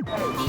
อ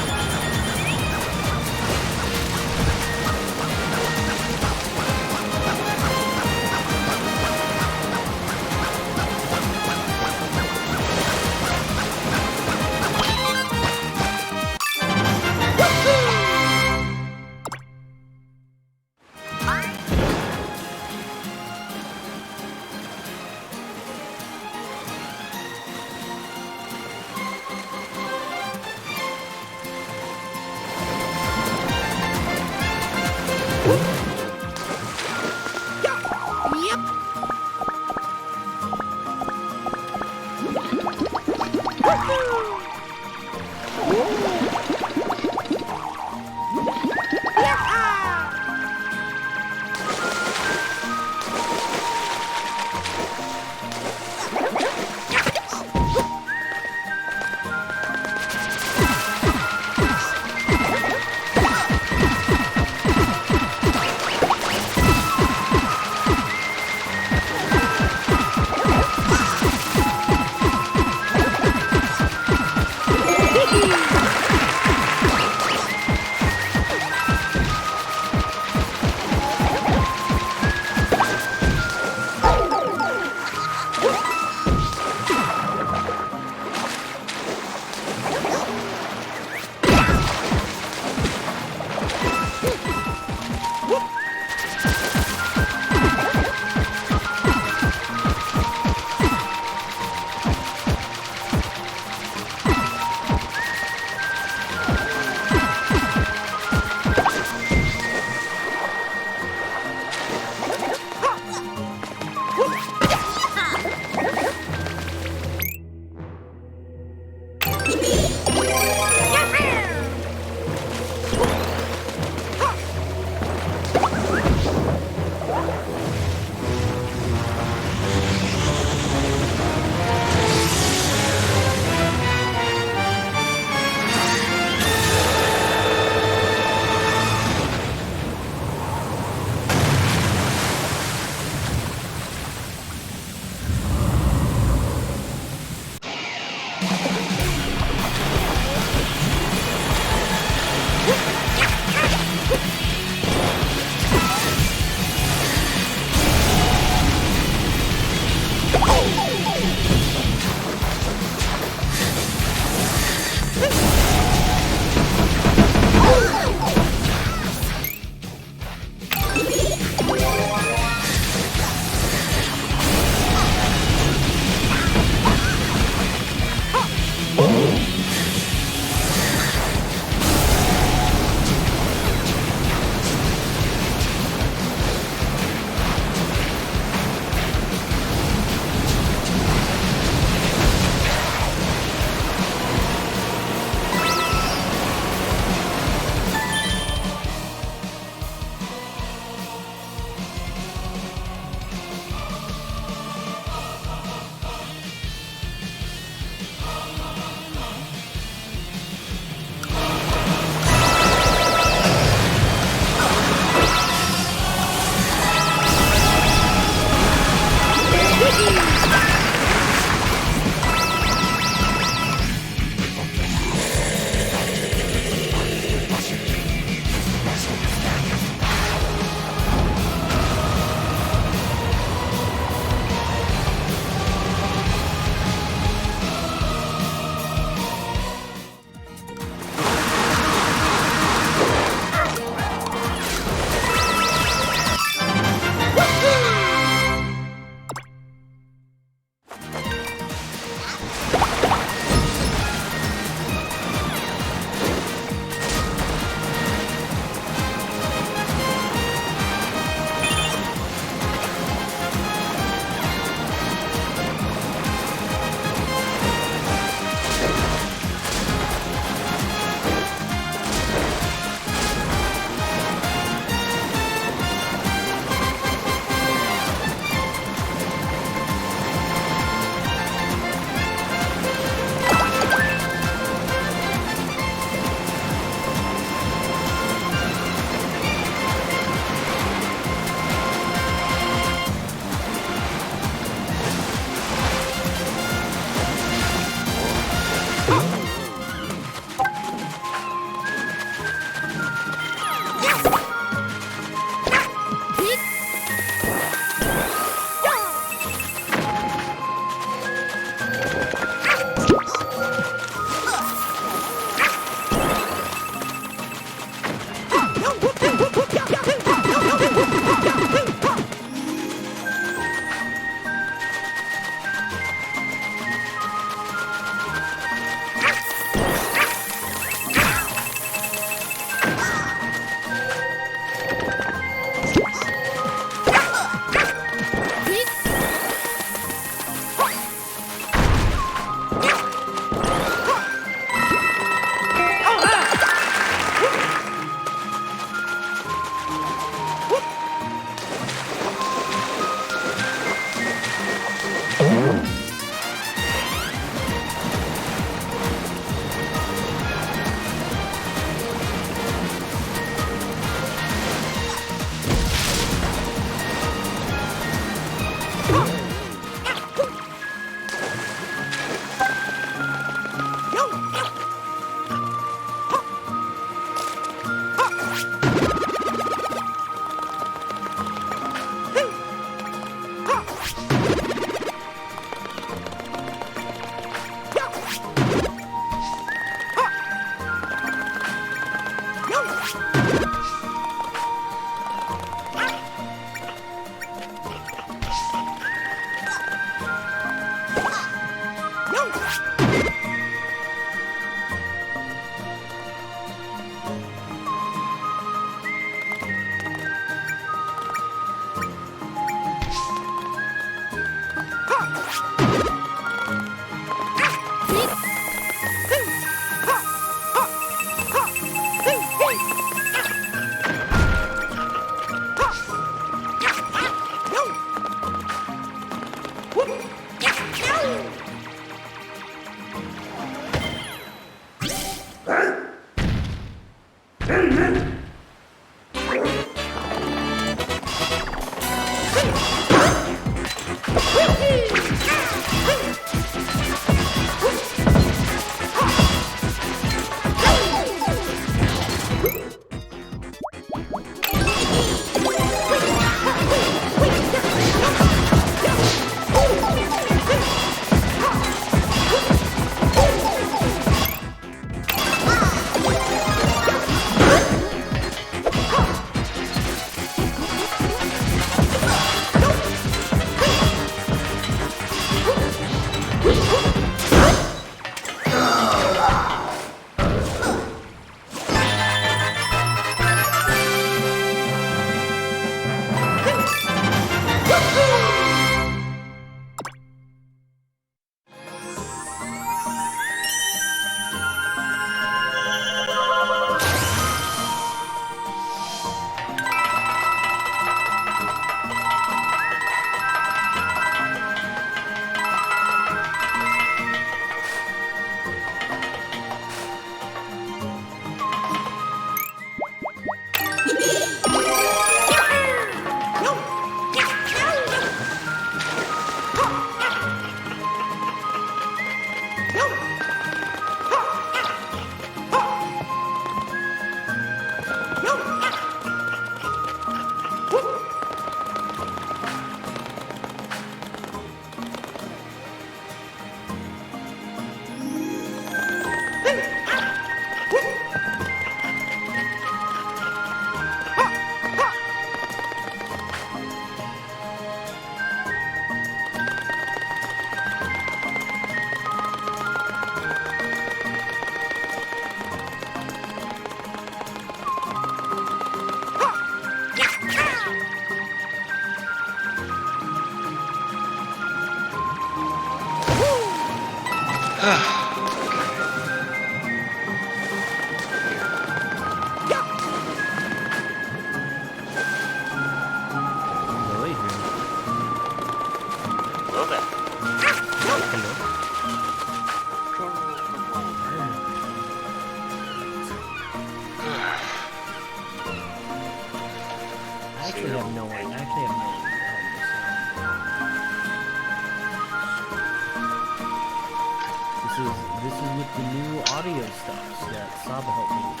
This is with the new audio stuff that Saba helped me with.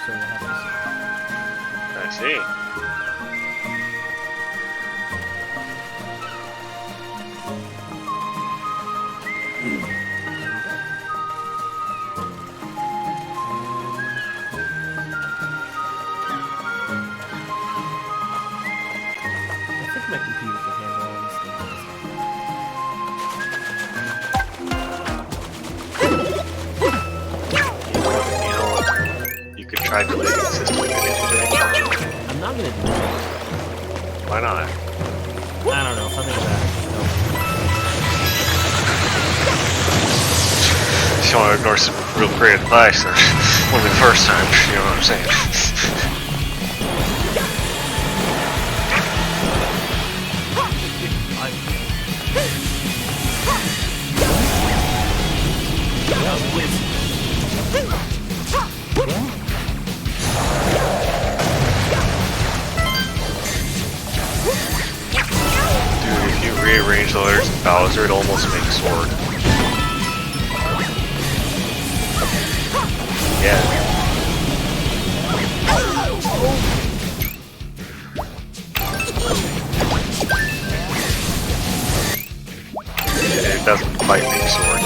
So we'll have to see. I see. I think my computer can handle all these things. You could try deleting the system and doing. I'm not gonna do it. Why not? I don't know, something about it. If you want to ignore some real great advice, then wouldn't be the first time, you know what I'm saying? Dude, if you rearrange the letters in Bowser, it almost makes sword. Yeah. It doesn't quite make sword.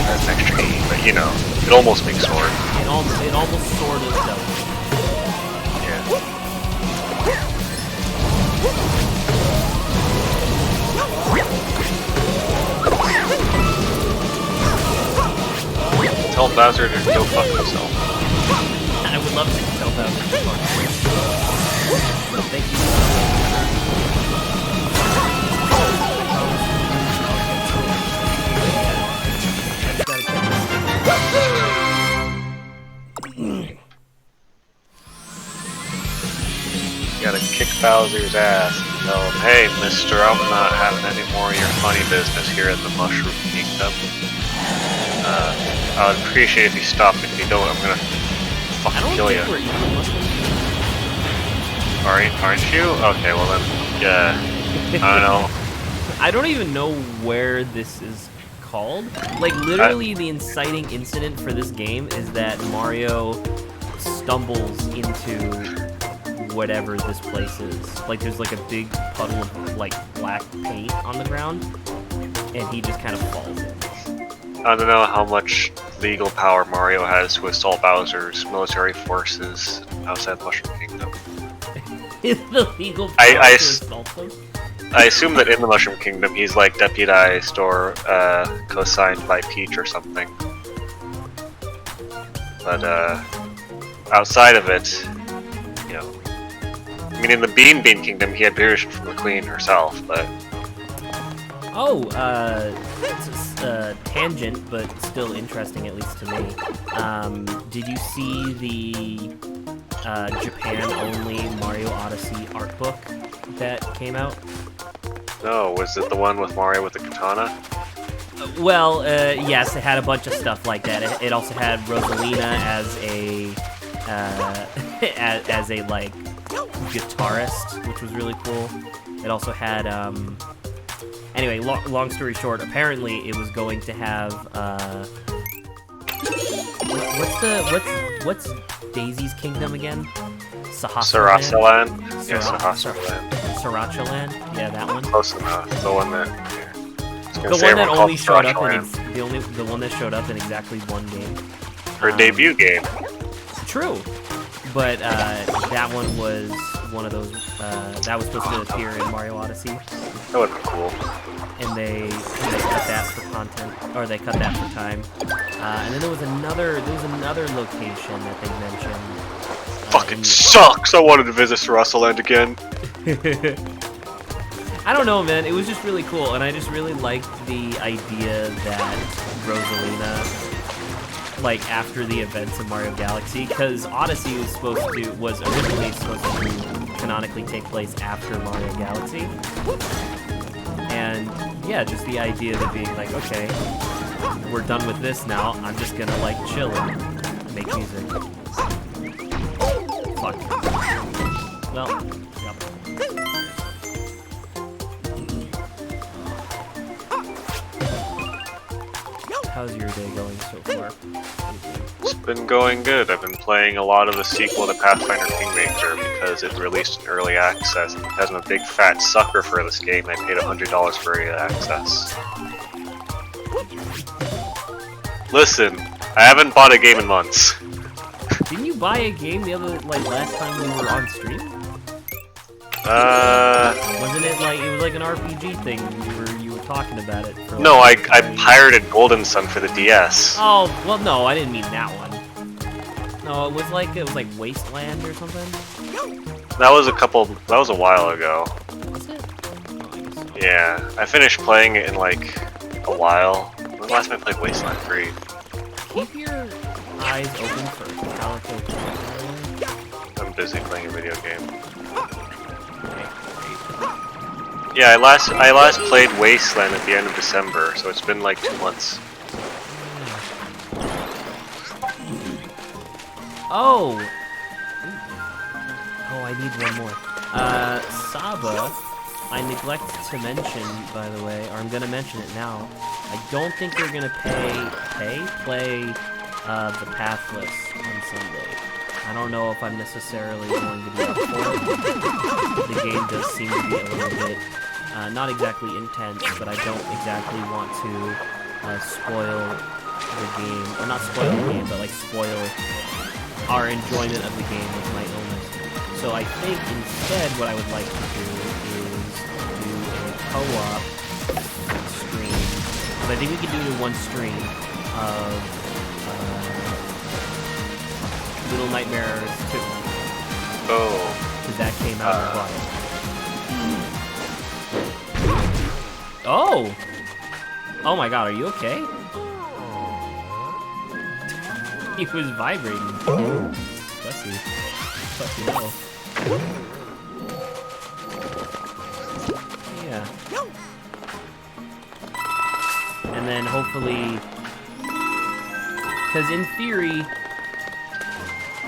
That's an extra E, but you know, it almost makes sword. It almost sort of does. Tell Bowser to go fuck himself. I would love to tell Bowser to fuck himself. Thank you. You gotta kick Bowser's ass and tell him, hey, mister, I'm not having any more of your funny business here in the Mushroom Kingdom. I would appreciate if you stopped. If you don't, I'm gonna fucking kill you. Aren't you? Okay, well then, yeah. I don't know. I don't even know where this is called. Like, literally, the inciting incident for this game is that Mario stumbles into whatever this place is. Like, there's like a big puddle of like black paint on the ground, and he just kind of falls in. I don't know how much legal power Mario has to assault Bowser's military forces outside the Mushroom Kingdom. The legal power to assault them? I assume that in the Mushroom Kingdom he's like deputized or co-signed by Peach or something. But outside of it, you know, I mean, in the Bean Kingdom he had permission from the Queen herself, but... Oh, it's a tangent, but still interesting, at least to me. Did you see the Japan-only Mario Odyssey art book that came out? No, was it the one with Mario with the katana? Well, yes, it had a bunch of stuff like that. It also had Rosalina as a as a like guitarist, which was really cool. It also had anyway, long story short, apparently it was going to have what's Daisy's kingdom again? Sarasaland? Yeah, Sarasaland. Srirachaland? Yeah, that one. Close enough. The one that the one that only showed up in the one that showed up in exactly one game. Her debut game. True. But that one was one of those that was supposed to appear in Mario Odyssey. That would be cool. And they cut that for content, or they cut that for time. And then there was another location that they mentioned. Fucking sucks! I wanted to visit Sarasaland again. I don't know, man. It was just really cool, and I just really liked the idea that Rosalina, like after the events of Mario Galaxy, because Odyssey was originally supposed to canonically take place after Mario Galaxy. And yeah, just the idea of it being like, okay, we're done with this now. I'm just gonna like chill and make music. Fuck. Well, yep. How's your day going so far? It's been going good. I've been playing a lot of the sequel to Pathfinder Kingmaker because it released in early access. And because I'm a big fat sucker for this game, I paid $100 for early access. Listen, I haven't bought a game in months. Didn't you buy a game last time we were on stream? Wasn't it like, it was like an RPG thing, you were talking about it for like, no, I pirated Golden Sun for the DS. Oh, well no, I didn't mean that one. No, it was like Wasteland or something? That was a while ago. Was it? Oh, I guess so. Yeah, I finished playing it in like a while. When was the last time I played Wasteland 3? Keep your eyes open for Calico. I'm busy playing a video game. Yeah, I last played Wasteland at the end of December, so it's been like 2 months. Oh! Oh, I need one more. Saba, I neglected to mention, by the way, or I'm gonna mention it now. I don't think you're gonna play the Pathless on Sunday. I don't know if I'm necessarily going to be up for it. The game does seem to be a little bit, not exactly intense, but I don't exactly want to spoil the game, or not spoil the game, but like spoil our enjoyment of the game with my illness. So I think instead what I would like to do is do a co-op stream. Because I think we could do it in one stream of Little Nightmares 2. Oh. Because that came out in August. Oh! Oh my god, are you okay? He was vibrating. Bless you. Bless you, no. Yeah. And then hopefully... Because in theory...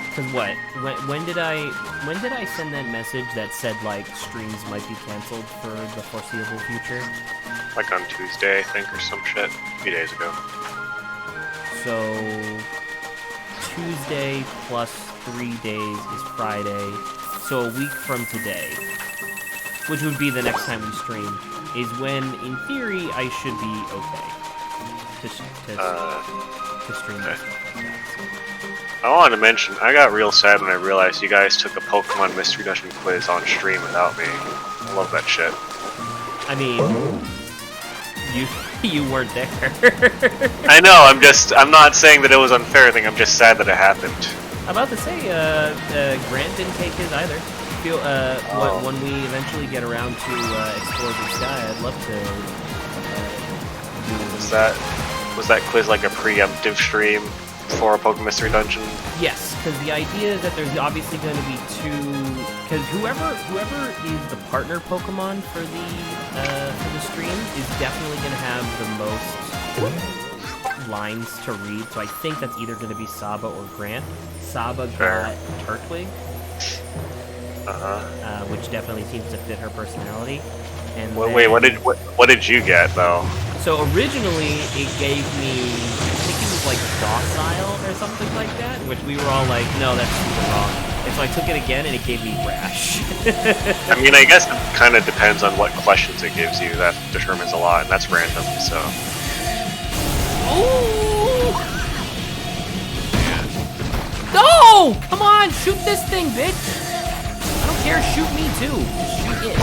Because what? When did I send that message that said, like, streams might be canceled for the foreseeable future? Like on Tuesday, I think, or some shit. A few days ago. So... Tuesday plus 3 days is Friday. So a week from today, which would be the next time we stream, is when, in theory, I should be okay to stream this stuff like that. I wanted to mention, I got real sad when I realized you guys took a Pokemon Mystery Dungeon quiz on stream without me. I love that shit. I mean, you weren't there. I know, I'm not saying that it was unfair thing, I'm just sad that it happened. I'm about to say, Grant didn't take his either. When we eventually get around to Explorers of Sky, I'd love to do... Was that quiz like a preemptive stream for a Pokemon Mystery Dungeon? Yes, because the idea is that there's obviously going to be two... Because whoever is the partner Pokemon for the stream is definitely going to have the most lines to read, so I think that's either going to be Saba or Grant. Saba got Turtwig, which definitely seems to fit her personality. And wait, what did you get though? So originally it gave me, I think it was like Docile or something like that, which we were all like, no, that's super wrong. And so I took it again and it gave me Rash. I mean, I guess it kind of depends on what questions it gives you. That determines a lot, and that's random, so. Ooh! No! Come on, shoot this thing, bitch! I don't care, shoot me too. Shoot it.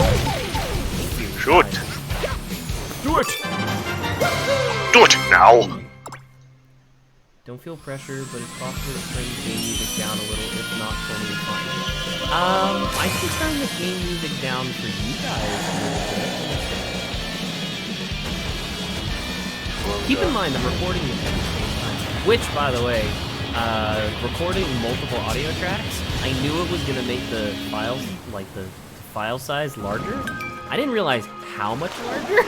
Thank you. Shoot. Do it! Do it now! Don't feel pressure, but it's possible to turn the game music down a little, if not totally fine. I can turn the game music down for you guys. Keep in mind, I'm recording this at the same time. Which, by the way, recording multiple audio tracks, I knew it was going to make the files, like the file size larger. I didn't realize how much larger.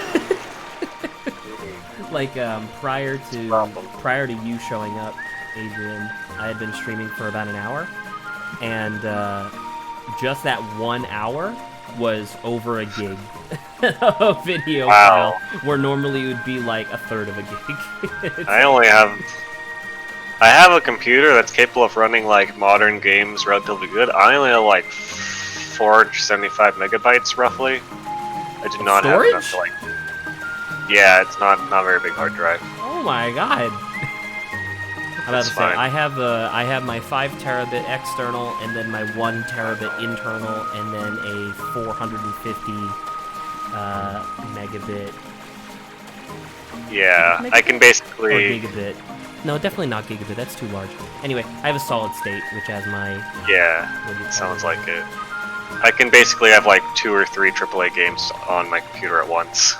Like, prior to you showing up, Adrian, I had been streaming for about an hour, and just that 1 hour was over a gig of video file, where normally it would be like a third of a gig. I have a computer that's capable of running like modern games relatively good. I only have like 475 megabytes roughly. I do not have enough to like. Yeah, it's not a very big hard drive. Oh my god. I'm about to say, I have my 5 terabit external, and then my 1 terabit internal, and then a 450 megabit. Yeah, I can basically. Or gigabit. No, definitely not gigabit. That's too large. Anyway, I have a solid state, which has my. Yeah, sounds like it. I can basically have like 2 or 3 AAA games on my computer at once.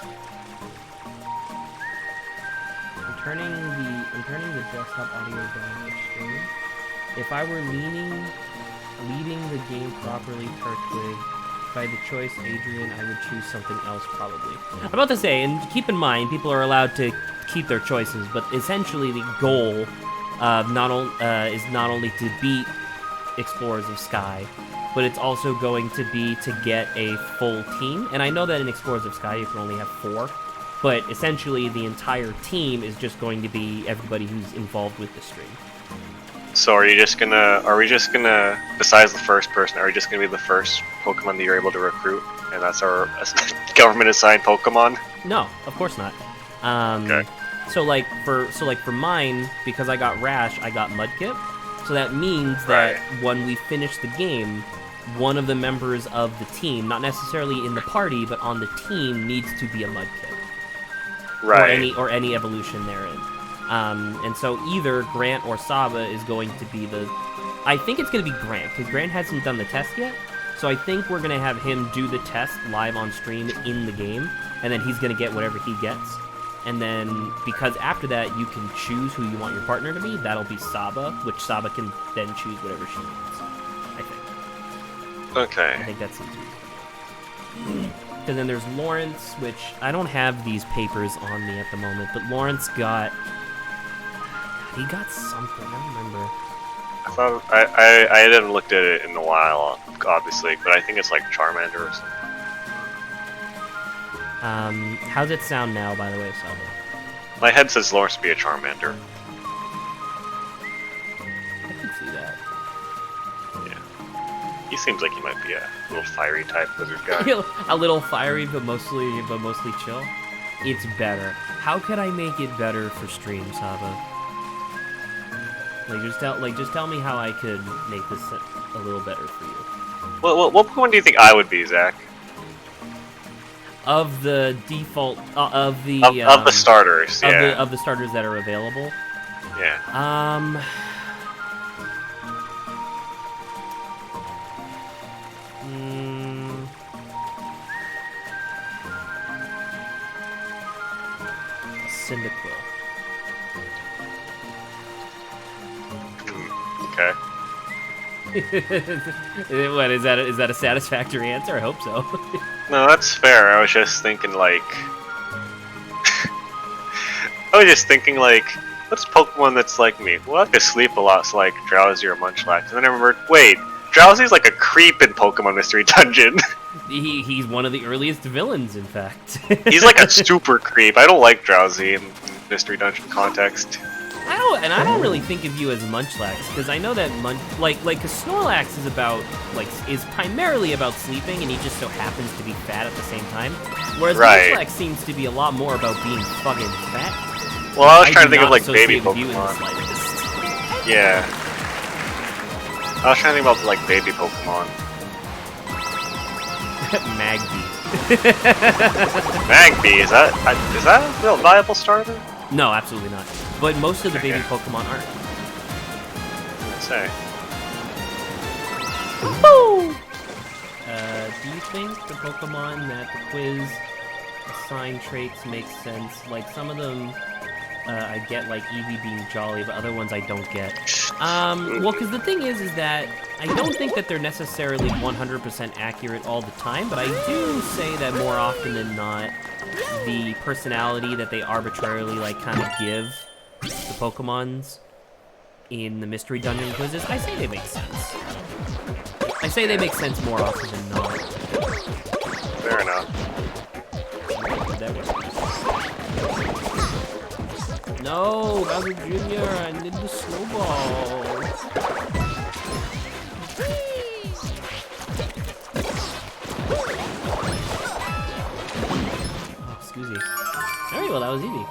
I'm turning the desktop audio down extreme. If I were leading the game properly, Turtwig, if I had the choice, Adrian, I would choose something else probably. I'm about to say, and keep in mind, people are allowed to keep their choices, but essentially the goal is not only to beat Explorers of Sky, but it's also going to be to get a full team. And I know that in Explorers of Sky you can only have 4. But essentially, the entire team is just going to be everybody who's involved with the stream. So are we just gonna, besides the first person, are we just gonna be the first Pokemon that you're able to recruit? And that's our government-assigned Pokemon? No, of course not. Okay. So like for mine, because I got Rash, I got Mudkip. So that means that when we finish the game, one of the members of the team, not necessarily in the party, but on the team, needs to be a Mudkip. Right. Or any evolution therein. And so either Grant or Saba is going to be the... I think it's going to be Grant, because Grant hasn't done the test yet. So I think we're going to have him do the test live on stream in the game, and then he's going to get whatever he gets. And then, because after that you can choose who you want your partner to be, that'll be Saba, which Saba can then choose whatever she wants, I think. Okay. I think that seems easy. And then there's Lawrence, which I don't have these papers on me at the moment, but Lawrence got... He got something, I don't remember. I thought I hadn't looked at it in a while, obviously, but I think it's like Charmander or something. How's it sound now, by the way, Saba? My head says Lawrence to be a Charmander. I can see that. Yeah. He seems like he might be a little fiery type lizard guy. A little fiery, but mostly chill. It's better. How could I make it better for stream, Saba? Just tell me how I could make this a little better for you. What Pokemon do you think I would be, Zach? Of the default, of the starters, yeah. Of the starters that are available. Yeah. Cyndaquil. Okay. What is that? Is that a satisfactory answer? I hope so. No, that's fair. I was just thinking like, what's Pokemon that's like me? Well, I could sleep a lot, so like Drowsy or Munchlax. And then I remembered, wait, Drowsy's like a creep in Pokemon Mystery Dungeon. He's one of the earliest villains, in fact. He's like a super creep. I don't like Drowsy in Mystery Dungeon context. I don't really think of you as Munchlax, because I know that cause Snorlax is primarily about sleeping, and he just so happens to be fat at the same time. Whereas Munchlax seems to be a lot more about being fucking fat. Well, I was trying to think of like baby Pokemon. Yeah. I was trying to think about like baby Pokemon. Magby. Magby, is that a real viable starter? No, absolutely not. But most of the baby Pokemon aren't. Let's say. Woo! Do you think the Pokemon that the quiz assign traits make sense? Like some of them, I get like Eevee being jolly, but other ones I don't get. Well, because the thing is that I don't think that they're necessarily 100% accurate all the time, but I do say that more often than not, the personality that they arbitrarily like kind of give the Pokemons in the Mystery Dungeon quizzes, I say they make sense. I say they make sense more often than not. Fair enough. No, Bowser Jr., I need the snowball. Oh, excuse me. Alright, well, that was easy.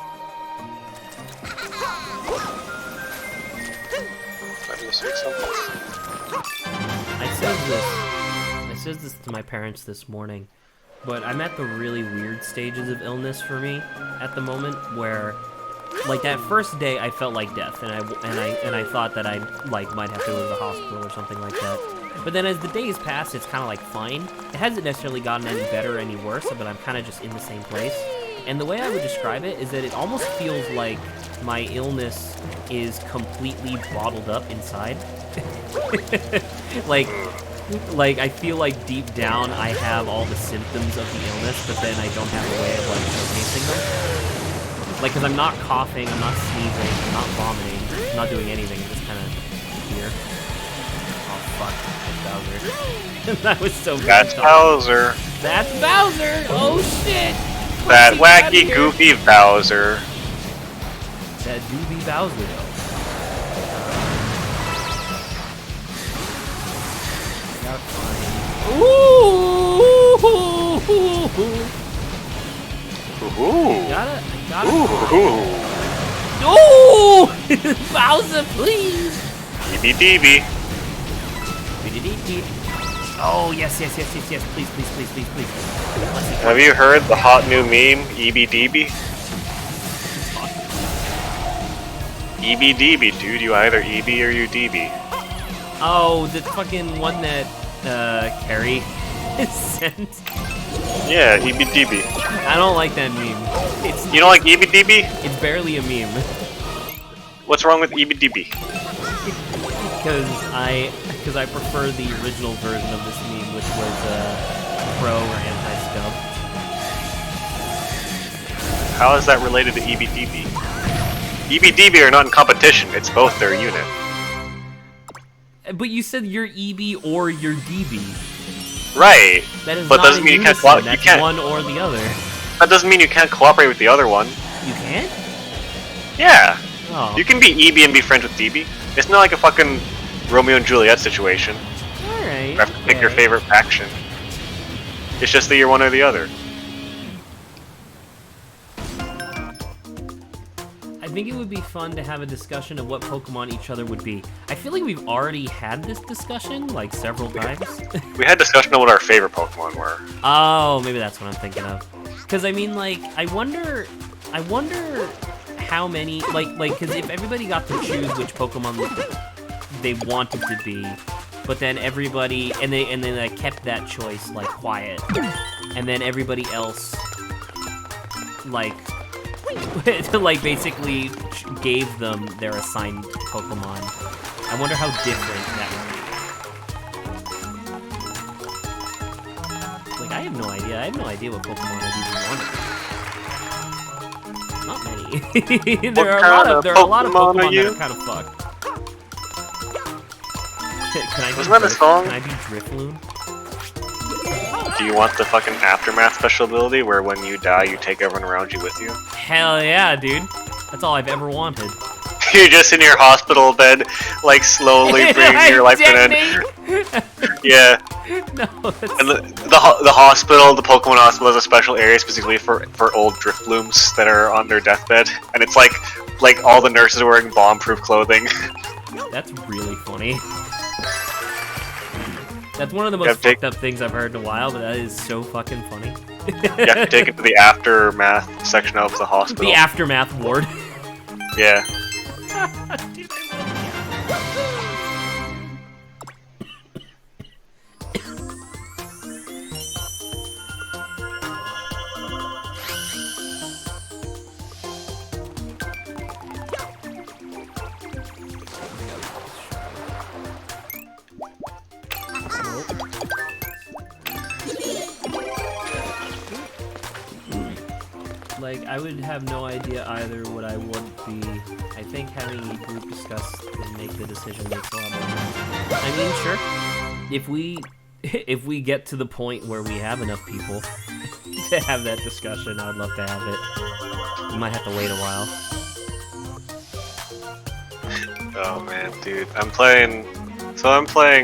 I said this to my parents this morning, but I'm at the really weird stages of illness for me at the moment, where, like, that first day I felt like death, and I thought that I like might have to go to the hospital or something like that. But then as the days pass, it's kind of like fine. It hasn't necessarily gotten any better or any worse, but I'm kind of just in the same place. And the way I would describe it is that it almost feels like my illness is completely bottled up inside. like I feel like deep down I have all the symptoms of the illness, but then I don't have a way of like showcasing them. Like, cause I'm not coughing, I'm not sneezing, I'm not vomiting, I'm not doing anything. I'm just kind of here. Oh fuck, that's Bowser. That was so good. That's Bowser. That's Bowser. Oh shit. That wacky, goofy Bowser. That doobie Bowser, though. Got fine. Ooh! I gotta. Ooh! Bowser, please! EBDB. Oh, yes, please. Have you heard the hot new meme, EBDB? EBDB, dude. You either EB or you DB. Oh, the fucking one that Carrie sent. Yeah, EBDB. I don't like that meme. You don't like EBDB? It's barely a meme. What's wrong with EBDB? Because I prefer the original version of this meme, which was pro or anti-scub. How is that related to EBDB? EBDB are not in competition. It's both their unit. But you said you're EB or you're DB. Right. That is but not doesn't mean unison. you can't. One or the other. That doesn't mean you can't cooperate with the other one. You can't? Yeah. Oh. You can be EB and be friends with DB. It's not like a fucking Romeo and Juliet situation. Alright. You have to pick your favorite faction. It's just that you're one or the other. I think it would be fun to have a discussion of what Pokemon each other would be. I feel like we've already had this discussion, like, several times. We had discussion on what our favorite Pokemon were. Oh, maybe that's what I'm thinking of. Because, I mean, like, I wonder how many, because if everybody got to choose which Pokemon they wanted to be, but then everybody, and then like, kept that choice, like, quiet, and then everybody else, like, like, basically gave them their assigned Pokemon. I wonder how different that would be. Like, I have no idea. I have no idea what Pokemon I've even wanted. Not many. there are a lot of Pokemon that are kind of fucked. Can I Wasn't that a song? Can I be Drifloon? Do you want the fucking Aftermath special ability where when you die you take everyone around you with you? Hell yeah, dude. That's all I've ever wanted. You're just in your hospital bed, like slowly bringing your life to an end. Yeah. No, that's... And the hospital, the Pokemon hospital, has a special area specifically for old Driftlooms that are on their deathbed, and it's like all the nurses are wearing bomb-proof clothing. That's really funny. That's one of the most fucked up things I've heard in a while, but that is so fucking funny. You have to take it to the Aftermath section of the hospital. The Aftermath ward. Yeah. Dude, like, I would have no idea either what I would be. I think having a group discuss and make the decision makes a lot more sense. I mean, sure, if we get to the point where we have enough people to have that discussion, I'd love to have it. We might have to wait a while. Oh man, dude. I'm playing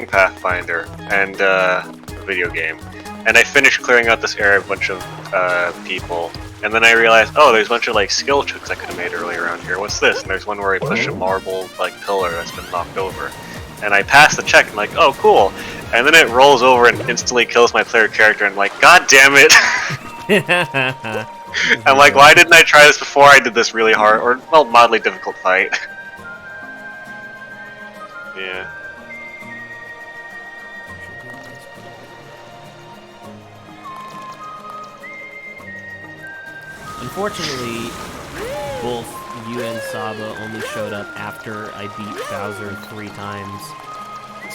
Pathfinder and a video game. And I finished clearing out this area of a bunch of people. And then I realized, oh, there's a bunch of like skill checks I could have made earlier around here. What's this? And there's one where I push a marble like pillar that's been knocked over. And I pass the check and I'm like, oh cool. And then it rolls over and instantly kills my player character and I'm like, god damn it. I'm like, why didn't I try this before I did this really hard or well mildly difficult fight? Yeah. Unfortunately, both you and Saba only showed up after I beat Bowser 3 times,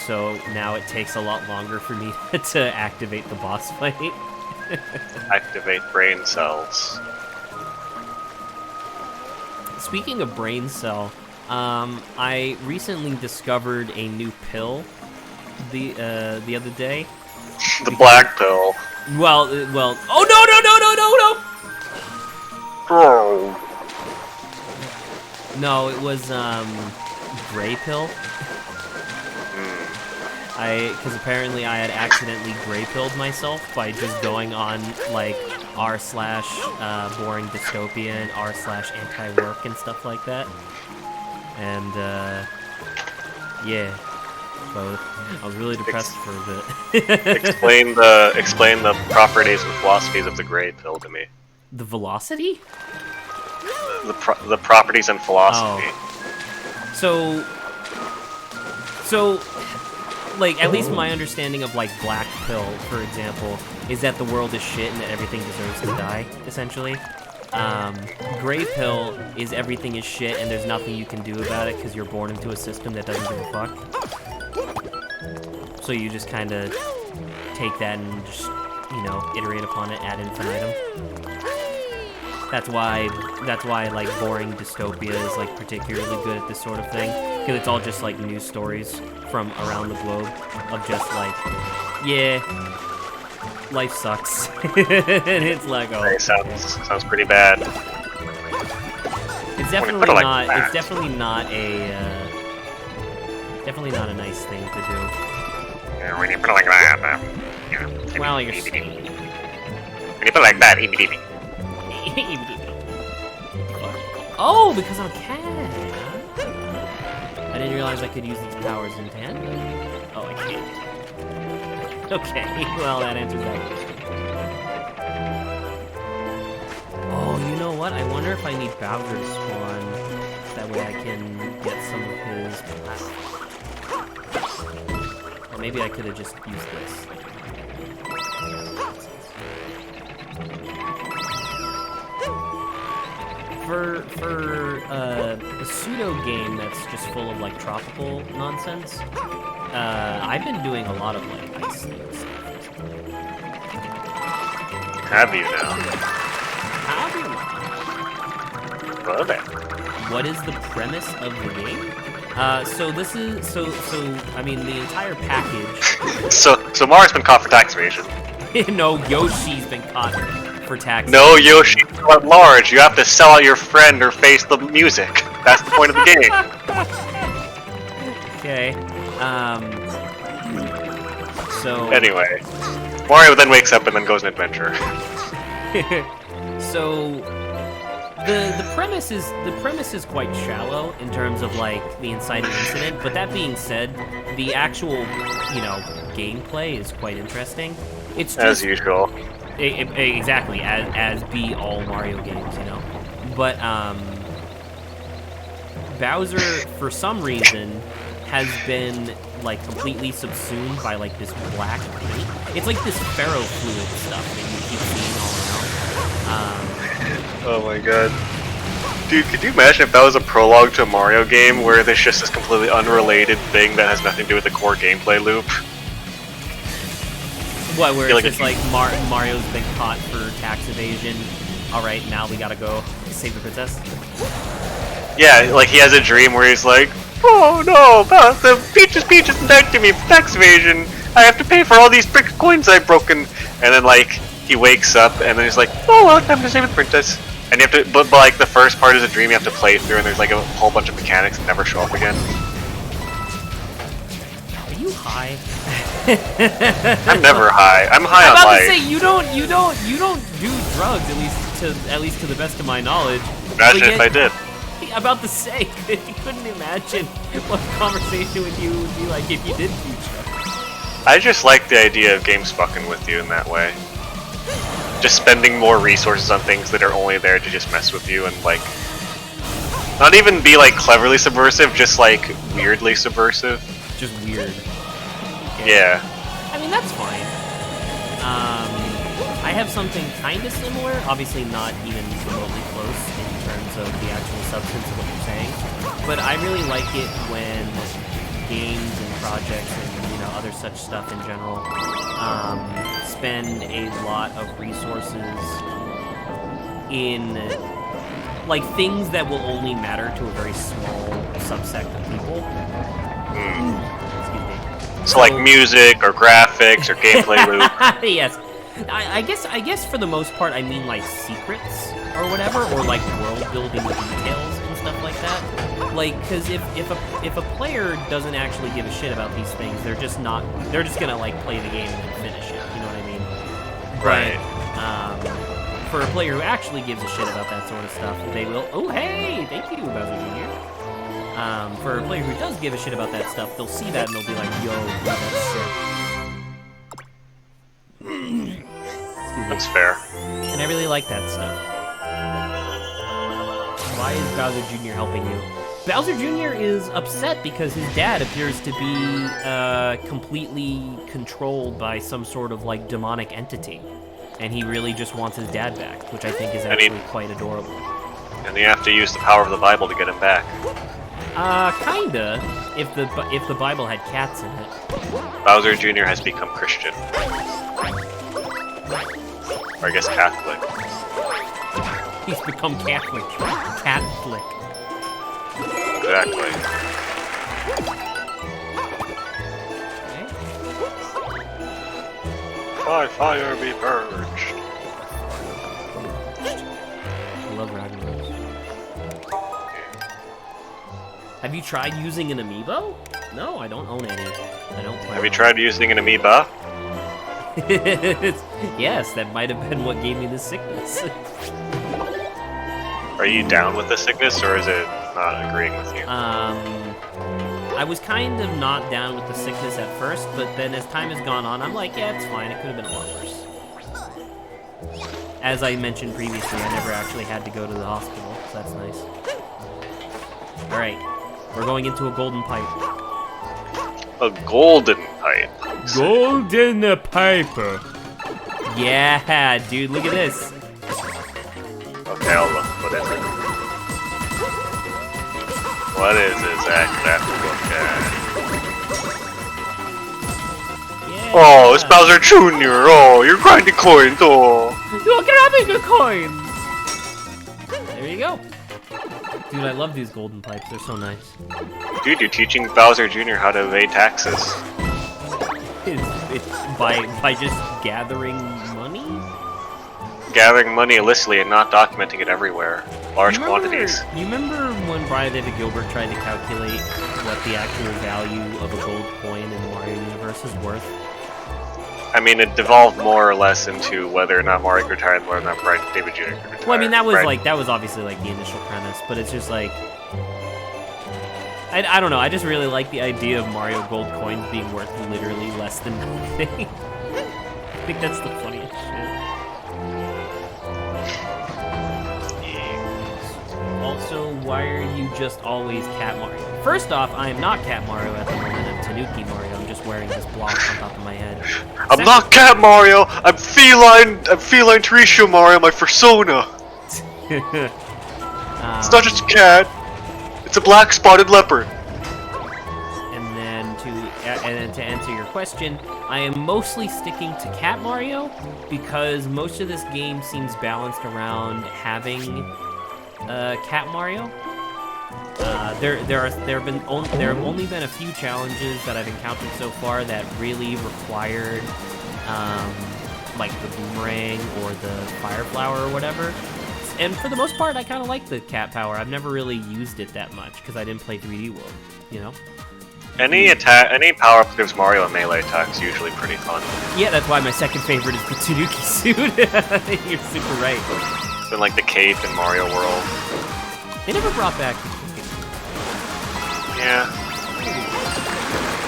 so now it takes a lot longer for me to activate the boss fight. Activate brain cells. Speaking of brain cell, I recently discovered a new pill the other day. The black pill. Well, oh no! Oh. No, it was, gray pill. Because apparently I had accidentally gray pilled myself by just going on, like, r/boring dystopian, r/anti-work and stuff like that. And, yeah. So, I was really depressed for a bit. Explain the properties and philosophies of the gray pill to me. The velocity? The properties and philosophy. So, like, at least my understanding of, like, Black Pill, for example, is that the world is shit and that everything deserves to die, essentially. Gray Pill is everything is shit and there's nothing you can do about it because you're born into a system that doesn't give a fuck. So you just kind of take that and just, you know, iterate upon it ad infinitum. That's why, like, boring dystopia is, like, particularly good at this sort of thing. Because it's all just, like, news stories from around the globe of just, like, yeah, life sucks. And it's like, oh. It sounds pretty bad. It's definitely not, it's definitely not a nice thing to do. Yeah, when you put it like that, Well, you're... when you put it like that, Oh, because I'm a cat. I didn't realize I could use these powers in tandem. Oh, I can't. Okay, well, that answers that question. Oh, you know what? I wonder if I need Bowser's Swan. That way I can get some of his... Or maybe I could have just used this. For a pseudo game that's just full of like tropical nonsense, I've been doing a lot of like ice things. Have you now? Have you? Well then. What is the premise of the game? So this is I mean the entire package. So Mario's been caught for tax evasion. No, Yoshi's been caught for tax. No, Yoshi, at large. You have to sell out your friend or face the music. That's the point of the game. Okay. So. Anyway, Mario then wakes up and then goes on an adventure. So the premise is quite shallow in terms of like the inciting incident. But that being said, the actual gameplay is quite interesting. It's just, as usual. Exactly, as be all Mario games, you know. But Bowser, for some reason, has been like completely subsumed by like this black paint. It's like this ferrofluid stuff that you keep seeing all around. Oh my god. Dude, could you imagine if that was a prologue to a Mario game where there's just this completely unrelated thing that has nothing to do with the core gameplay loop? What, where it's just like Mario's been caught for tax evasion. Alright, now we gotta go save the princess. Yeah, like he has a dream where he's like, oh no, the Peach is indicting me for tax evasion. I have to pay for all these brick coins I've broken. And then like, he wakes up and then he's like, oh well, time to save the princess. And you have to, but like the first part is a dream you have to play through and there's like a whole bunch of mechanics that never show up again. Are you high? I'm never high. I'm high on life. I'm about to say you don't do drugs, at least to the best of my knowledge. Imagine if I did. About to say, you couldn't imagine what conversation with you would be like if you did do drugs. I just like the idea of games fucking with you in that way. Just spending more resources on things that are only there to just mess with you and like not even be like cleverly subversive, just like weirdly subversive. Just weird. Yeah. I mean, that's fine. I have something kind of similar, obviously not even remotely close in terms of the actual substance of what you're saying, but I really like it when games and projects and other such stuff in general spend a lot of resources in like things that will only matter to a very small subsect of people. Excuse me. So like music or graphics or gameplay loop. Yes. I guess for the most part I mean like secrets or whatever, or like world building details and stuff like that. Like, because if a player doesn't actually give a shit about these things, they're just gonna like play the game and then finish it. You know what I mean? Right. But, for a player who actually gives a shit about that sort of stuff, they will. Oh hey, thank you, Bowser Jr. For a player who does give a shit about that stuff, they'll see that and they'll be like, yo, that's sick. That's fair. And I really like that stuff. Why is Bowser Jr. helping you? Bowser Jr. is upset because his dad appears to be completely controlled by some sort of like demonic entity, and he really just wants his dad back, which I think is actually quite adorable. And you have to use the power of the Bible to get him back. Kinda. If the Bible had cats in it. Bowser Jr. has become Christian. Or I guess Catholic. He's become Catholic. Catholic. Exactly. Okay. By fire be purged. I love Ragnarok. Have you tried using an amiibo? No, I don't own any. I don't play. Have you tried using an amoeba? Yes, that might have been what gave me the sickness. Are you down with the sickness, or is it not agreeing with you? I was kind of not down with the sickness at first, but then as time has gone on, I'm like, yeah, it's fine. It could have been a lot worse. As I mentioned previously, I never actually had to go to the hospital, so that's nice. Alright, we're going into a golden pipe. A golden pipe. Golden pipe. Yeah, dude, look at this. Okay, I'll look. What is it? What is it, Zach? That look at. Yeah. Oh, it's Bowser Jr. Oh, you're grinding coins. Oh. You're grabbing a coin. There you go. Dude, I love these golden pipes. They're so nice. Dude, you're teaching Bowser Jr. how to evade taxes. It's by just gathering money? Gathering money illicitly and not documenting it everywhere. Large quantities. You remember when Brian David Gilbert tried to calculate what the actual value of a gold coin in the Mario universe is worth? I mean, it devolved more or less into whether or not Mario could retire and whether or not Brian David Jr. could retire. Well, I mean, that was right? that was obviously like the initial premise, but it's just like, I don't know, I just really like the idea of Mario gold coins being worth literally less than nothing. I think that's the funniest shit. Also, why are you just always Cat Mario? First off, I am not Cat Mario at the moment, I'm Tanuki Mario, I'm just wearing this block on top of my head. I'm not Cat Mario, I'm feline Tarisha Mario, my persona. It's not just a cat, it's a black spotted leopard. And then to answer your question, I am mostly sticking to Cat Mario because most of this game seems balanced around having Cat Mario. There have only been a few challenges that I've encountered so far that really required like the boomerang or the fire flower or whatever. And for the most part, I kind of like the cat power. I've never really used it that much because I didn't play 3D World, you know? Any power-up that gives Mario a melee attack is usually pretty fun. Yeah, that's why my second favorite is the Tanuki suit. You're super right. It's been like the cape in Mario World. They never brought back the cape. Yeah.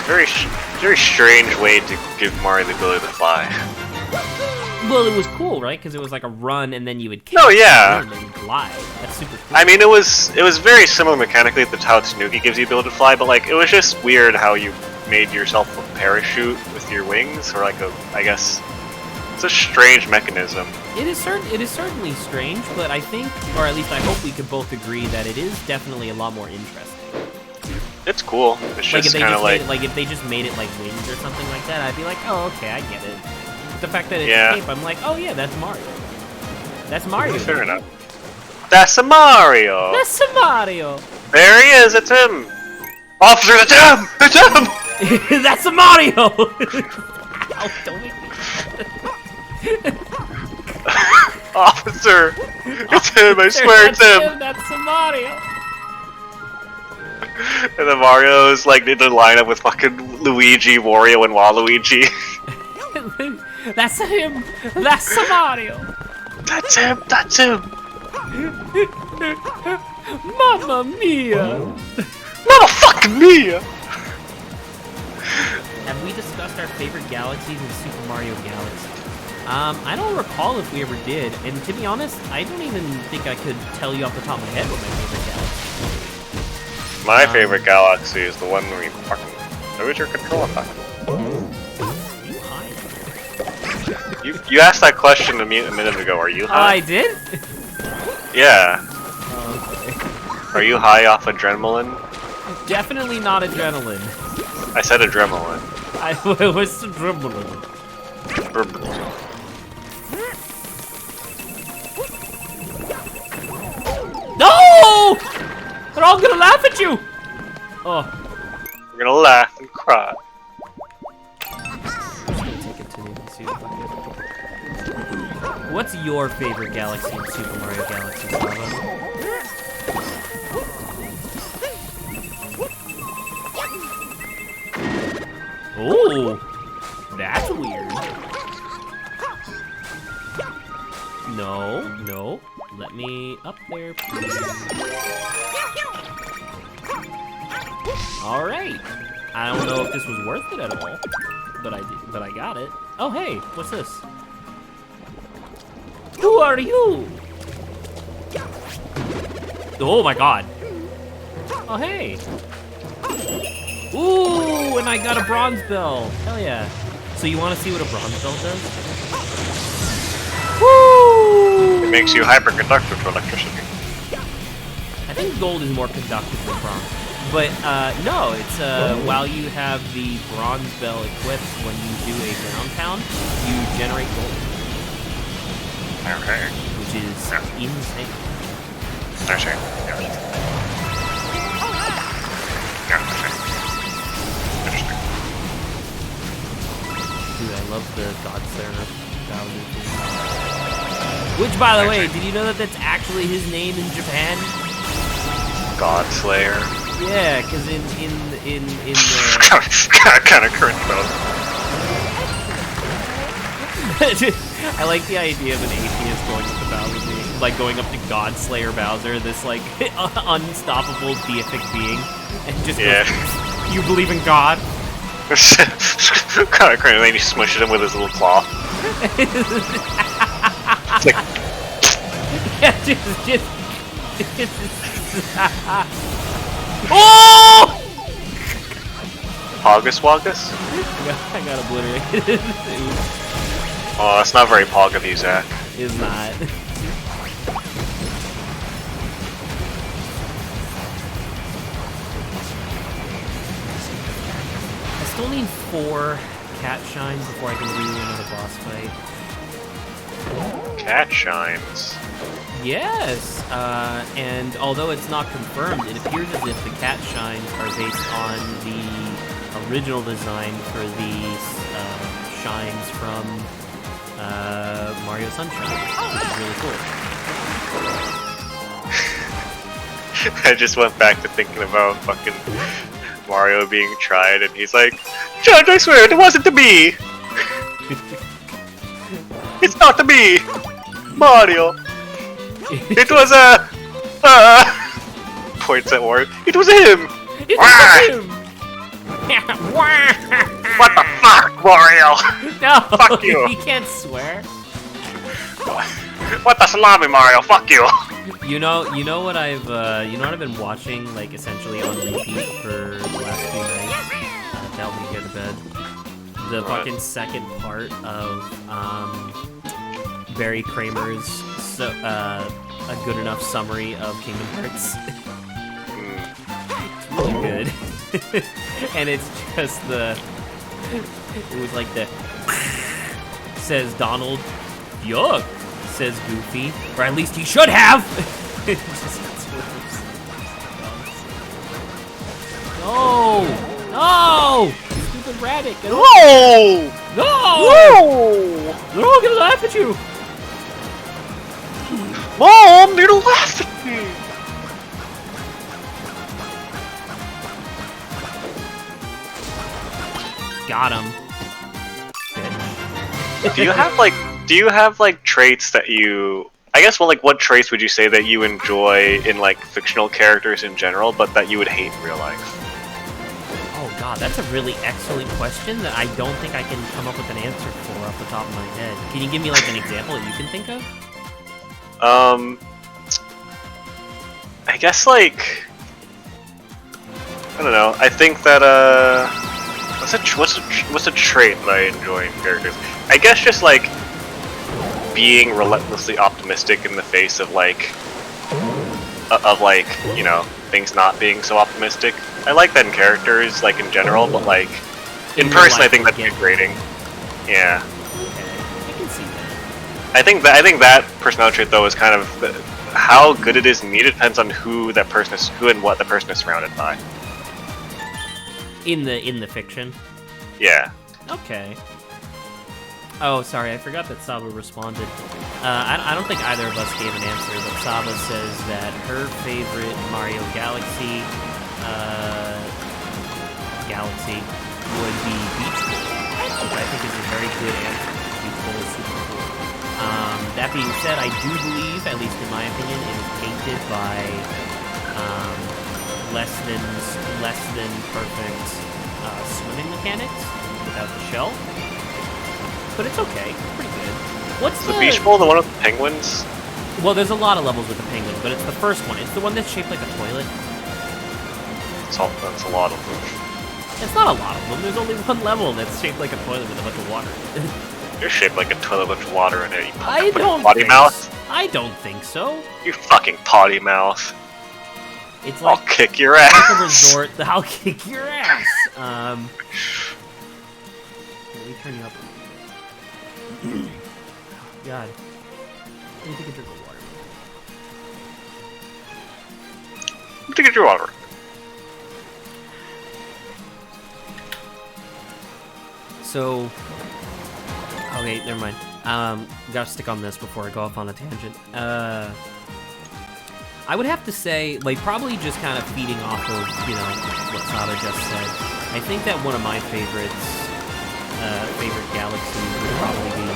Very strange way to give Mario the ability to fly. Well, it was cool, right? Because it was like a run, and then you would kick. Oh yeah. And then you'd glide. That's super cool. I mean, it was very similar mechanically to how Tanuki gives you the ability to fly, but like it was just weird how you made yourself a parachute with your wings, or like I guess it's a strange mechanism. It is certainly strange, but I think, or at least I hope we could both agree that it is definitely a lot more interesting. It's cool. It's just kind of like if they just made it like wings or something like that, I'd be like, oh, okay, I get it. The fact that it's yeah. a cape, I'm like, oh yeah, that's Mario. That's Mario. Fair enough. That's a Mario! That's a Mario! There he is, it's him! Officer, it's him! It's him! That's a Mario! Ow, don't make me... Officer! It's him, I swear it's him! That's a Mario! And then Mario's like in the lineup with fucking Luigi, Wario, and Waluigi. That's him! That's a Mario! That's him! That's him! Mamma mia! Mamma fucking mia! Have we discussed our favorite galaxies in Super Mario Galaxy? I don't recall if we ever did, and to be honest, I don't even think I could tell you off the top of my head what my favorite galaxy is. My favorite galaxy is the one where you fucking lose your control back. You high? You asked that question a minute ago. Are you high? I did? Yeah. Okay. Are you high off adrenaline? Definitely not adrenaline. I said adrenaline. What's adrenaline? No! They're all gonna laugh at you! Oh. We're gonna laugh and cry. I'm just gonna take it to me and see if I can. What's your favorite galaxy in Super Mario Galaxy, Sava? Oh! That's weird. No, no. Let me up there, please. Alright. I don't know if this was worth it at all, but I got it. Oh hey, what's this? Who are you? Oh my god. Oh hey. Ooh, and I got a bronze bell. Hell yeah. So you want to see what a bronze bell does? Woo! It makes you hyperconductive to electricity. I think gold is more conductive than bronze. But no, it's while you have the bronze bell equipped, when you do a ground pound, you generate gold. Okay. Which is insane. Interesting. Yeah. Interesting. Dude, I love the Godslayer Bowser thing. Which, by the way, did you know that that's actually his name in Japan? Godslayer. Yeah, because in the kind of cringe though. I like the idea of an atheist going up to Bowser, like going up to Godslayer Bowser, this like unstoppable deific being, and just goes, "You believe in God?" Kind of cringe. And then he smushes him with his little claw. It's like, yeah, just oh! Pogus Wogus? I got obliterated. Oh, that's not very pog of you, Zach. It's not. I still need 4 cat shines before I can do another boss fight. Cat shines. Yes, and although it's not confirmed, it appears as if the cat shines are based on the original design for these shines from Mario Sunshine, which is really cool. I just went back to thinking about fucking Mario being tried, and he's like, "Judge, I swear it wasn't to be. It's not to be, Mario. It was a points at Wario. It was him. It was him. What the fuck, Mario? No, Fuck you. He can't swear. What the salami, Mario? Fuck you. You know what I've been watching, like essentially on repeat for the last few nights. To help me get to bed. The fucking second part of Barry Kramer's a good enough summary of Kingdom Hearts. It's really good. And it's just it was like the says Donald, yuck, says Goofy, or at least he should have. It just swerves. No! No! Stupid rabbit! No! No! No! They're all gonna laugh at you! Mom, they're laughing at me! Got him. Do you have like traits that you, I guess, well, like what traits would you say that you enjoy in like fictional characters in general, but that you would hate in real life? Oh god, that's a really excellent question that I don't think I can come up with an answer for off the top of my head. Can you give me like an example that you can think of? I guess like I don't know. I think that what's a trait that I enjoy in characters? I guess just like being relentlessly optimistic in the face of like you know, things not being so optimistic. I like that in characters, like in general, but like in person, I think that's degrading. Yeah. Okay, I can see that. I think that personality trait though is kind of how good it is needed depends on who and what the person is surrounded by. In the fiction. Yeah. Okay. Oh, sorry, I forgot that Saba responded. I don't think either of us gave an answer, but Saba says that her favorite Mario Galaxy would be Beach Bowl, which I think is a very good answer. Beach Bowl is super cool. That being said, I do believe, at least in my opinion, it is tainted by less than perfect swimming mechanics without the shell. But it's okay. It's pretty good. What's the Beach Bowl, the one with the penguins? Well, there's a lot of levels with the penguins, but it's the first one. It's the one that's shaped like a toilet. That's a lot of them. It's not a lot of them. There's only one level that's shaped like a toilet with a bunch of water. You're shaped like a toilet with a bunch of water in it. You I don't potty mouth? I don't think so. You fucking potty mouth. It's like I'll kick your ass. It's a resort. I'll kick your ass. Let me turn you up. God. Let me take a drink of water. Take a drink of water. So, okay, never mind. Gotta stick on this before I go off on a tangent. I would have to say, like, probably just kind of feeding off of, you know, what Saba just said. I think that one of my favorite galaxies would probably be...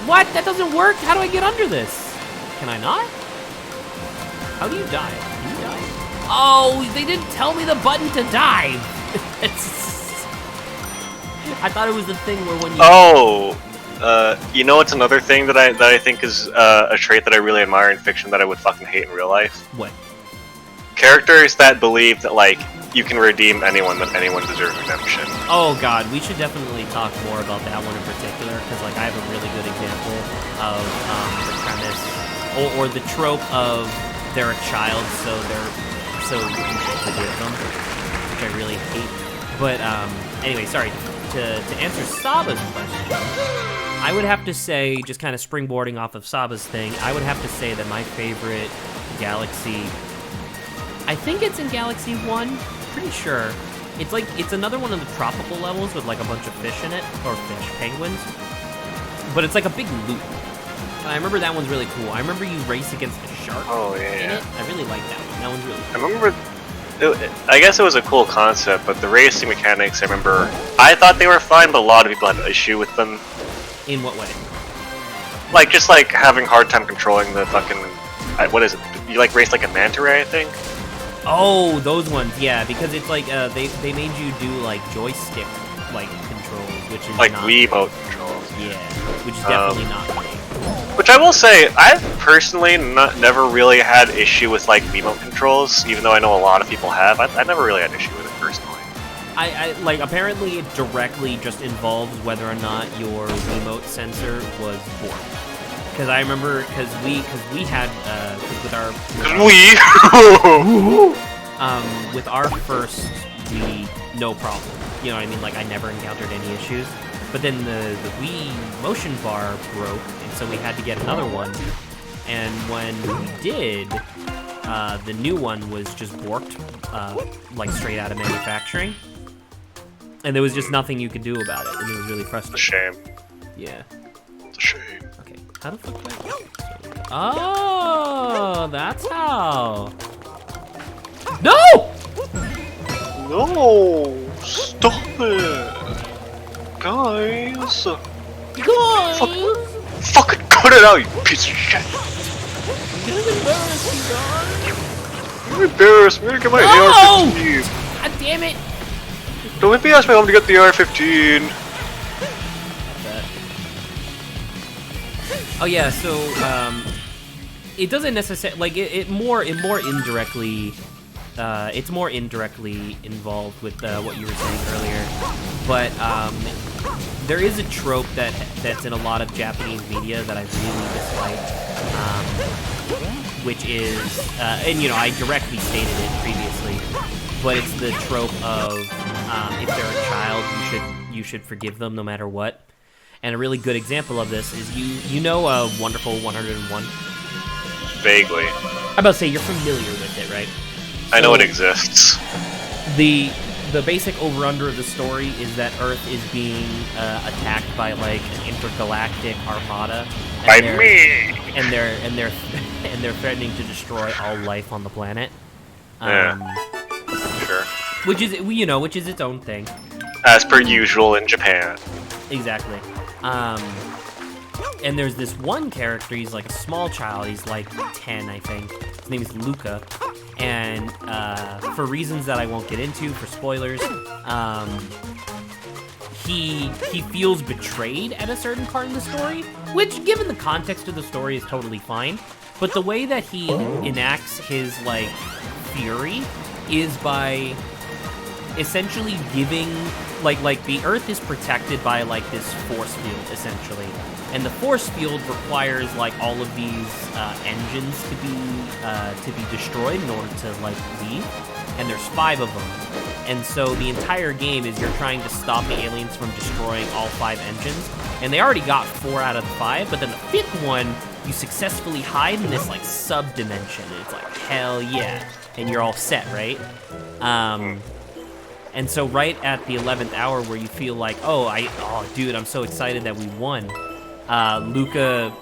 What? That doesn't work? How do I get under this? Can I not? How do you dive? Can you dive? Oh, they didn't tell me the button to dive! I thought it was the thing where when you... Oh! You know what's another thing that I think is a trait that I really admire in fiction that I would fucking hate in real life? What? Characters that believe that, like, you can redeem anyone, that anyone deserves redemption. Oh god, we should definitely talk more about that one in particular, because, like, I have a really good example of the premise, or the trope of they're a child, so you should forgive them, which I really hate. But, anyway, sorry, to answer Saba's question, I would have to say, just kind of springboarding off of Saba's thing, I would have to say that my favorite galaxy, I think it's in Galaxy 1, pretty sure. It's another one of the tropical levels with like a bunch of fish in it, or penguins. But it's like a big loop. And I remember that one's really cool. I remember you race against a shark in it. I really like that one. That one's really cool. I remember, I guess it was a cool concept, but the racing mechanics, I remember, I thought they were fine, but a lot of people had an issue with them. In what way? Like, just like having a hard time controlling the fucking, what is it? You like race like a manta ray, I think? Oh, those ones, yeah, because it's like, they made you do like joystick, like, controls, which is like not... Wiimote controls. Yeah, which is definitely not great. Which I will say, I've personally never really had issue with like Wiimote controls, even though I know a lot of people have. I never really had issue with it personally. I like, apparently it directly just involves whether or not your Wiimote sensor was borked. Because I remember, because we had, with our with our first Wii, no problem. You know what I mean? Like, I never encountered any issues. But then the Wii motion bar broke, and so we had to get another one. And when we did, the new one was just borked, like straight out of manufacturing. And there was just nothing you could do about it, and it was really frustrating. It's a shame. Yeah. It's a shame. Okay, how the fuck do I... Oh, that's how. No! No! Stop it! Guys! Guys! Fucking cut it out, you piece of shit! I'm gonna embarrass you guys! You're embarrassed. I'm gonna get my AR-15. God damn it! Don't make me ask my mom to get the AR-15. Oh yeah, so it doesn't necessarily, like, it more indirectly it's more indirectly involved with what you were saying earlier. But there is a trope that's in a lot of Japanese media that I really dislike, which is, and I directly stated it previously, but it's the trope of if they're a child, you should forgive them no matter what. And a really good example of this is you know Wonderful 101? Vaguely. I'm about to say you're familiar with it, right? I know it exists. The basic over-under of the story is that Earth is being attacked by like an intergalactic armada. By me. And they're threatening to destroy all life on the planet. Sure. Which is its own thing. As per usual in Japan. Exactly. And there's this one character, he's like a small child, he's like 10, I think. His name is Luca. And for reasons that I won't get into, for spoilers, he feels betrayed at a certain part in the story, which, given the context of the story, is totally fine. But the way that he enacts his, like, fury is by essentially giving, like the Earth is protected by, like, this force field, essentially. And the force field requires, like, all of these engines to be destroyed in order to, like, leave. And there's 5 of them. And so the entire game is you're trying to stop the aliens from destroying all 5 engines. And they already got 4 out of the 5, but then the 5th one, you successfully hide in this, like, sub-dimension. And it's like, hell yeah. And you're all set, right? And so right at the 11th hour where you feel like, oh, dude, I'm so excited that we won. Luca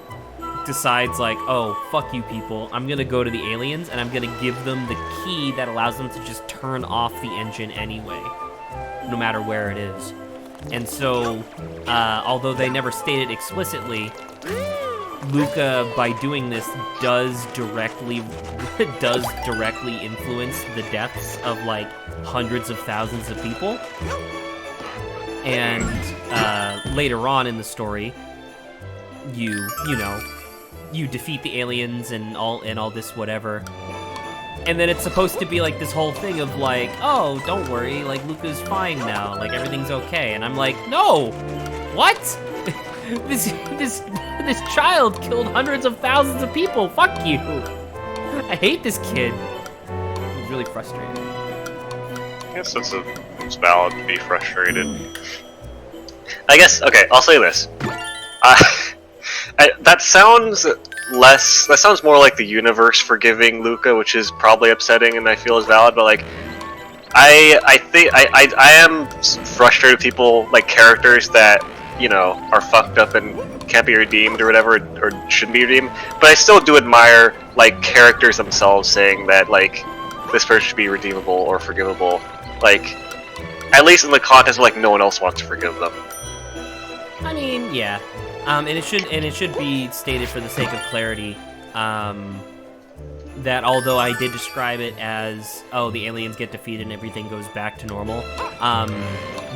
decides like, oh, fuck you people, I'm gonna go to the aliens and I'm gonna give them the key that allows them to just turn off the engine anyway, no matter where it is. And so, although they never state it explicitly, Luca, by doing this, does directly influence the deaths of like hundreds of thousands of people. And later on in the story, you defeat the aliens and all this whatever. And then it's supposed to be like this whole thing of like, oh, don't worry, like Luca's fine now, like everything's okay. And I'm like, no, what? This child killed hundreds of thousands of people. Fuck you. I hate this kid. It was really frustrating. I guess it's valid to be frustrated. I guess, okay, I'll say this. That sounds more like the universe forgiving Luca, which is probably upsetting and I feel is valid, but like, I think I am frustrated with people, like characters that, are fucked up and can't be redeemed or whatever, or shouldn't be redeemed, but I still do admire, like, characters themselves saying that, like, this person should be redeemable or forgivable, like, at least in the context of, like, no one else wants to forgive them. I mean, yeah. And it should be stated for the sake of clarity, that although I did describe it as, oh, the aliens get defeated and everything goes back to normal,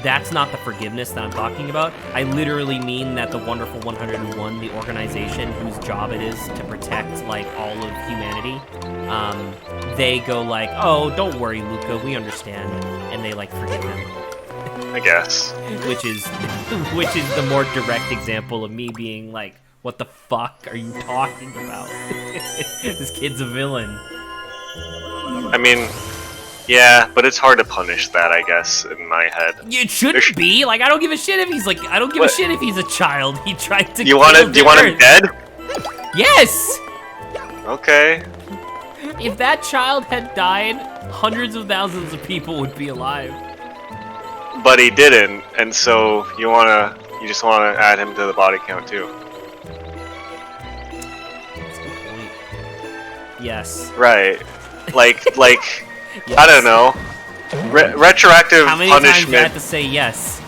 that's not the forgiveness that I'm talking about. I literally mean that the Wonderful 101, the organization whose job it is to protect, like, all of humanity, they go like, oh, don't worry, Luca, we understand, and they, like, forgive him. I guess. Which is the more direct example of me being like, what the fuck are you talking about? This kid's a villain. I mean, yeah, but it's hard to punish that, I guess, in my head. It shouldn't be. Like, I don't give a shit if he's like, I don't give a shit if he's a child. He tried to. Do you want him dead? Yes. Okay. If that child had died, hundreds of thousands of people would be alive. But he didn't, and so you just wanna add him to the body count too. That's a good point. Yes. Right. Like, Yes. I don't know. Retroactive How many punishment. times do I have to say yes?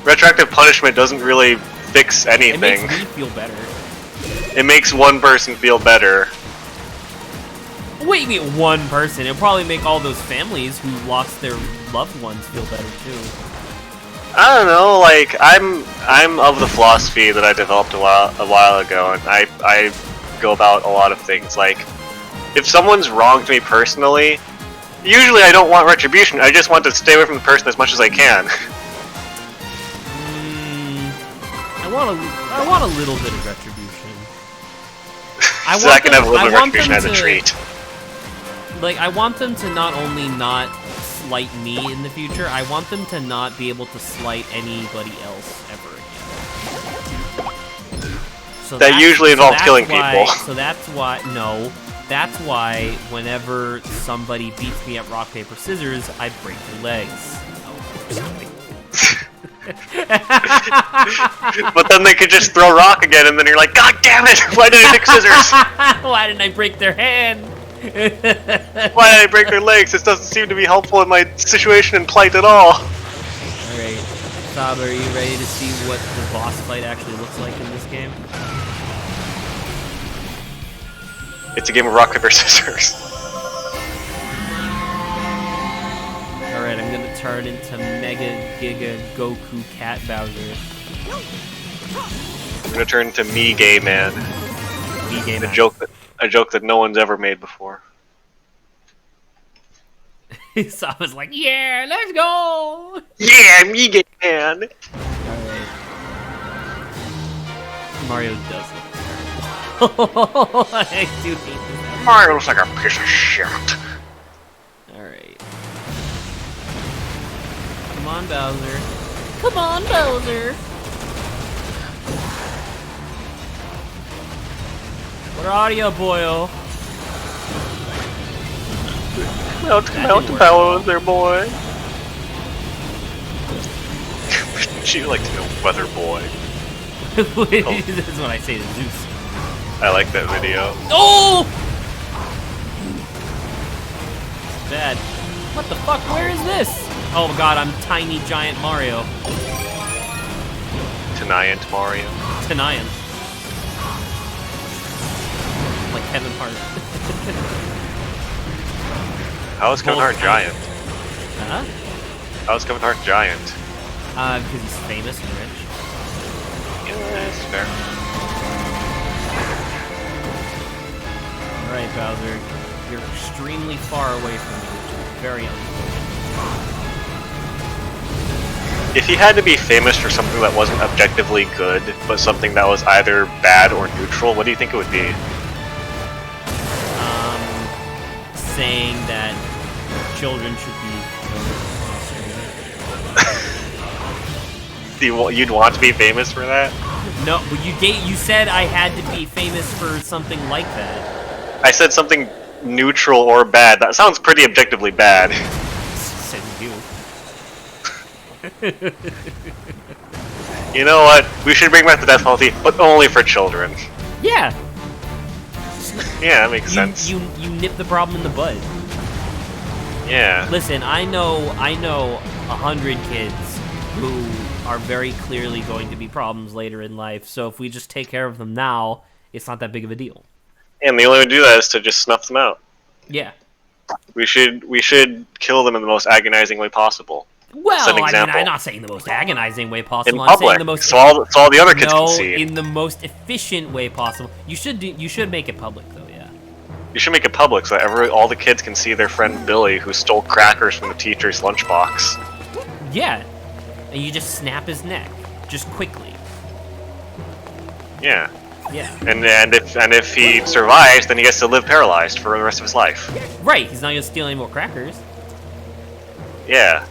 Retroactive punishment doesn't really fix anything. It makes me feel better. It makes one person feel better. Wait, one person? It'll probably make all those families who lost their loved ones feel better too. I don't know, like, I'm of the philosophy that I developed a while ago, and I go about a lot of things, like, if someone's wronged me personally, Usually I don't want retribution, I just want to stay away from the person as much as I can. I want a little bit of retribution. So I can have a little bit of retribution as a treat. Like, I want them to not only not slight me in the future, I want them to not be able to slight anybody else ever again. So that usually involves killing people. So that's why, no. That's why whenever somebody beats me at rock, paper, scissors, I break their legs. But then they could just throw rock again, and then you're like, God damn it! Why did I pick scissors? Why didn't I break their hand? Why did I break their legs? This doesn't seem to be helpful in my situation and plight at all. Alright, Saba, are you ready to see what the boss fight actually looks like in this game? It's a game of rock, paper, scissors. Alright, I'm gonna turn into Mega Giga Goku Cat Bowser. I'm gonna turn into me, gay man. Me, gay man. A joke that no one's ever made before. Saba's like, yeah, let's go! Yeah, me, gay man! Alright. Mario does look terrible. I do hate this. Mario looks like a piece of shit. Alright. Come on, Bowser. Come on, Bowser! What audio, boyo? Mount Bowser, boy. She like to know weather boy. This is what I say to Zeus. I like that video. Oh! Bad. What the fuck? Where is this? Oh god, I'm tiny giant Mario. Teniant Mario. Teniant. Like Kevin Hart. How is Kevin Hart giant? Huh? How is Kevin Hart giant? Because he's famous and rich. Yeah, that's fair. Alright, Bowser. You're extremely far away from me, which is very unfortunate. If he had to be famous for something that wasn't objectively good, but something that was either bad or neutral, what do you think it would be? Saying that children should be You'd want to be famous for that? No, but you said I had to be famous for something like that. I said something neutral or bad. That sounds pretty objectively bad. Said you. You know what? We should bring back the death penalty, but only for children. Yeah. Yeah, that makes sense. You nip the problem in the bud. Yeah. Listen, I know 100 kids who are very clearly going to be problems later in life, so if we just take care of them now, it's not that big of a deal. And the only way to do that is to just snuff them out. Yeah. We should kill them in the most agonizing way possible. Well, Set an I mean, example. I'm not saying the most agonizing way possible. In I'm saying public, the most so all the other kids can see. in the most efficient way possible. You should make it public, though. Yeah. You should make it public so that all the kids can see their friend Billy, who stole crackers from the teacher's lunchbox. Yeah. And you just snap his neck, just quickly. Yeah. Yeah. And if he survives, then he gets to live paralyzed for the rest of his life. Right. He's not gonna steal any more crackers. Yeah.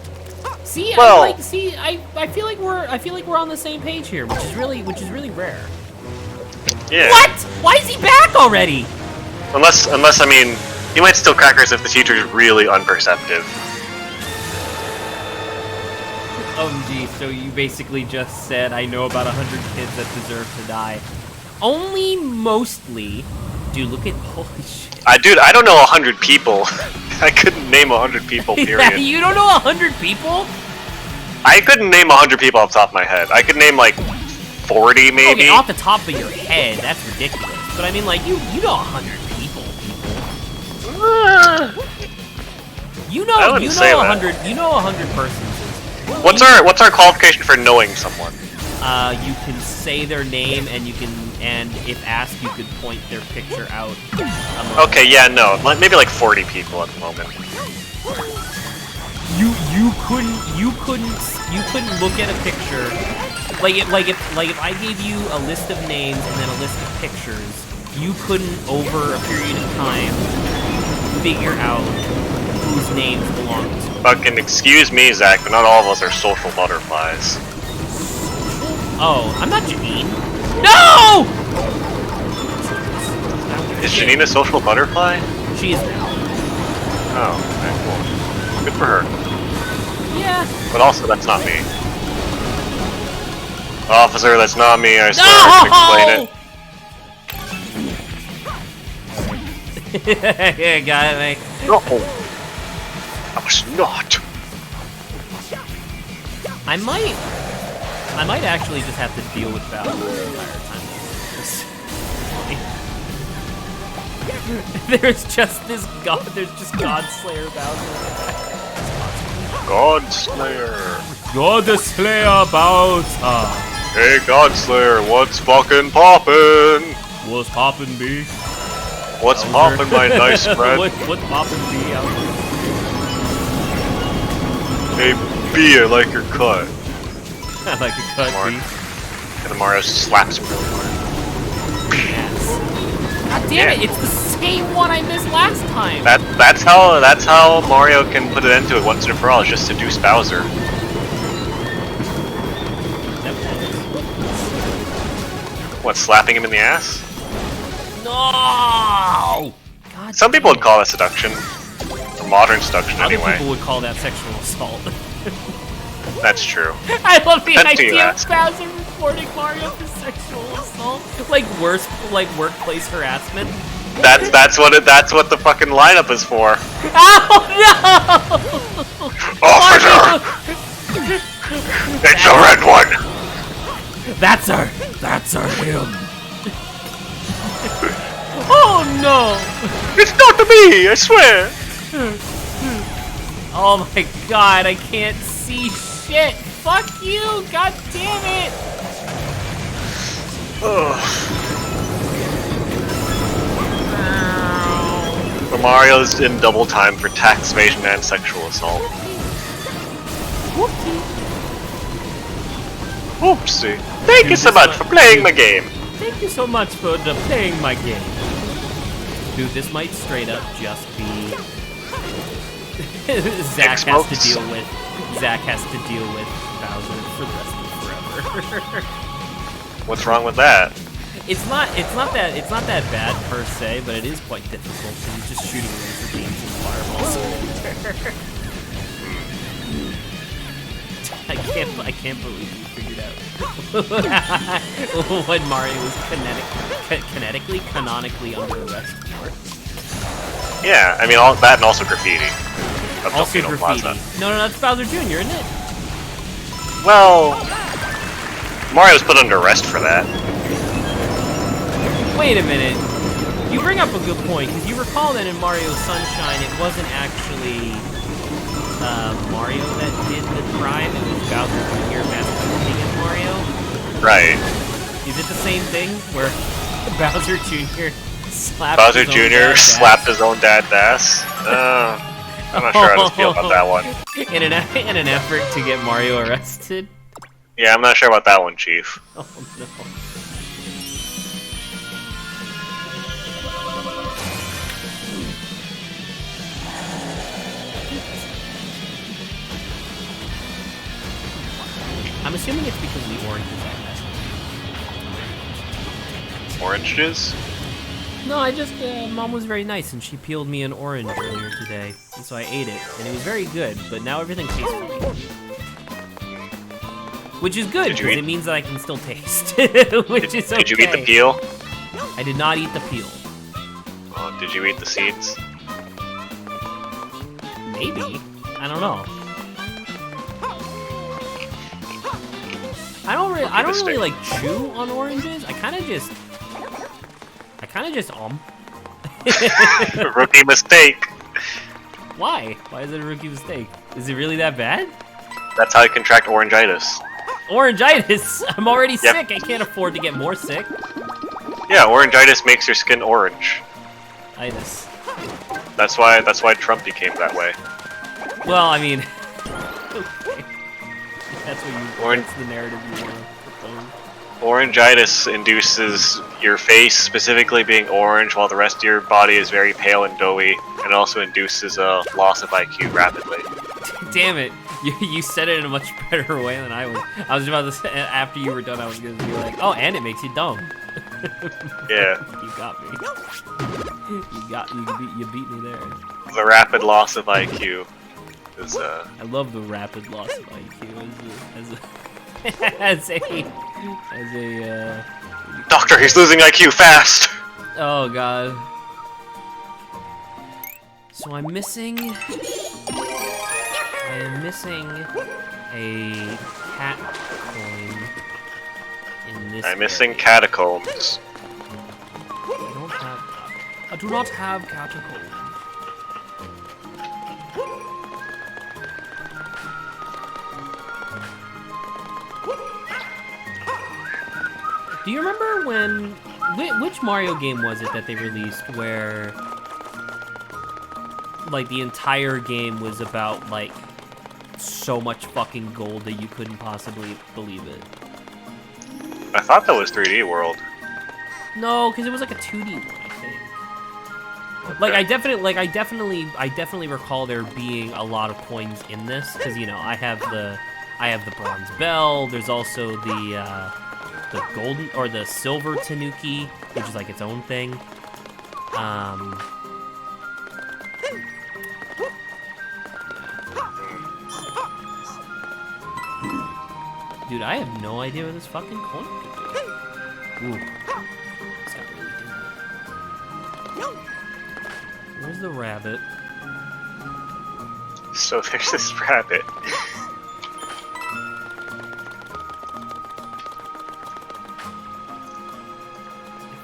See, Well, I feel like we're on the same page here, which is really rare. Yeah. What? Why is he back already? Unless I mean, he might steal crackers if the teacher's really unperceptive. OMG, so you basically just said I know about 100 kids that deserve to die. Only mostly. Dude, look at holy shit. Dude, I don't know 100 people. I couldn't name 100 people, period. Yeah, you don't know 100 people? I couldn't name 100 people off the top of my head. I could name like 40 maybe. Okay, off the top of your head, that's ridiculous. But I mean, like, you know 100 people. You know 100 persons. What's our qualification for knowing someone? You can say their name, and if asked, you could point their picture out. Okay, yeah, no, maybe like 40 people at the moment. You couldn't look at a picture. Like if I gave you a list of names and then a list of pictures, you couldn't over a period of time figure out whose names belong to. Fucking excuse me, Zach, but not all of us are social butterflies. Oh, I'm not Janine. No! Is Janine a social butterfly? She is now. Oh, okay, cool. Good for her. Yeah. But also, that's not me. Officer, that's not me, I swear. No! I can explain it. Yeah, got it, mate. No! I was not! I might actually just have to deal with Bowser the entire time. There's just Godslayer Bowser. Godslayer. Godslayer Bowser. Hey, Godslayer, what's fucking poppin'? What's poppin', B? What's poppin', my nice friend? What's poppin', B? Out Hey, B, I like your cut. I like a cut, B. And then Mario slaps him really hard. Yes. God damn it! It's the same one I missed last time. That's how Mario can put an end to it once and for all. Is just seduce Bowser. What, slapping him in the ass? No! God Some people would call that seduction. Or modern seduction, Other anyway. people would call that sexual assault. That's true. I love the Depends who you idea of ask. Bowser reporting Mario for sexual assault. Like workplace harassment. That's what the fucking lineup is for. Oh no! Officer! It's a red one! That's her! That's her him! Oh no! It's not me, I swear! Oh my god, I can't see shit! Fuck you! God damn it! So Mario's in double time for tax evasion and sexual assault. Whoopsie! Oopsie. Thank you so much for playing my game. Thank you so much for playing my game. Dude, this might straight up just be Zach has to deal with Bowser for the rest of forever. What's wrong with that? It's not that bad per se, but it is quite difficult because he's just shooting laser beams and fireballs. I can't believe you figured out what Mario was canonically under arrest for. Yeah, I mean all that and also graffiti. That's Also Alpino graffiti. Plaza. No, that's Bowser Jr., isn't it? Well, Mario's put under arrest for that. Wait a minute. You bring up a good point, because you recall that in Mario Sunshine, it wasn't actually Mario that did the crime, it was Bowser Jr. masturbating at Mario. Right. Is it the same thing, where Bowser Jr. slapped Bowser his own Jr. dad's slapped ass? his own dad's ass. I'm not sure how to feel about that one. In an effort to get Mario arrested? Yeah, I'm not sure about that one, Chief. Oh no. I'm assuming it's because the oranges are messy. Oranges? No, I just, Mom was very nice and she peeled me an orange earlier today. And so I ate it, and it was very good, but now everything tastes funny. Which is good, because it means that I can still taste. Which is okay. Did you eat the peel? I did not eat the peel. Oh, did you eat the seeds? Maybe. I don't know. I don't really like chew on oranges. I kind of just Rookie mistake. Why? Why is it a rookie mistake? Is it really that bad? That's how you contract orangitis. Orangitis? I'm already sick. I can't afford to get more sick. Yeah, orangitis makes your skin orange. Itis. That's why Trump became that way. Well, I mean, okay. That's the narrative you want to propose. Orangitis induces your face specifically being orange while the rest of your body is very pale and doughy, and also induces a loss of IQ rapidly. Damn it. You said it in a much better way than I was. I was about to say, after you were done, I was going to be like, oh, and it makes you dumb. Yeah. You got me. You beat me there. The rapid loss of IQ is, I love the rapid loss of IQ as a Doctor, he's losing IQ fast! Oh god. So I'm missing a cat coin in this I'm missing area. catacombs. I do not have catacombs. Do you remember when... Which Mario game was it that they released where... like, the entire game was about, like, so much fucking gold that you couldn't possibly believe it? I thought that was 3D World. No, because it was like a 2D one, I think. Like, I definitely recall there being a lot of coins in this, because, you know, I have the bronze bell, there's also the golden, or the silver tanuki, which is like its own thing. Dude, I have no idea where this fucking coin could be. Ooh. It's got really dim. Where's the rabbit? So there's this rabbit. I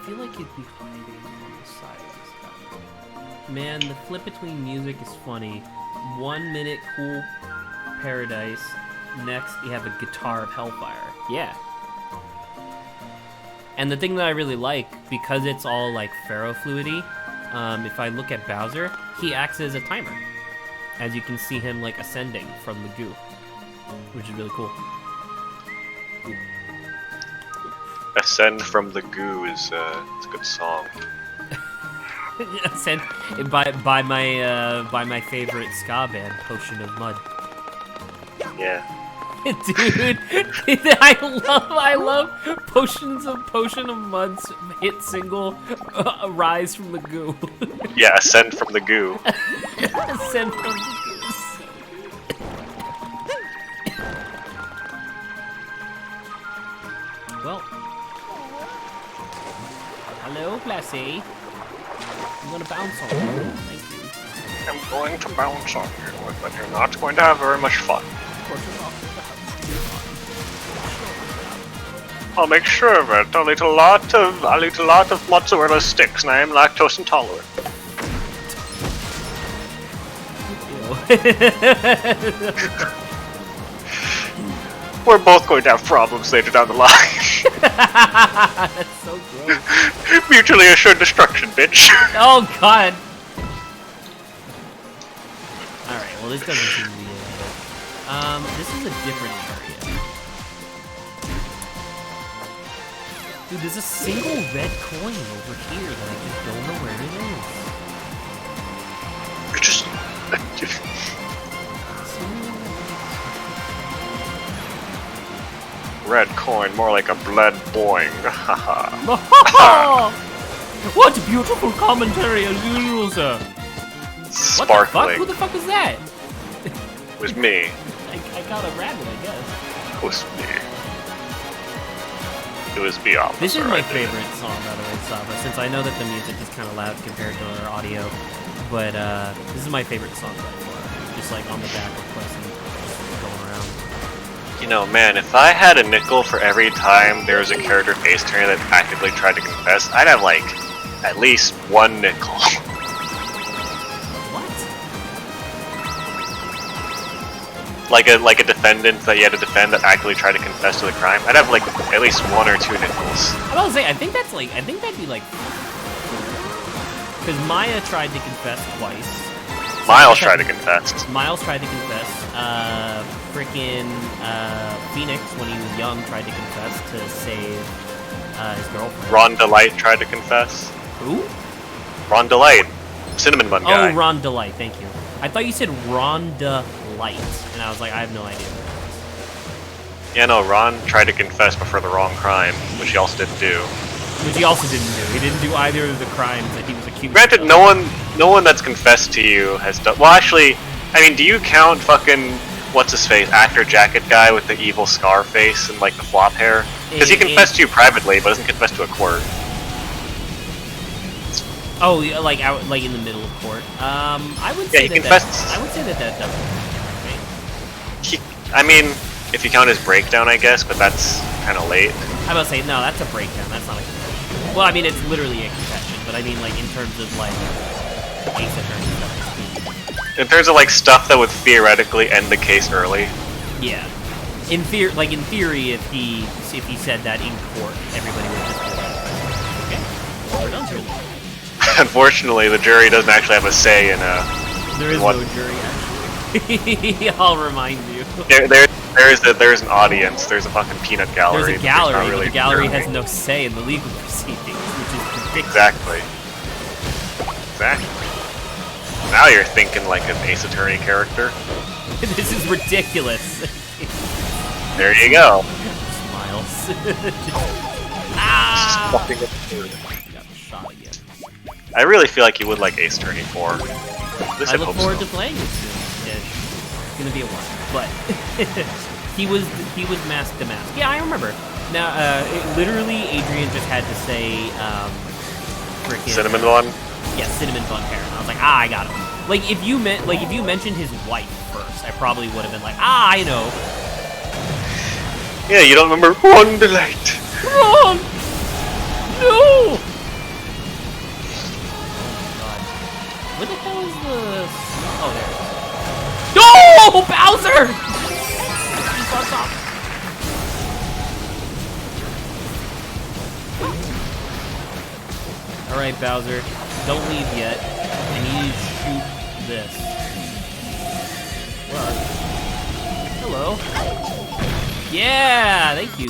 feel like it'd be hiding on the side of this stuff. Man, the flip between music is funny. 1 minute cool paradise. Next, you have a guitar of hellfire. Yeah. And the thing that I really like, because it's all like ferrofluidy, if I look at Bowser, he acts as a timer. As you can see him like ascending from the goo, which is really cool. Ascend from the Goo is it's a good song. Ascend by my favorite ska band, Potion of Mud. Yeah. Dude, I love Potion of Mud's hit single, Rise from the Goo. Yeah, Ascend from the Goo. Ascend from the Goo. Well, hello, Blessy. I'm gonna bounce on you. Thank you. I'm going to bounce on you, but you're not going to have very much fun. I'll make sure of it. I'll eat a lot of mozzarella sticks, and I am lactose intolerant. We're both going to have problems later down the line. That's so gross. Mutually assured destruction, bitch. Oh god. Alright, well this doesn't seem to be it. This is a different area. Dude, there's a single red coin over here that I just don't know where it is. You're just... Red coin, more like a blood boing. Haha. What beautiful commentary as usual, sir. Sparkling. What the fuck? Who the fuck is that? It was me. I got a rabbit, I guess. It was me. It was me, officer. This is my favorite song, by the way, Saba, since I know that the music is kind of loud compared to our audio. But this is my favorite song by far. Just like on the back of Quest and just going around. You know, man, if I had a nickel for every time there was a character face turner that actively tried to confess, I'd have like at least one nickel. Like a defendant that you had to defend that actively tried to confess to the crime. I'd have like at least 1 or 2 nickels. I was about to say, I think that'd be like, because Maya tried to confess twice, Miles tried to confess. Miles tried to confess. Freaking Phoenix, when he was young, tried to confess to save his girlfriend. Ron Delight tried to confess. Who? Ron Delight, cinnamon bun guy. Oh, Ron Delight. Thank you. I thought you said Rhonda Light, and I was like, I have no idea. Yeah, no, Ron tried to confess but for the wrong crime, which he also didn't do. Which he also didn't do. He didn't do either of the crimes that he was accused Granted, of. no one that's confessed to you has done. Well, actually, I mean, do you count fucking what's his face, actor jacket guy with the evil scar face and like the flop hair? Because he confessed to you privately, but doesn't confess to a court. Oh, yeah, like out, like in the middle of court. I would Yeah, say he that confessed. I would say that doesn't. Right? I mean, if you count his breakdown, I guess, but that's kind of late. I was about to say no, that's a breakdown. That's not a confession. Well, I mean, it's literally a confession, but I mean, like in terms of like Ace Attorney stuff. In terms of like stuff that would theoretically end the case early. Yeah. In theory, if he said that in court, everybody would just be like, okay, we're done here. Unfortunately, the jury doesn't actually have a say in There is what... no jury, actually. I'll remind you. There's an audience. There's a fucking peanut gallery. There's a gallery, Really but the gallery has no say in the legal proceedings, which is ridiculous. Exactly. Now you're thinking like an Ace Attorney character. This is ridiculous. There you go. Smiles. Ah! Fucking absurd. Got shot again. I really feel like you would like Ace Attorney 4. At least I I look hope forward so. to playing it soon. Yeah, it's gonna be a while, but he was mask to mask. Yeah, I remember. Now, literally, Adrian just had to say, freaking Cinnamon one. Yeah, cinnamon bun hair, and I was like, ah, I got him. Like if you mentioned his wife first, I probably would have been like, ah, I know. Yeah, you don't remember Ron Delight. Ron! No! God. Where the hell is the... Oh, there it is. No! Bowser! Alright, Bowser. Don't leave yet. I need you to shoot this. What? Hello. Yeah! Thank you.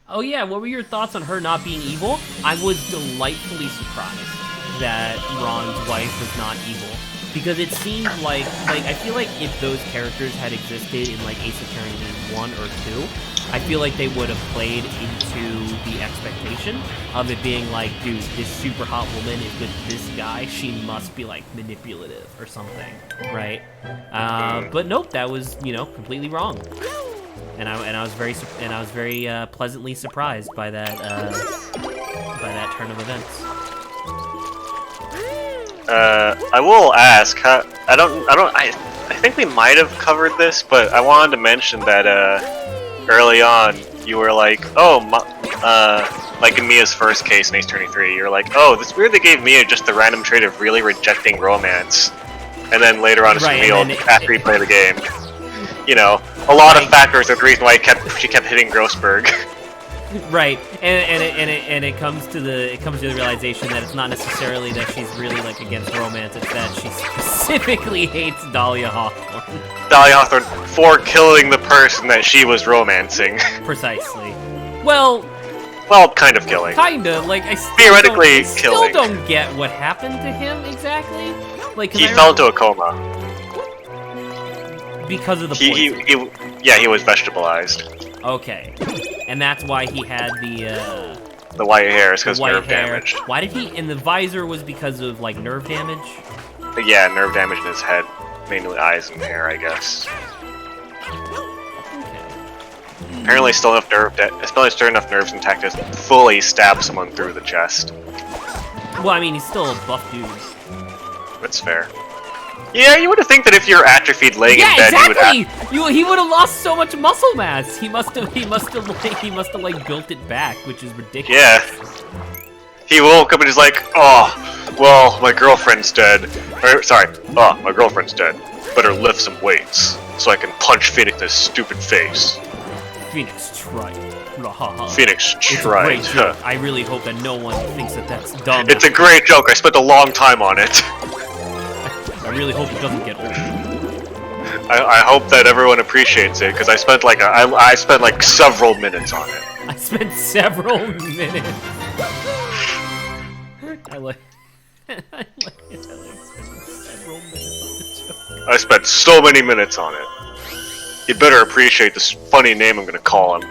Oh yeah, what were your thoughts on her not being evil? I was delightfully surprised that Ron's wife was not evil. Because it seemed like I feel like if those characters had existed in like Ace Attorney 1 or 2, I feel like they would have played into the expectation of it being like, dude, this super hot woman is with this guy, she must be like manipulative or something, right? But nope, that was, you know, completely wrong. And I was very pleasantly surprised by that turn of events. I will ask. I think we might have covered this, but I wanted to mention that early on you were like, oh, like in Mia's first case in Ace Attorney 3, you're like, oh, this weird they gave Mia just the random trait of really rejecting romance, and then later on it's revealed after you play the game. You know, a lot of factors are the reason why she kept hitting Grossberg. Right, and it comes to the realization that it's not necessarily that she's really like against romance; it's that she specifically hates Dahlia Hawthorne. Dahlia Hawthorne for killing the person that she was romancing. Precisely. Well, kind of killing. Kinda, like I still don't get what happened to him exactly. Like he fell into a coma because of the poison. He was vegetableized. Okay, and that's why he had the white hair. Is because nerve damage. Why did he? And the visor was because of like nerve damage. But yeah, nerve damage in his head, mainly eyes and hair, I guess. Okay. Apparently, still enough nerves intact to fully stab someone through the chest. Well, I mean, he's still a buff dude. That's fair. Yeah, you would have think that if you're atrophied laying in bed, exactly! He would have lost so much muscle mass. He must have like built it back, which is ridiculous. Yeah. He woke up and he's like, oh, well, my girlfriend's dead. Oh, my girlfriend's dead. Better lift some weights so I can punch Phoenix in his stupid face. Phoenix tried. Phoenix It's a tried. great joke. I really hope that no one thinks that that's dumb. It's a great joke. I spent a long time on it. I really hope it doesn't get old. I hope that everyone appreciates it because I spent like I spent like several minutes on it. I spent several minutes. I like it. I like spending several minutes on the joke. I spent so many minutes on it. You better appreciate this funny name I'm gonna call him.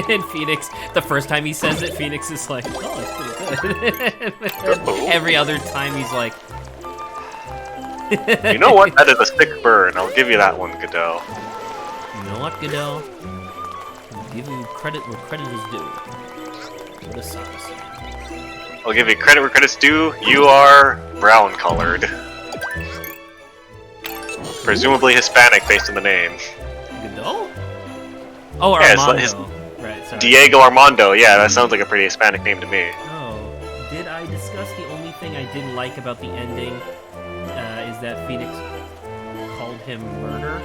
And Phoenix, the first time he says it, Phoenix is like, oh, that's pretty good. Every other time he's like... You know what? That is a sick burn. I'll give you that one, Godot. You know what, Godot? I'll give you credit where credit is due. What does Saba say? I'll give you credit where credit's due. You are brown-colored. Presumably Hispanic based on the name. Godot? Oh, Yeah, Armando. Right, sorry. Diego Armando. Yeah, that sounds like a pretty Hispanic name to me. Oh, did I discuss the only thing I didn't like about the ending? Is that Phoenix called him murder?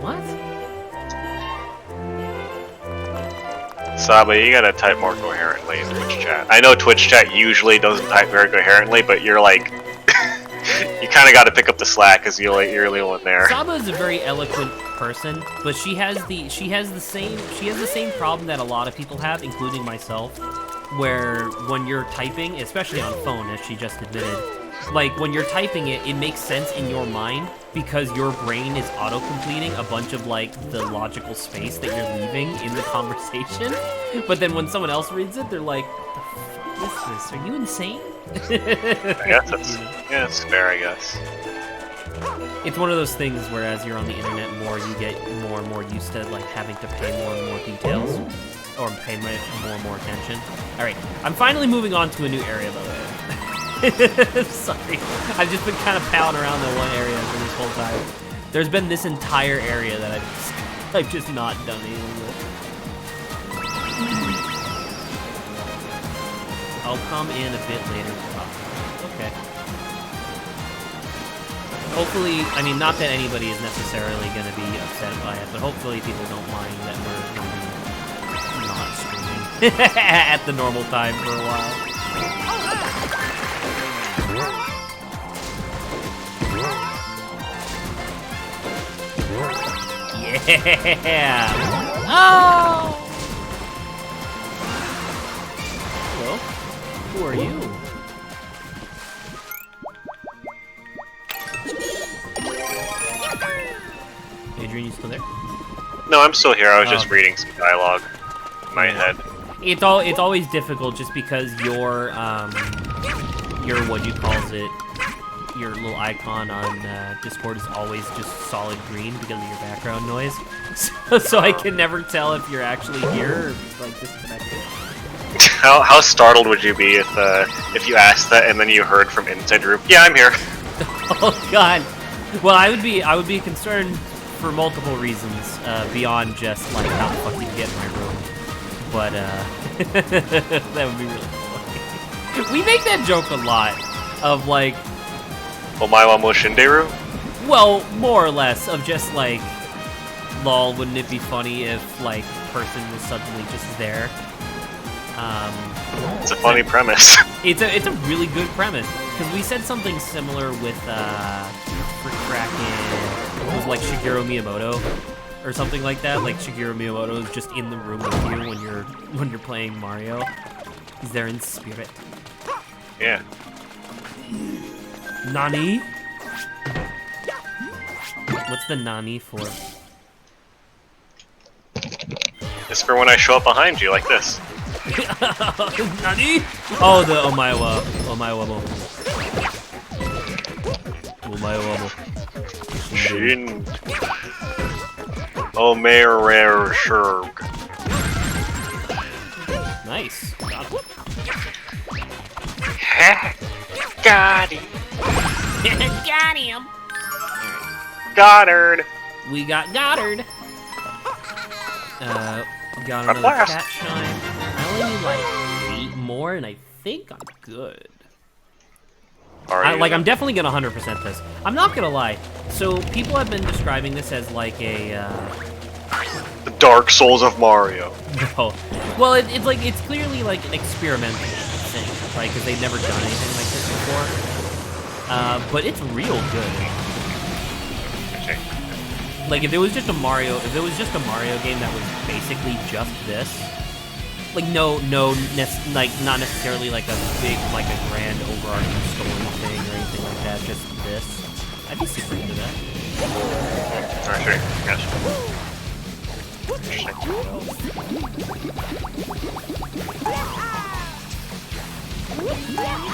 What? Saba, you gotta type more coherently in Twitch chat. I know Twitch chat usually doesn't type very coherently, but you're like... you kinda gotta pick up the slack because you're the only one there. Saba is a very eloquent person, but she has the same problem that a lot of people have, including myself, where when you're typing, especially on phone, as she just admitted, like, when you're typing it, it makes sense in your mind because your brain is auto-completing a bunch of, like, the logical space that you're leaving in the conversation. But then when someone else reads it, they're like, what the fuck is this? Are you insane? I guess it's fair, I guess. It's one of those things where as you're on the internet more, you get more and more used to, like, having to pay more and more details. Or pay more and more attention. Alright, I'm finally moving on to a new area, by the way. Sorry, I've just been kind of palling around the one area for this whole time. There's been this entire area that I've just not done anything with. I'll come in a bit later. Okay. Hopefully, I mean, not that anybody is necessarily going to be upset by it, but hopefully people don't mind that we're going to be not streaming at the normal time for a while. Yeah! Oh! Hello? Who are you? Adrian, you still there? No, I'm still here. I was just reading some dialogue in my head. It's always difficult just because your what you calls it, your little icon on Discord is always just solid green because of your background noise. So I can never tell if you're actually here or if, like, disconnected. How startled would you be if you asked that and then you heard from inside the room, yeah, I'm here. Oh God. Well, I would be concerned for multiple reasons beyond just like how the fuck you get in my room. But that would be really funny. We make that joke a lot of like. Omae wa Shinderu? Well, more or less of just like, lol. Wouldn't it be funny if like person was suddenly just there? It's a funny premise. It's a really good premise because we said something similar with for Kraken. It was like Shigeru Miyamoto or something like that. Like Shigeru Miyamoto is just in the room with you when you're playing Mario. He's there in spirit. Yeah. Nani? What's the Nani for? It's for when I show up behind you like this. Nani? Oh, the Omae wa mo. Omae wa mo. Shin. Omae Shurg. Nice. Got him. Got him. Goddard. We got Goddard. Got another blast. cat shine. I only need like 8 more, and I think I'm good. I'm definitely gonna 100% this. I'm not gonna lie. So people have been describing this as like a The Dark Souls of Mario. No. Well, it's like it's clearly like an experimental thing, right? Because they've never done anything like this before. But it's real good. Okay. Like if it was just a Mario game that was basically just this, like not necessarily like a big, like a grand overarching story thing or anything like that, just this, I'd be super into that. Alright, sure. Yes. Interesting.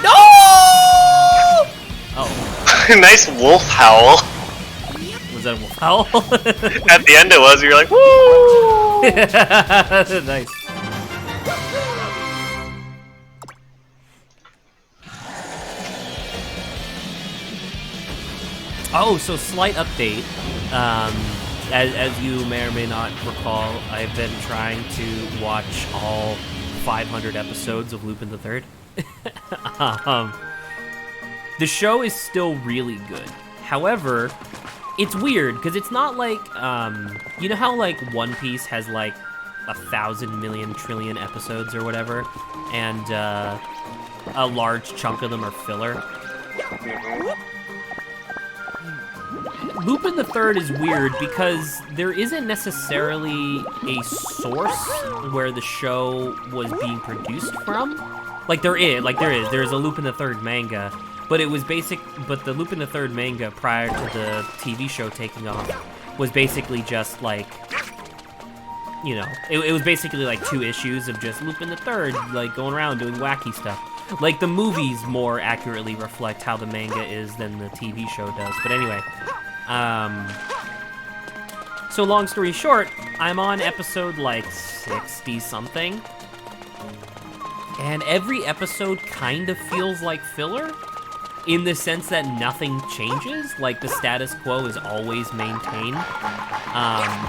No! Oh. Nice wolf howl. Was that a wolf howl? At the end it was, you were like, woo! Nice. Oh, so slight update. As you may or may not recall, I've been trying to watch all 500 episodes of Lupin the Third. The show is still really good. However, it's weird because it's not like you know how like One Piece has like 1,000 million trillion episodes or whatever, and a large chunk of them are filler. Lupin the Third is weird because there isn't necessarily a source where the show was being produced from. Like there is. There's a Lupin the Third manga, but it was but the Lupin the Third manga prior to the TV show taking off was basically just like, you know, it was basically like 2 issues of just Lupin the Third, like going around doing wacky stuff. Like the movies more accurately reflect how the manga is than the TV show does. But anyway, so long story short, I'm on episode like 60 something. And every episode kind of feels like filler, in the sense that nothing changes, like the status quo is always maintained,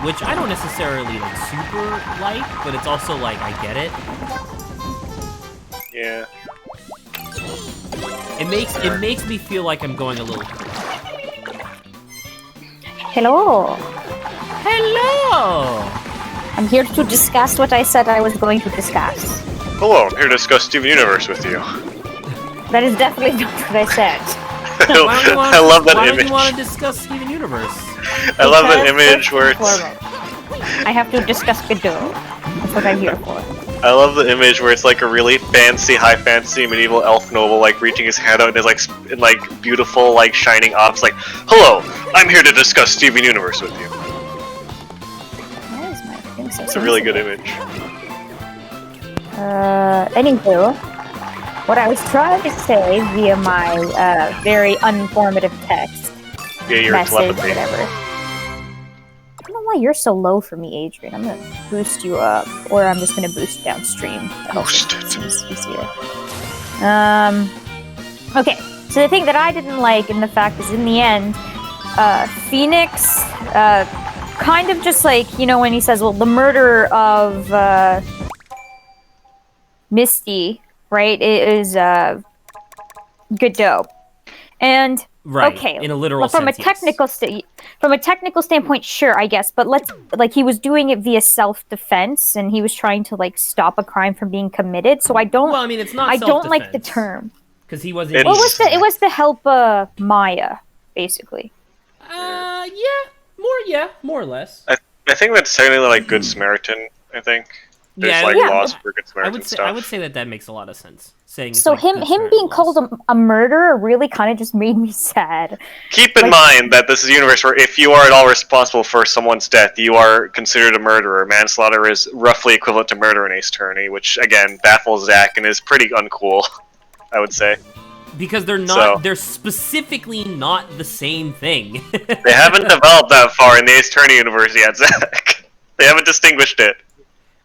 which I don't necessarily like super like, but it's also like, I get it. Yeah. It makes me feel like I'm going a little... Hello. Hello! I'm here to discuss what I said I was going to discuss. Hello, I'm here to discuss Steven Universe with you. That is definitely not what I said. I love that Why image. don't you want to discuss Steven Universe? I love that image where it's... I have to discuss Godot. That's what I'm here for. I love the image where it's like a really fancy, high fantasy medieval elf noble, like reaching his hand out and is like, in like beautiful, like shining ops, like, hello, I'm here to discuss Steven Universe with you. Why is my thing so It's a really good image. Anywho, what I was trying to say via my very uninformative text Yeah, your message, telepathy. whatever. I don't know why you're so low for me, Adrian. I'm gonna boost you up, or I'm just gonna boost downstream. That also seems easier. Okay, so the thing that I didn't like in the fact is in the end, Phoenix, kind of just like, you know, when he says, well, the murder of, Misty, right, is Godot. And Right, okay, in a literal well, from sense, a technical from a technical standpoint, sure, I guess, but he was doing it via self-defense, and he was trying to like stop a crime from being committed. So I don't. Well, I mean, it's not. I don't like the term because he wasn't. Well, it was to help Maya, basically. More or less. I think that's technically like Good Samaritan, I think. There's like laws for Good Samaritan stuff. I would say that makes a lot of sense. Saying so like him being laws. called a murderer really kind of just made me sad. Keep in mind that this is a universe where if you are at all responsible for someone's death, you are considered a murderer. Manslaughter is roughly equivalent to murder in Ace Attorney, which again baffles Zach and is pretty uncool, I would say. Because they're not. They're specifically not the same thing. They haven't developed that far in the Ace Attorney universe yet, Zach. They haven't distinguished it.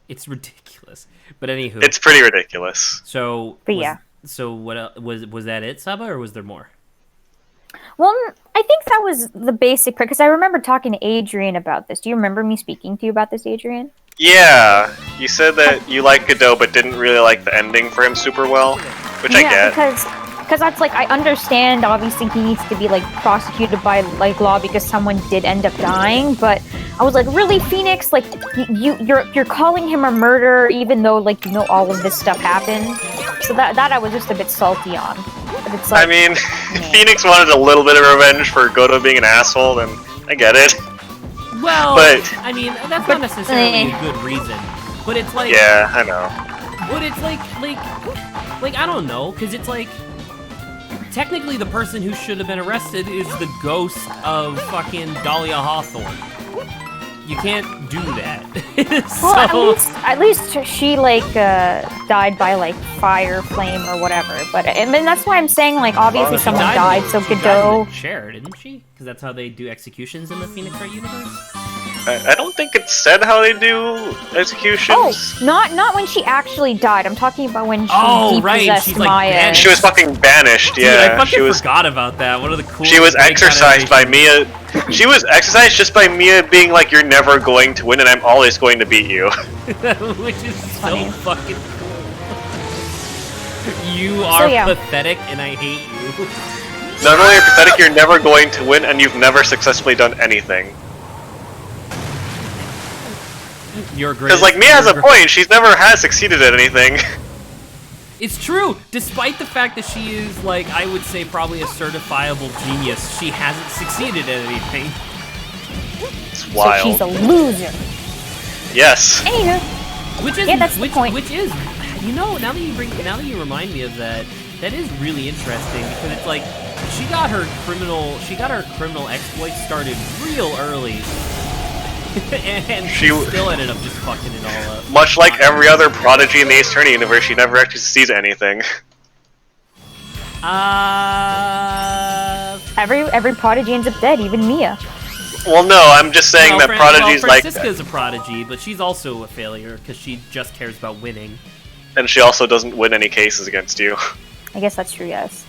It's ridiculous. But anywho, it's pretty ridiculous. So, yeah. So what else, was that it, Saba, or was there more? Well, I think that was the basic, because I remember talking to Adrian about this. Do you remember me speaking to you about this, Adrian? Yeah, you said that you like Godot, but didn't really like the ending for him super well, which I get. because that's like, I understand, obviously he needs to be like prosecuted by like law because someone did end up dying, but I was like, really, Phoenix? Like, you're calling him a murderer even though, like, you know all of this stuff happened? So that I was just a bit salty on. But it's like, I mean, if Phoenix wanted a little bit of revenge for Goto being an asshole, then I get it. Well, but, I mean, that's not necessarily a good reason. But it's like... Yeah, I know. But it's like, I don't know, because it's like... Technically, the person who should have been arrested is the ghost of fucking Dahlia Hawthorne. You can't do that. Well, at least she, like, died by, like, fire, flame, or whatever. But, I mean, that's why I'm saying, like, obviously someone died, so she Godot... died in the chair, didn't she? Because that's how they do executions in the Phoenix Wright universe? I don't think it said how they do executions. Oh, not when she actually died. I'm talking about when she right. She's like Maya. banished. She was fucking banished, yeah. Dude, I fucking forgot about that. One of the coolest. She was exercised by Mia. She was exercised just by Mia being like, "You're never going to win, and I'm always going to beat you." Which is funny. So fucking cool. You are pathetic, and I hate you. Not only are you pathetic, you're never going to win, and you've never successfully done anything. You're great. Because, like, Mia has a point. She's never has succeeded at anything. It's true. Despite the fact that she is, like, I would say probably a certifiable genius, she hasn't succeeded at anything. It's wild. So she's a loser. Yes. Anywho. Which is, that's the point. Which is, you know, now that you remind me of that, that is really interesting because it's like she got her criminal exploits started real early. And she still ended up just fucking it all up. Much like every other prodigy in the Ace Attorney universe, she never actually succeeds at anything. Every prodigy ends up dead, even Mia. Well, no, I'm just saying that prodigy's like... Francisca's a prodigy, but she's also a failure because she just cares about winning. And she also doesn't win any cases against you. I guess that's true, yes.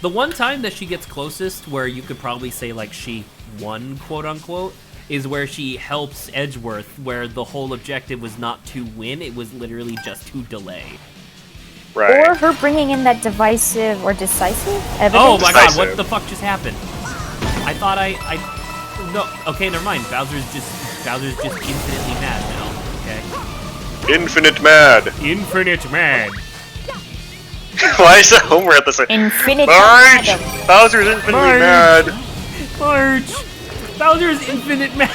The one time that she gets closest, where you could probably say, like, she won, quote-unquote, is where she helps Edgeworth, where the whole objective was not to win, it was literally just to delay. Right. Or her bringing in that decisive evidence. Oh my god, what the fuck just happened? I thought no, okay, never mind. Bowser's just infinitely mad now, okay? Infinite mad! Infinite mad! Why is that Homer at the same? Infinite Marge! Bowser's infinitely mad! Marge! Bowser's infinite mad!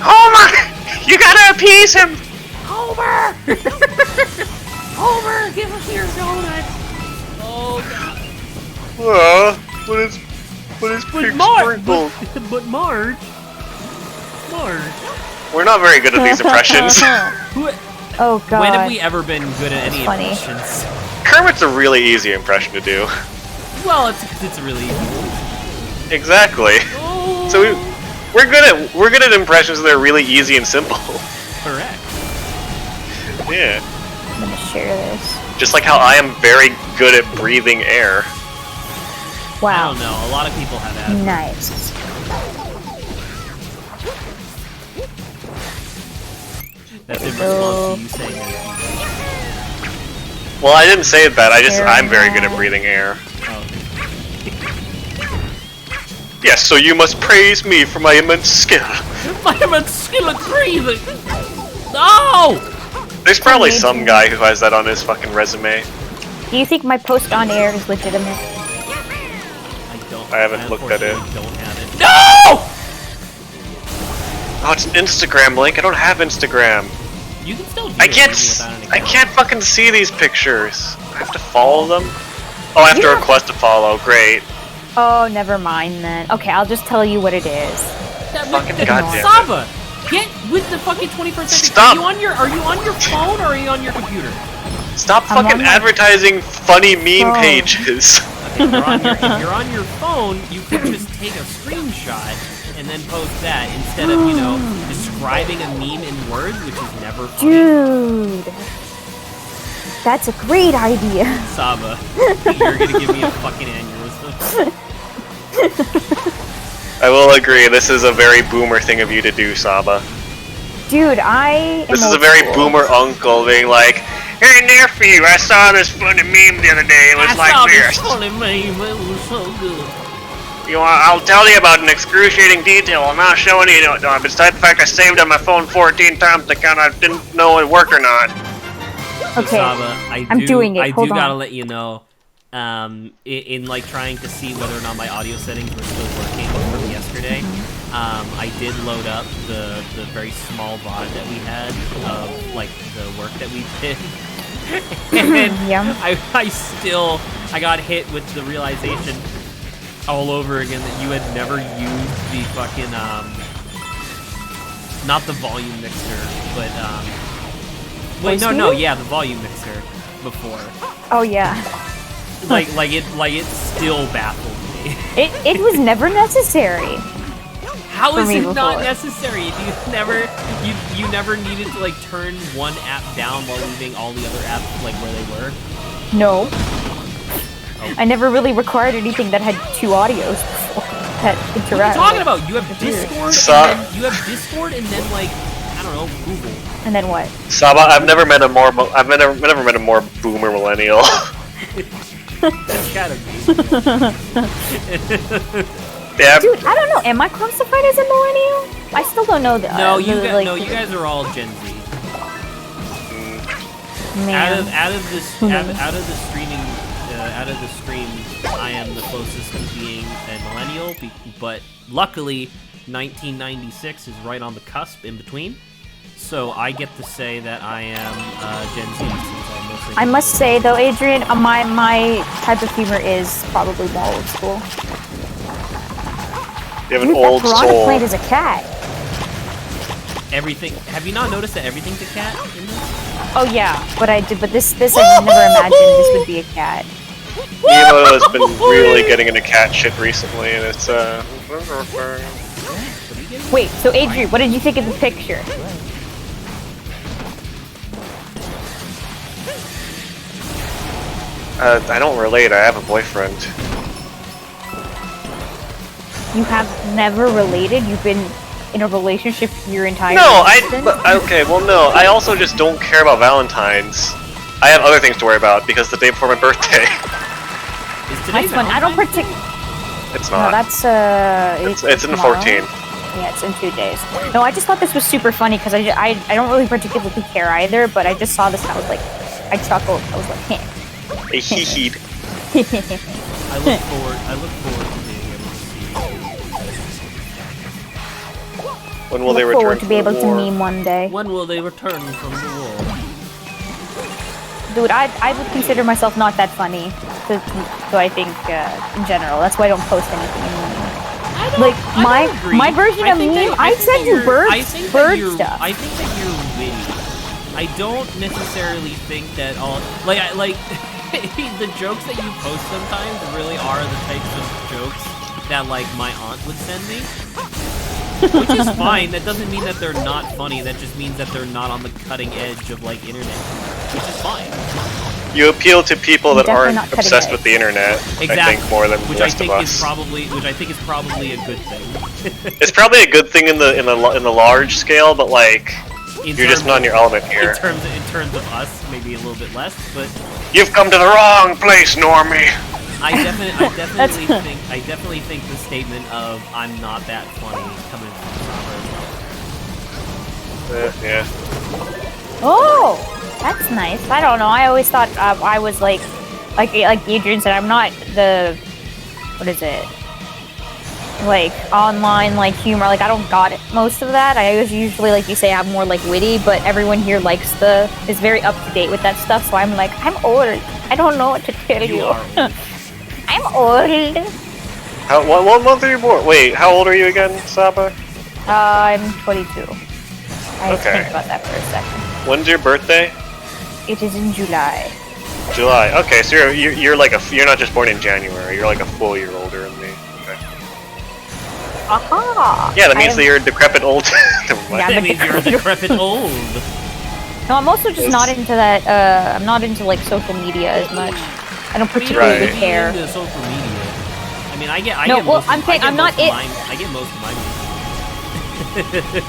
Homer! You gotta appease him! Homer! Homer, give us your donut! Oh god. But it's pig Marge! sprinkled. But Marge... We're not very good at these impressions. Oh god. When have we ever been good at any impressions? Kermit's a really easy impression to do. Well, it's because it's a really easy one. Exactly. Oh. So we're good at impressions that are really easy and simple. Correct. Yeah. I'm gonna share this. Just like how I am very good at breathing air. I Wow. don't know, a lot of people have asthma. Nice. That's in response to you saying that. Well, I didn't say that, I'm very good at breathing air. Oh. Yes, so you must praise me for my immense skill. My immense skill at breathing! No! There's probably some guy who has that on his fucking resume. Do you think my post on air is legitimate? I haven't looked at it. Don't have it. No! Oh, it's an Instagram link. I don't have Instagram. You can still do I it can't. without an I account. can't fucking see these pictures. I have to follow them. Oh, I have to request to follow. Great. Oh, never mind then. Okay, I'll just tell you what it is. Fucking goddamn. Saba, get with the fucking 21st century. Stop. Are you on your phone or are you on your computer? Stop fucking advertising funny meme pages. Okay, if you're on your phone, you could just take a screenshot and then post that instead of, you know, describing a meme in words, which is never funny. Dude, that's a great idea. Saba, you're gonna give me a fucking aneurysm. I will agree, this is a very boomer thing of you to do, Saba. Dude, I am This is a very boomer uncle being like, "Hey nephew, I saw this funny meme the other day, it was like this." Funny meme, it was so good. I'll tell you about an excruciating detail. I'm not showing you. Besides the fact I saved on my phone 14 times to count, I didn't know it worked or not. Okay, Saba, I'm doing it. I Hold do on. gotta let you know, in like trying to see whether or not my audio settings were still working from yesterday, I did load up the very small VOD that we had of like the work that we did. And Yeah. I got hit with the realization all over again that you had never used the fucking not the volume mixer, but wait, Voice no, meter? yeah, the volume mixer before. Oh yeah. Like it still baffled me. It was never necessary. How For is me it not before. necessary? You never needed to like turn one app down while leaving all the other apps like where they were? No. I never really required anything that had two audios before that What are you interact. talking about? You have Discord, and then like I don't know, Google. And then what? Saba, I've never met a more boomer millennial. That's gotta be. Yeah. Dude, I don't know. Am I classified as a millennial? I still don't know that. No, you guys are all Gen Z. Man. Out of the stream, I am the closest to being a millennial, but luckily 1996 is right on the cusp in between. So I get to say that I am Gen Z since I'm mostly. I must say though, Adrian, my type of humor is probably more old school. You have an Dude, old that piranha soul. plant is a cat. Everything. Have you not noticed that everything's a cat in this? Oh yeah, but I did. But this I've never imagined this would be a cat. Nemo has been really getting into cat shit recently, and it's Wait, so Adrian, what did you think of the picture? I don't relate. I have a boyfriend. You have never related? You've been in a relationship your entire No, existence? okay, well, no. I also just don't care about Valentine's. I have other things to worry about because the day before my birthday. Is today That's fun. I don't Valentine's Day? It's No, not. that's It's in tomorrow. 14. Yeah, it's in 2 days. No, I just thought this was super funny because I don't really particularly care either, but I just saw this and I was like, I chuckled. I was like, heh. A hee-heed. I look forward to being able to see. When will they Look return forward to be from the able to war? meme one day. When will they return from the war? Dude, I would consider myself not that funny. So I think in general, that's why I don't post anything anymore. Like my version of meme, I send you bird stuff. I think that you're witty. I don't necessarily think that all like the jokes that you post sometimes really are the types of jokes that like my aunt would send me. Which is fine. That doesn't mean that they're not funny. That just means that they're not on the cutting edge of like internet, which is fine. You appeal to people that Definitely aren't not cutting obsessed edge. with the internet, Exactly. I think, more than Which the I rest think of is us. probably a good thing. It's probably a good thing in the large scale, but like you're just not in your element here. In terms of us, maybe a little bit less, but You've come to the wrong place, Normie. I definitely think the statement of "I'm not that funny" coming from Robert. Yeah. Oh, that's nice. I don't know. I always thought I was like Adrian said, I'm not the, what is it? Like online like humor. Like I don't got it most of that. I usually like you say I'm more like witty, but everyone here is very up to date with that stuff. So I'm like I'm old. I don't know what to tell you. You are old. I'm old. What month are you born? Wait, how old are you again, Saba? I'm 22. I had to Okay. think about that for a second. When's your birthday? It is in July. July. Okay, so you're like you're not just born in January. You're like a full year older than me. Okay. Aha! Yeah, that means that you're a decrepit old. Never mind. Yeah, That means you're a decrepit old. No, I'm also just not into that. I'm not into like social media as much. I don't particularly Right. care. Into social media. I mean, I get No, most well, of- I'm saying I get I'm not most of it- mine- I get most of my music.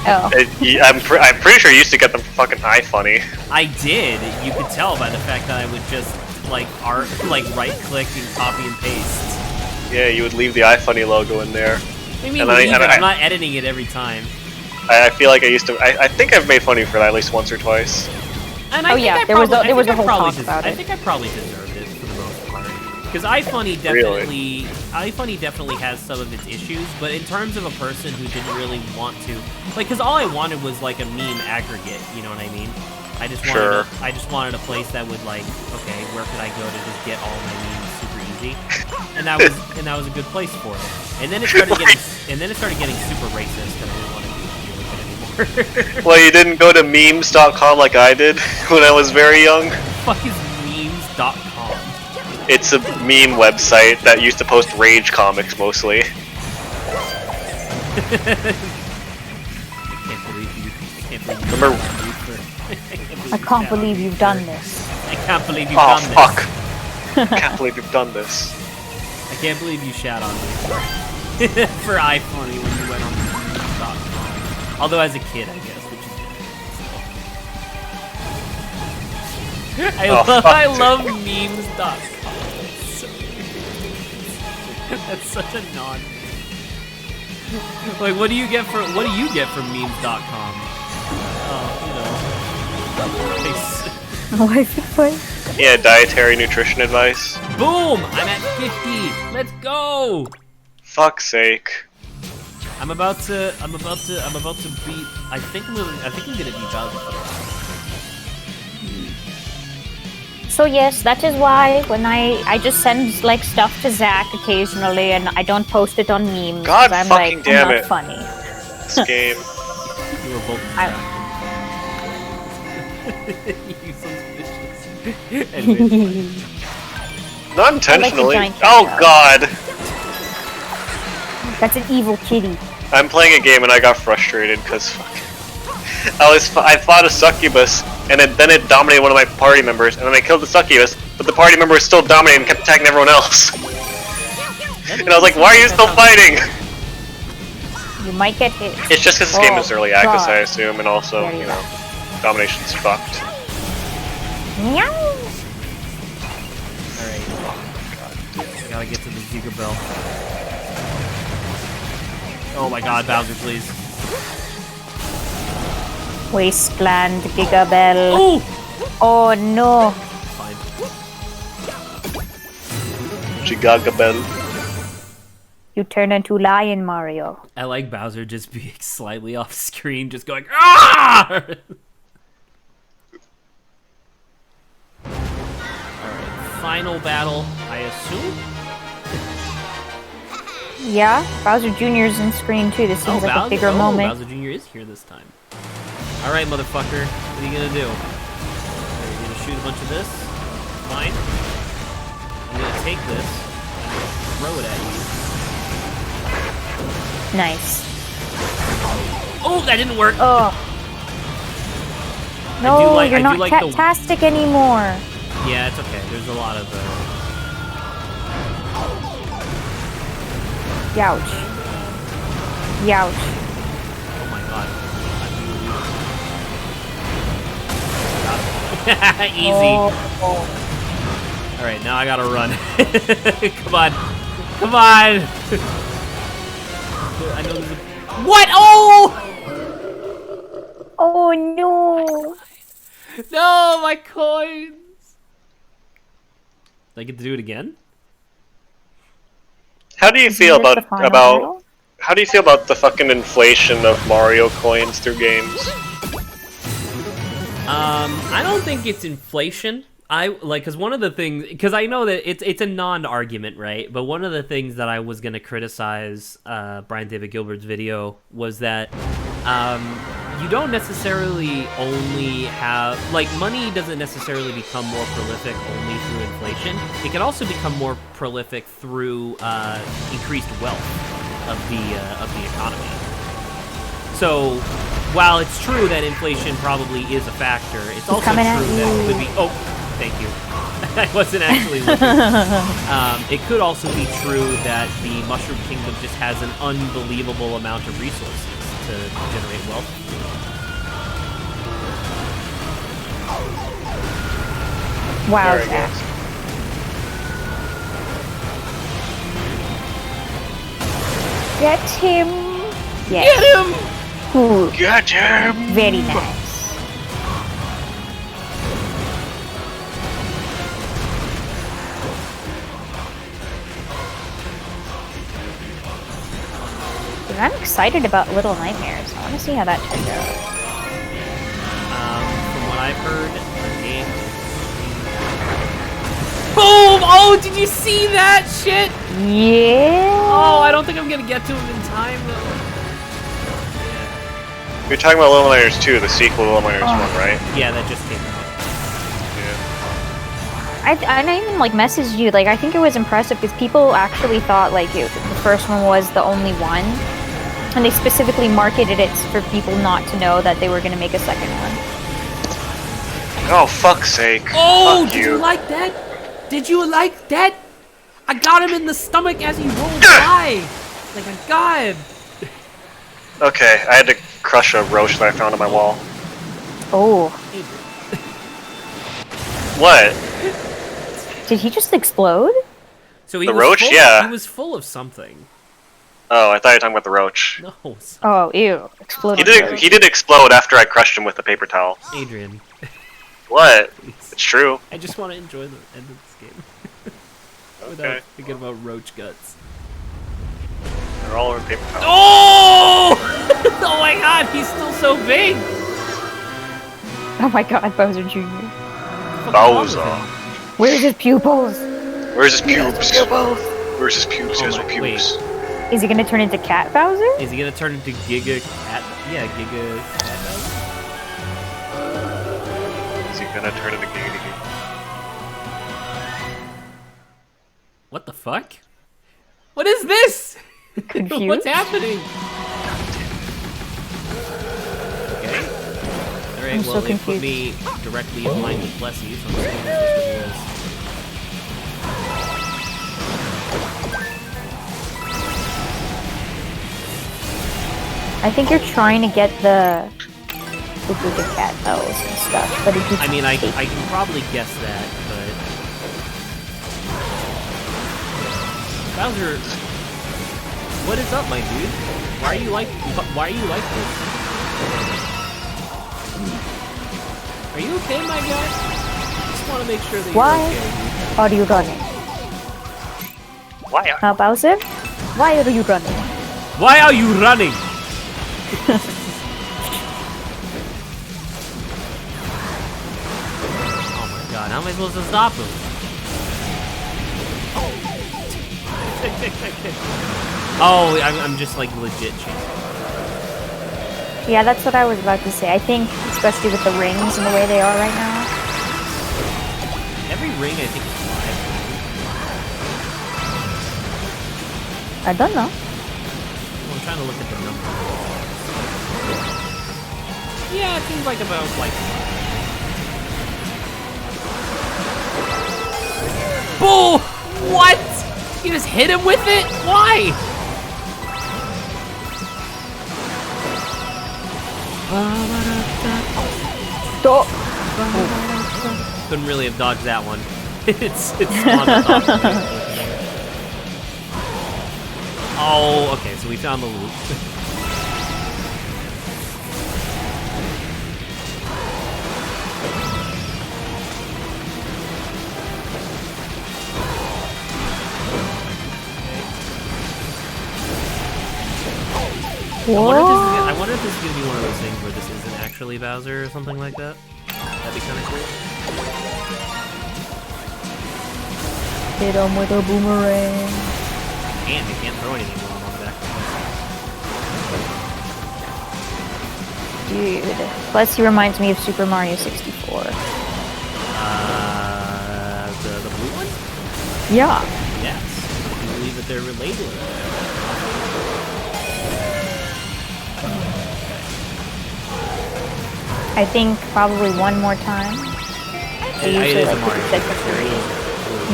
Oh, I'm pretty sure you used to get them fucking iFunny. I did. You could tell by the fact that I would just like right click and copy and paste Yeah, you would leave the iFunny logo in there. What do you mean And leave it? I- I'm not editing it every time. I feel like I used to. I think I've made fun of you for that at least once or twice. And Oh, yeah, there was a whole talk des- about I it. think I probably deserved it for the most part. Because iFunny definitely has some of its issues, but in terms of a person who didn't really want to, like, because all I wanted was like a meme aggregate. You know what I mean? I just wanted a place that would like, okay, where could I go to just get all my memes super easy? And that was a good place for it. And then it started getting super racist, and I didn't want to deal with it anymore. Well, you didn't go to memes.com like I did when I was very young. What the fuck is memes.com? It's a meme website that used to post rage comics mostly. I can't believe you. Remember? I can't believe you've done this. I can't believe you've Oh done fuck! this. Can't believe you've done this. I can't believe you shat on me for iFunny when you went on memes.com. Although as a kid, I guess, which is good. I love memes.com. That's such a non. Like, what do you get from memes.com? Oh, you know. Nice. Yeah, dietary nutrition advice. Boom! I'm at 50. Let's go. Fuck's sake. I'm about to beat. I think I'm gonna beat Bowser. So yes, that is why when I just send like stuff to Zach occasionally, and I don't post it on memes. God 'cause I'm fucking like, damn I'm it. not funny. This game. You were both. You suspicious. Not intentionally. giant Oh cat, god. That's an evil kitty. I'm playing a game and I got frustrated because I fought a succubus and then it dominated one of my party members and then I killed the succubus, but the party member was still dominating and kept attacking everyone else. And I was like, why are you still fighting? You might get hit. It's just because this game is early access, God. I assume, and also, There you you go. know, domination's fucked. Meow. Alright. I gotta get to the Giga Bell. Oh my god, Bowser, please. Wasteland Gigabell. Oh! Oh no. Fine. Gigagabel. You turn into Lion Mario. I like Bowser just being slightly off screen, just going, ah! Alright, final battle, I assume? Yeah, Bowser Jr.'s in screen too. This seems like a bigger moment. Bowser Jr. is here this time. Alright, motherfucker, what are you gonna do? Are you gonna shoot a bunch of this? Fine. I'm gonna take this and throw it at you. Nice. Oh, that didn't work! Oh. I No, do like- you're I not do like the- cat-tastic anymore. Yeah, it's okay. There's a lot of, Youch. Youch. oh my god. Easy. Oh. Alright, now I gotta run. Come on. Come on! I know there's a... What? Oh! Oh no. No, my coins! Do I get to do it again? How do you feel Isn't this the final battle? how do you feel about the fucking inflation of Mario coins through games? I don't think it's inflation. Because one of the things, because I know that it's a non-argument, right? But one of the things that I was gonna criticize Brian David Gilbert's video was that you don't necessarily only have, like, money doesn't necessarily become more prolific only through inflation. It can also become more prolific through increased wealth of the economy. So, while it's true that inflation probably is a factor, it's also true coming at that it could be. Oh, thank you. I wasn't actually looking. It could also be true that the Mushroom Kingdom just has an unbelievable amount of resources to generate wealth. Wow, Very Zach. good. Get him. Yes. Get him! Cool. Get him! Very nice. Dude, I'm excited about Little Nightmares. I want to see how that turns out. From what I've heard, the game. Boom! Oh, did you see that shit? Yeah. Oh, I don't think I'm gonna get to him in time though. You're talking about Little Nightmares 2, the sequel to Little Nightmares 1, right? Yeah, that just came out. Yeah. I even like messaged you. Like I think it was impressive because people actually thought like the first one was the only one, and they specifically marketed it for people not to know that they were gonna make a second one. Oh, fuck's sake. Oh, Fuck did you like that? Did you like that? I got him in the stomach as he rolled by. Like a god. Okay, I had to crush a roach that I found on my wall. Oh, What? did he just explode? So he The was roach? full, Yeah. He was full of something. Oh, I thought you were talking about the roach. No, Oh, ew! Exploded. He did explode after I crushed him with the paper towel. Adrian. What? Please. It's true. I just want to enjoy the end of this game. Without Okay. thinking about roach guts. They're all over paper towel. Oh! Oh my god, he's still so big! Oh my God, Bowser Jr. Bowser. Where's his pupils? Where's his pubes? Where's his pubes? He has no Oh, pubes. Is he gonna turn into Cat Bowser? Is he gonna turn into Giga Cat? Yeah, Giga Cat Bowser? Is he gonna turn into Giggity? What the fuck? What is this? Confused? What's happening? Okay. Alright, I'm well, so they put confused. me directly in line with Plessy, so I'm assuming that's just what it is. I think you're trying to get the Giga Cat bells and stuff, but it keeps I mean, I taking- can probably guess that, but... Bowser, what is up, my dude? Why are you like this? Are you okay, my guy? Just want to make sure that you're Why? okay. are you running? Why? Bowser? Why are you running? Why are you running? Oh my god, how am I supposed to stop him? Oh, I'm just like legit chasing. Yeah, that's what I was about to say. I think, especially with the rings and the way they are right now. Every ring I think is I don't know. 5. Well, I'm trying to look at the number. Yeah, it seems like about like 5. Bull! What? You just hit him with it? Why? Stop! Couldn't really have dodged that one. it's on the top of me. Oh, okay, so we found the loop. I wonder if this is gonna be one of those things where this isn't actually Bowser or something like that. That'd be kind of cool. Hit him with a boomerang. And you can't throw anything while I'm on the back. Dude. Plus, he reminds me of Super Mario 64. The blue one? Yeah. Yes. I can believe that they're related. I think probably one more time. They It usually is a like Mario to set the character. three.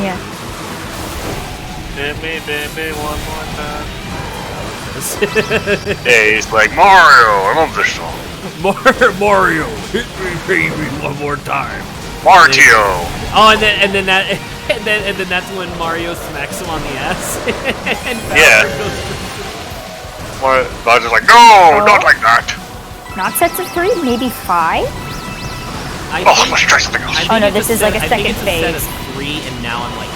Yeah. Hit me one more time. Yeah. Yeah, he's like, Mario, I love this song. Mario, hit me baby one more time. Martio! Oh, and then that's when Mario smacks him on the ass. And Bowser Yeah. goes- What? Bowser's like, no, not like that. Not sets of 3, maybe 5? Oh, let's try something else. Oh no, this is like a second phase. I think it's a set of 3, and now I'm like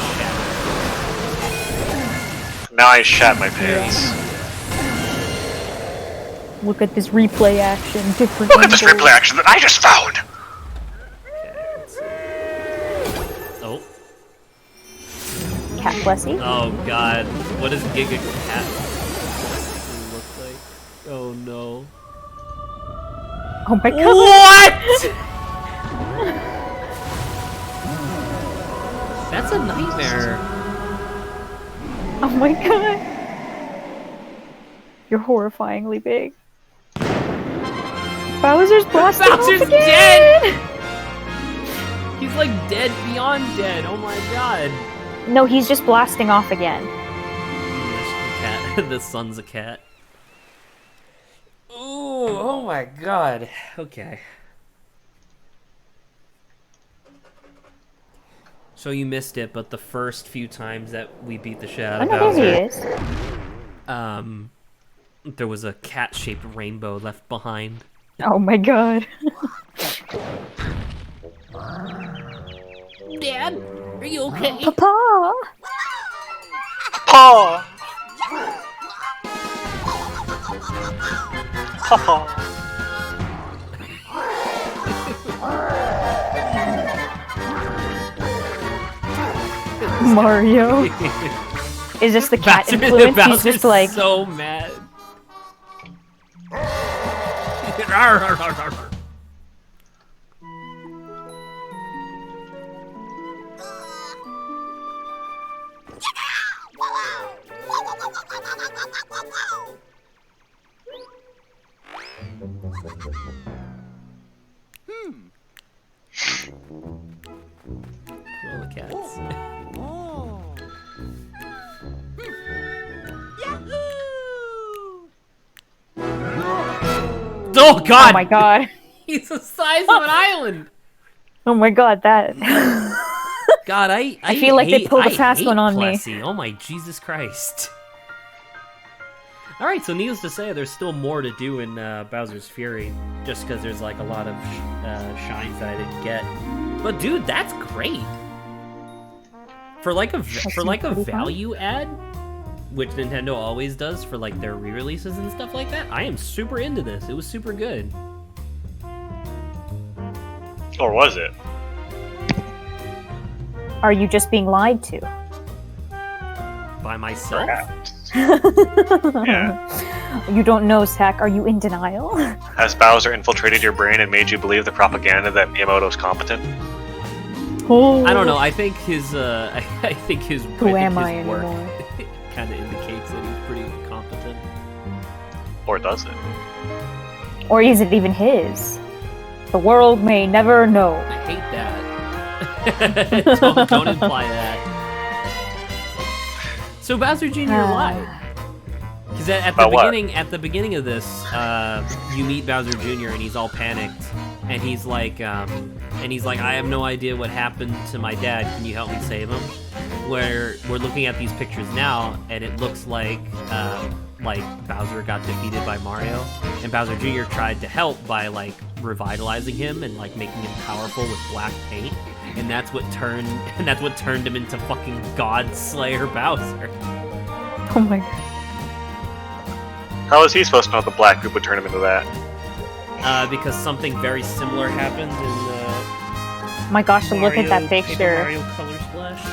shattered. Now I shat my pants. Look at this replay action. Different Look at this replay action that I just found! Okay, let's see. Oh. Cat Plessy. Oh god. What does Giga Cat look like? Oh no. Oh my god. What?! That's a nightmare. Oh my god. You're horrifyingly big. Bowser's blasting Bowser's off again! dead! He's like dead beyond dead. Oh my god. No, he's just blasting off again. The cat. The sun's a cat. Ooh, oh my god. Okay. So you missed it, but the first few times that we beat the shit out of Oh no, Bowser, there he is. there was a cat-shaped rainbow left behind. Oh my god. Dad, are you okay? Papa! Paw! Paw! Mario. Is this the cat influence? He's Bowser's just like... so mad. All the cats. Oh god! Oh my god. He's the size of an island! Oh my god, that... God, I feel like they hate- pulled a I fast hate one on me. Plessy. Oh my Jesus Christ. Alright, so needless to say, there's still more to do in Bowser's Fury, just because there's like a lot of shines that I didn't get. But dude, that's great! For like a pretty fun. value add, which Nintendo always does for like their re-releases and stuff like that, I am super into this. It was super good. Or was it? Are you just being lied to? By myself? Perhaps. Yeah. You don't know, Sack. Are you in denial? Has Bowser infiltrated your brain and made you believe the propaganda that Miyamoto's competent? Oh. I don't know. I think his I think his Who I think am his I work anymore? kind of indicates that he's pretty competent. Or does it? Or is it even his? The world may never know. I hate that. don't imply that. So Bowser Jr. lied. Because at the beginning of this, you meet Bowser Jr. and he's all panicked, and he's like, I have no idea what happened to my dad. Can you help me save him? Where we're looking at these pictures now, and it looks like Bowser got defeated by Mario, and Bowser Jr. tried to help by like revitalizing him and like making him powerful with black paint, and that's what turned him into fucking God Slayer Bowser. Oh my god. How is he supposed to know the black group would turn him into that? Because something very similar happened in My gosh, so look at that Paper picture. Mario Color Splash.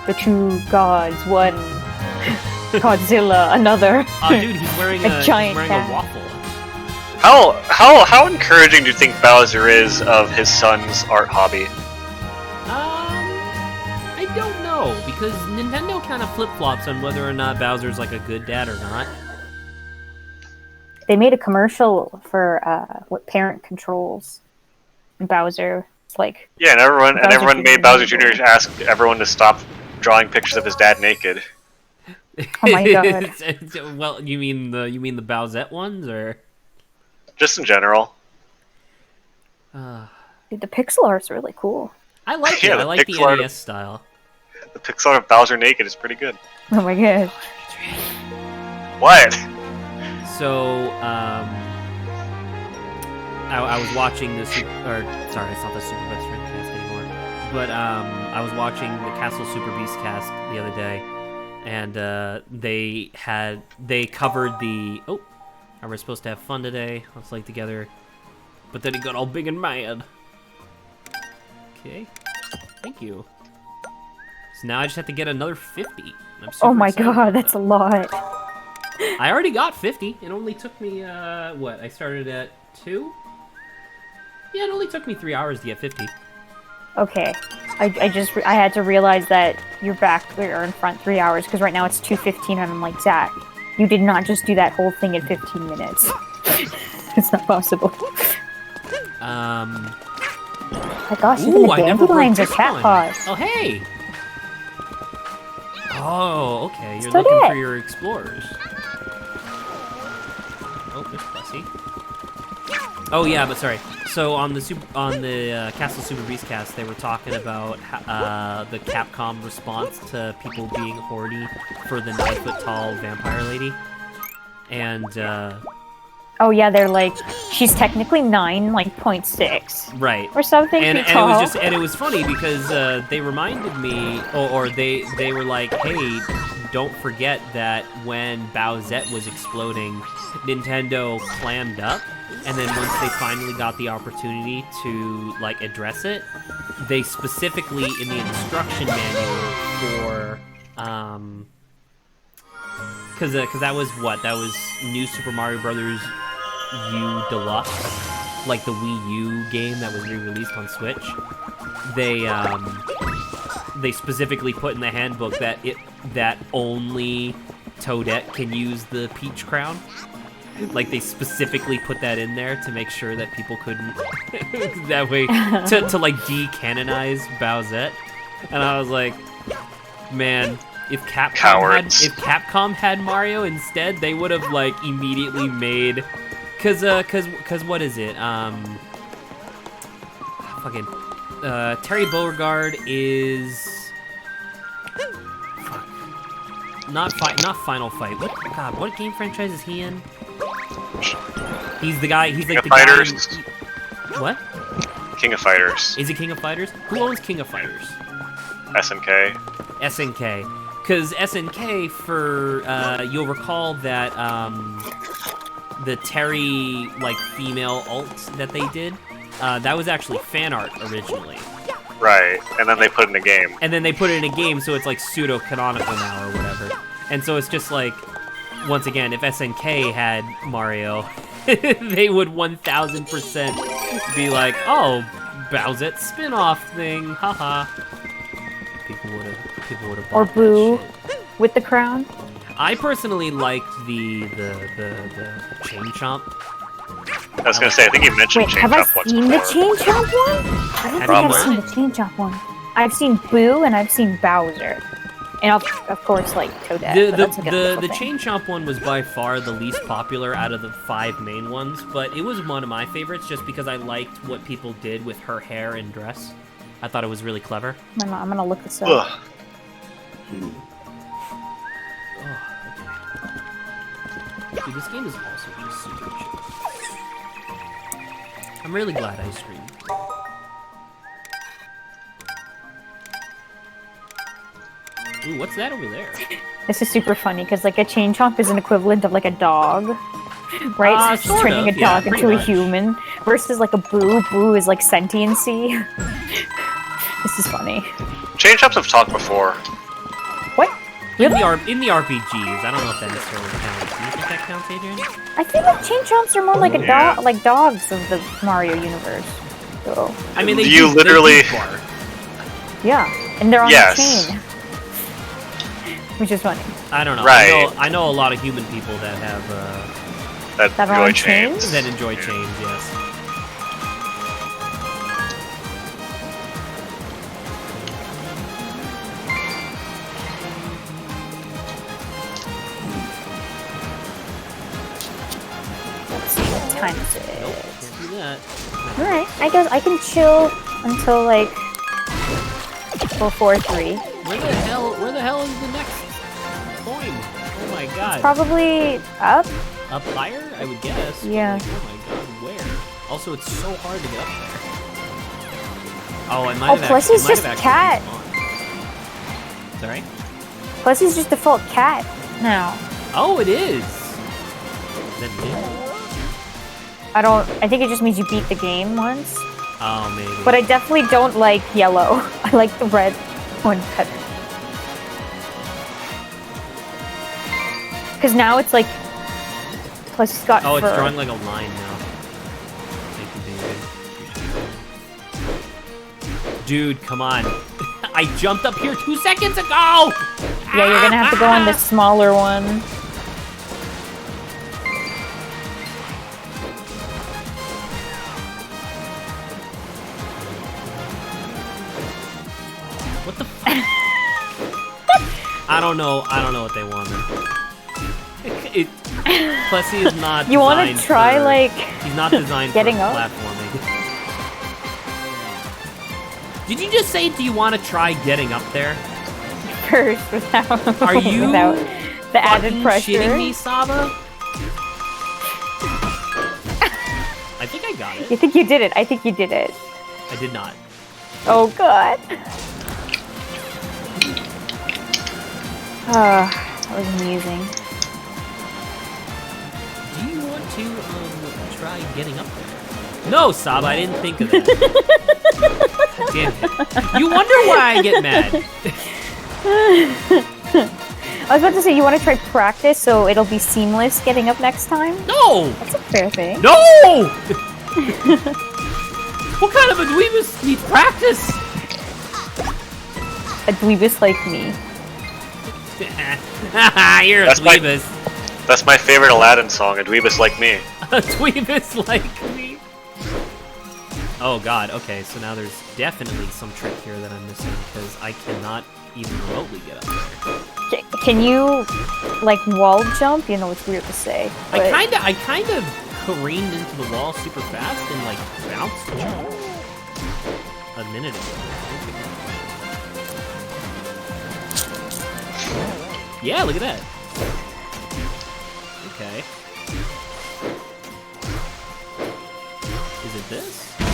The two gods, one Godzilla, another. Oh, dude, he's wearing A giant a cat. waffle. How encouraging do you think Bowser is of his son's art hobby? I don't know, because Nintendo kind of flip-flops on whether or not Bowser's like a good dad or not. They made a commercial for what parent controls. And Bowser, it's like, Yeah, and everyone Jr. made Bowser Jr. ask everyone to stop drawing pictures of his dad naked. oh my god. Well, you mean the Bowsette ones, or? Just in general. Dude, the pixel art's really cool. I like Yeah, it. the I like the pixel art NES style. The pixel art of Bowser naked is pretty good. Oh my god. What? So, I was watching the sorry, it's not the Super Best Friend cast anymore. But I was watching the Castle Super Beast cast the other day, and they covered the are we supposed to have fun today? Let's like together. But then it got all big and mad. Okay, thank you. So now I just have to get another 50. I'm super Oh my excited god, about that's that. a lot. I already got 50. It only took me, what? I started at 2? Yeah, it only took me 3 hours to get 50. Okay, I had to realize that you're back or in front 3 hours because right now it's 2:15 and I'm like, Zach, you did not just do that whole thing in 15 minutes. It's not possible. My gosh, even the I never broke dandelions are this cat one. paws. Oh, hey! Oh, okay. You're Still looking did. for your explorers. Oh, there's Plessy. Oh yeah, but sorry. So on the Castle Super Beast cast, they were talking about the Capcom response to people being horny for the 9-foot-tall vampire lady, and Oh yeah, they're like, she's technically 9.6 right. or something. And feet it tall. was just it was funny because they reminded me, or they were like, hey, don't forget that when Bowsette was exploding, Nintendo clammed up, and then once they finally got the opportunity to like address it, they specifically in the instruction manual for because that was New Super Mario Brothers U Deluxe, like the Wii U game that was re-released on Switch. They specifically put in the handbook that only Toadette can use the Peach Crown. Like they specifically put that in there to make sure that people couldn't that way to like decanonize Bowsette. And I was like, man, if Capcom had Mario instead, they would have like immediately made cause what is it? Terry Beauregard is not Final Fight. What game franchise is he in? He's the guy. He's like the Fighters. guy. What? King of Fighters. Is it King of Fighters? Who owns King of Fighters? SNK. SNK. Because SNK, for you'll recall that the Terry like female ult that they did, that was actually fan art originally. Right, and then they put it in a game. And then they put it in a game, so it's like pseudo-canonical now or whatever. And so it's just like, once again, if SNK had Mario, they would 1000% be like, oh, Bowsette spin-off thing, haha. People would have bought Or that Boo shit. with the crown. I personally liked the Chain Chomp. I was gonna say, I think you mentioned Wait, Chain have I Chomp once seen the before. Chain Chomp one? I don't think Probably. I've seen the Chain Chomp one. I've seen Boo and I've seen Bowser. And of course, like, Toadette. but that's like a The different Chain thing. Chomp one was by far the least popular out of the 5 main ones, but it was one of my favorites just because I liked what people did with her hair and dress. I thought it was really clever. I'm gonna look this up. Ugh. Dude, this game is also just super chill. I'm really glad I streamed. Ooh, what's that over there? This is super funny because, like, a Chain Chomp is an equivalent of, like, a dog. Right? So it's just Sort turning of, a yeah, dog pretty into a much. human. Versus, like, a Boo. Boo is, like, sentiency. This is funny. Chain Chomps have talked before. What? Really? In the RPGs, I don't know if that necessarily counts. Do you think that counts, Adrian? I feel like Chain Chomps are more like a Yeah. dog, like dogs of the Mario universe. So, I mean, they You do, literally- they do bark. yeah. And they're on Yes. a chain. Which is funny. I don't know. Right. I know a lot of human people that have That That are enjoy on chains. chains? that enjoy chains. Yes. Let's see what time is it. Nope, can't do that. Alright, I guess I can chill until like before 3. Where the hell is the next coin? Oh my my god. Probably up? Up higher, I would guess. Yeah. Like, oh my god, where? Also, it's so hard to get up there. Oh, I might Oh, have plus actually, he's just might have cat. actually Sorry? Plus he's just default cat now. Oh, it is. That new? I think it just means you beat the game once. Oh, maybe. But I definitely don't like yellow. I like the red one better. Because now it's like, plus it's got Oh, fur. it's drawing like a line now. Thank you, David. Dude, come on. I jumped up here 2 seconds ago! Yeah, you're gonna have to go on the smaller one. What the f- I don't know what they wanted. Plus he is not You want to designed try for- like He's not designed getting for up? platforming. Did you just say, do you want to try getting up there? first without Are you without the added fucking pressure? shitting me, Saba? I think I got I it. think you did it. I think you did it. I did not. Oh god. That was amusing. Do you want to try getting up there? No, Saba, I didn't think of that. Damn it. You wonder why I get mad. I was about to say, you want to try practice so it'll be seamless getting up next time? No! That's a fair thing. No! What kind of a dweebus needs practice? A dweebus like me. You're a That's my- dweebus. That's my favorite Aladdin song, A Dweebus Like Me. A dweebus like me. Oh god, okay, so now there's definitely some trick here that I'm missing because I cannot even remotely get up there. Can you, like, wall jump? You know, it's weird to say. But I kind of careened into the wall super fast and like bounced a minute ago. Yeah, look at that. Okay. Is it this? No,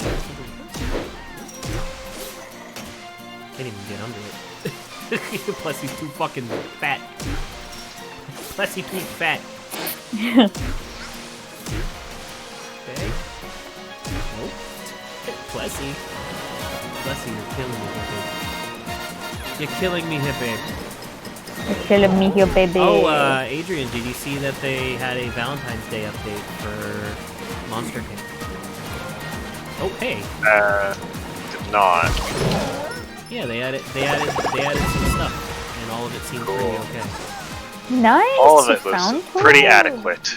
it's something like this. Can't even get under it. Plus he's too fucking fat. Plus he's too fat. Okay. Nope. Plessy. Plessy, you're killing me, hippie. You're killing me, hippie. you're killing me here, baby. Oh, Adrian, did you see that they had a Valentine's Day update for Monster King? Oh, hey. Did not. Yeah, they added some stuff, and all of it seemed pretty okay. Nice. All of you it was found pretty one. adequate.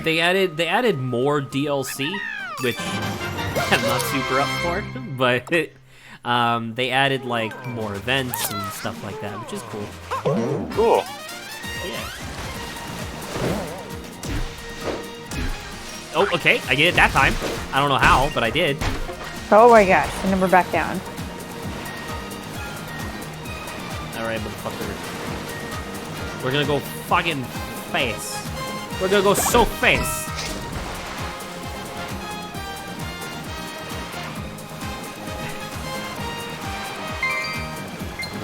They added more DLC, which I'm not super up for, but they added like more events and stuff like that, which is cool. Cool. Yeah. Oh, okay, I did it that time. I don't know how, but I did. Oh my gosh, and then we're back down. Alright, motherfucker. We're gonna go fucking fast. We're gonna go so fast.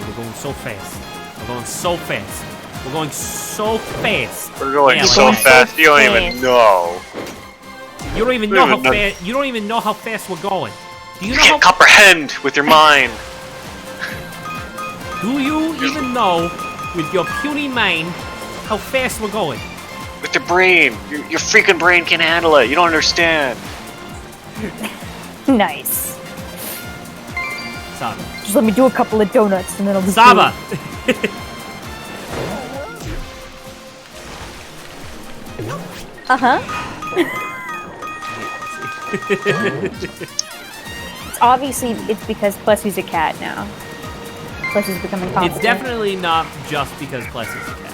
We're going so fast. We're going so fast. We're going so fast. We're going Yeah, so like- fast, you don't fast. even know. You don't even know how fast. You don't even know how fast we're going. Do you You know how? can't comprehend with your mind. Do you even know, with your puny mind, how fast we're going? With your brain. Your freaking brain can't handle it. You don't understand. Nice. Saba. Just let me do a couple of donuts and then I'll be Saba. Uh-huh. Obviously, it's because Plessy's a cat now. Plessy's becoming competent. It's definitely not just because Plessy's a cat.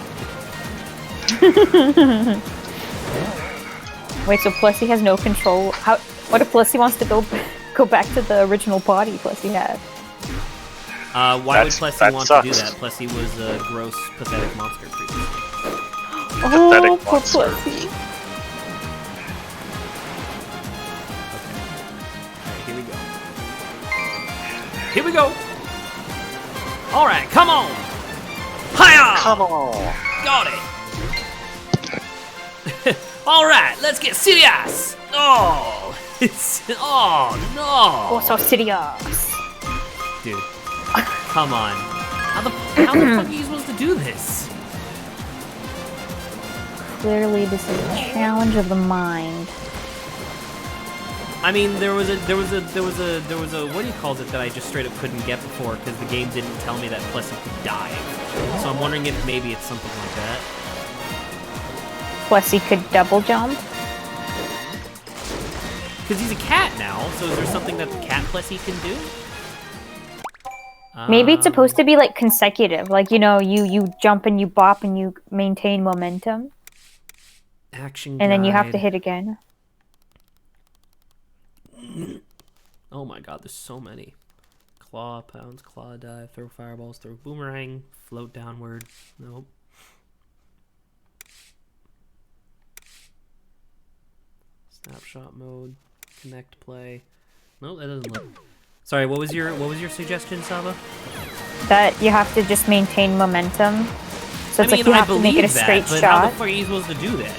Wait, so Plessy has no control? What if Plessy wants to go back to the original body Plessy had? Why would Plessy that want sucks. to do that? Plessy was a gross, pathetic monster previously. Oh, Pathetic poor monster. Plessy. Alright, here we go. Here we go! Alright, come on! Hiya! Come on. Got it! Alright, let's get serious! Oh! Oh, no! Oh, so serious. Dude, come on. How the fuck are you supposed to do this? Clearly, this is a challenge of the mind. I mean, there was a what do you call it that I just straight up couldn't get before because the game didn't tell me that Plessy could dive. So I'm wondering if maybe it's something like that. Plessy could double jump. Because he's a cat now, so is there something that the cat Plessy can do? Maybe it's supposed to be like consecutive, like you know, you jump and you bop and you maintain momentum, Action and then you have to guide. hit again. Oh my god, there's so many. Claw, pounce, claw dive, throw fireballs, throw boomerang, float downward. Nope. Snapshot mode, connect play. No, that doesn't look. Sorry, what was your suggestion, Saba? That you have to just maintain momentum. So it's like you I have to make it a believe straight that, but how the shot. fuck are you supposed to do that?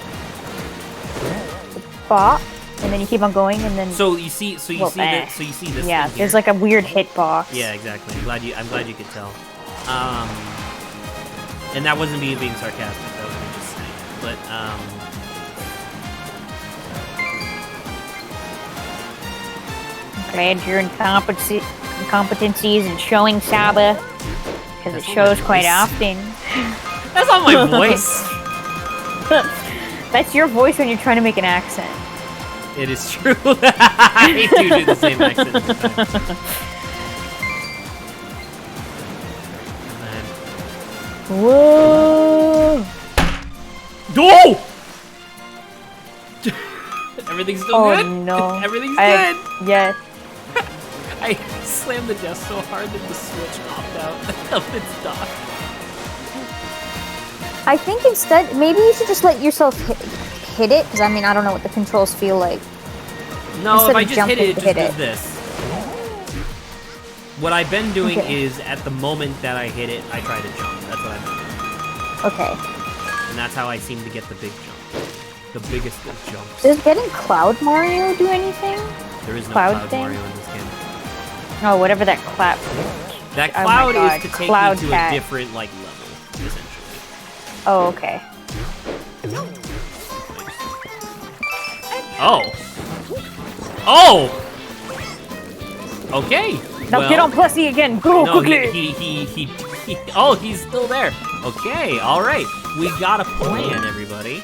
Bop, and then you keep on going, and then So you see this. yeah, Thing there's here. like a weird hitbox. Yeah, exactly. I'm glad you could tell. And that wasn't me being sarcastic. That was me just saying. But Glad your incompetencies and showing Saba, because it That's not shows my quite voice. often. that's not my voice. That's your voice when you're trying to make an accent. It is true. I do the same accent sometimes. Whoa! Go! Everything's still Oh good? no! Everything's good! Yes. I slammed the desk so hard that the switch popped out of its dock. I think instead, maybe you should just let yourself hit it, because I mean, I don't know what the controls feel like. No, Instead if I of just hit jumping it, it to just hit does it. this. What I've been doing Okay. is, at the moment that I hit it, I try to jump. That's what I've been doing. Okay. And that's how I seem to get the big jump. The biggest of jumps. Does getting Cloud Mario do anything? There is no Cloud Cloud thing? Mario in this game. Oh, whatever that clap. That Oh my cloud God, is to take Cloud you to Cat. a different, like, level, essentially. Oh, okay. Oh! Oh! Okay! Now well, get on Plessy again. Go No, quickly. he oh, he's still there. Okay, alright. We got a plan, everybody.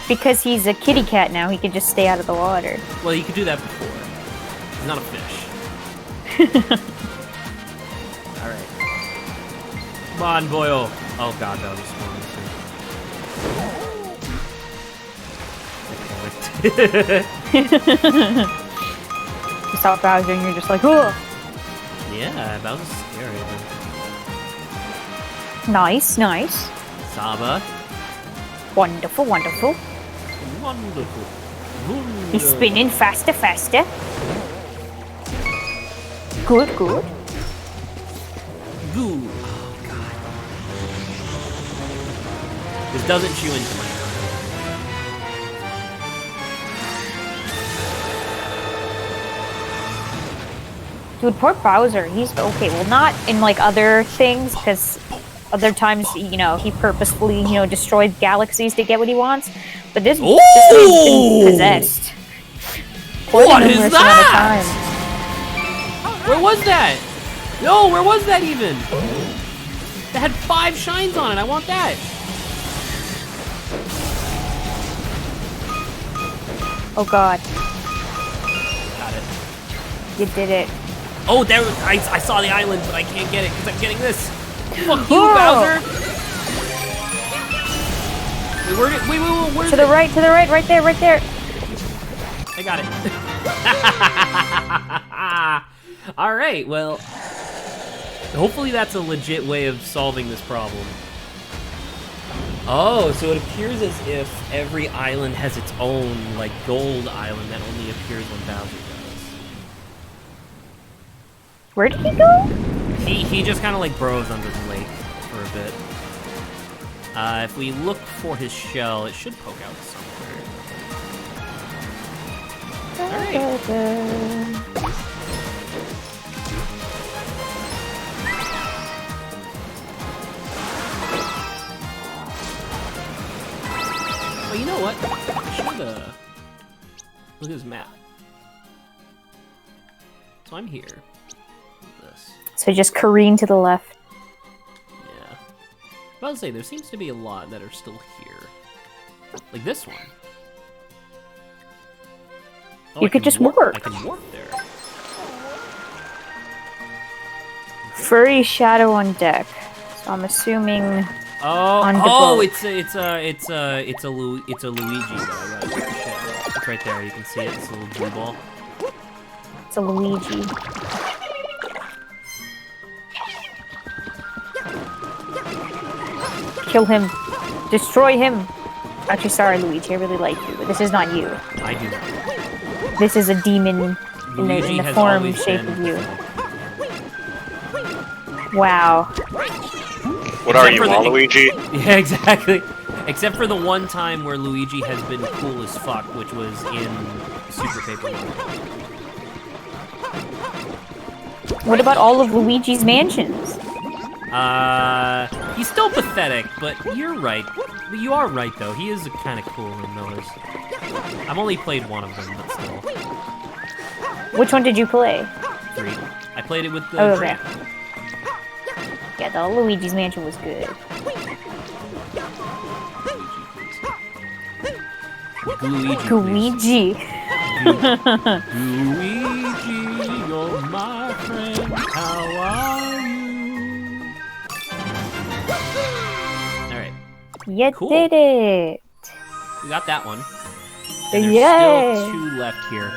Because he's a kitty cat now, he can just stay out of the water. Well, he could do that before. He's not a fish. Alright. Come on, boyo. Oh god, that was a spawn. You saw Bowser and you're just like, oh! Yeah, that was scary. Nice, nice. Saba. Wonderful, wonderful. Wonderful. He's spinning faster, faster. Good, good. Goo. Oh god. This doesn't chew into my Dude, poor Bowser. He's okay. Well, not in like other things, because other times, you know, he purposefully, you know, destroyed galaxies to get what he wants. But this Ooh! he's been possessed. What is Numerous that? amount of Where was that? No, where was that even? That had 5 shines on it. I want that. time. Oh god, Got it. you did it. Oh, there! I saw the island, but I can't get it because I'm getting this. Fuck you, Oh! Bowser. Wait, where's To the right, right there, right there. I got it. All right, well, Hopefully that's a legit way of solving this problem. Oh, so it appears as if every island has its own, like, gold island that only appears when Bowser does. Where did he go? He just kind of, like, burrows under the lake for a bit. If we look for his shell, it should poke out somewhere. Alright. Well, you know what? I should, look at his map. So I'm here. Look at this. So just careen to the left. Yeah. But I'll say, there seems to be a lot that are still here. Like this one. Oh, You could just warp. I can warp there. Furry shadow on deck. So I'm assuming... on the Oh, boat. it's a Luigi that I gotta take the shit out of. It's right there, you can see it, it's a little blue ball. It's a Luigi. Kill him. Destroy him. Actually, sorry, Luigi, I really like you, but this is not you. I do not. This is a demon in Luigi the has form always shape been of you. evil. Wow. What are you, for the- Waluigi? Yeah, exactly. Except for the one time where Luigi has been cool as fuck, which was in Super Paper Mario. What about all of Luigi's mansions? He's still pathetic, but you're right. You are right, though. He is kind of cool in those. I've only played one of them, but still. Which one did you play? 3. I played it with the Oh, okay. Grant. Yeah, the Luigi's mansion was good. Luigi, Luigi. Luigi, you're my friend. How are you? Alright, You Cool. did it. we got that one. And there's Yay. still 2 left here.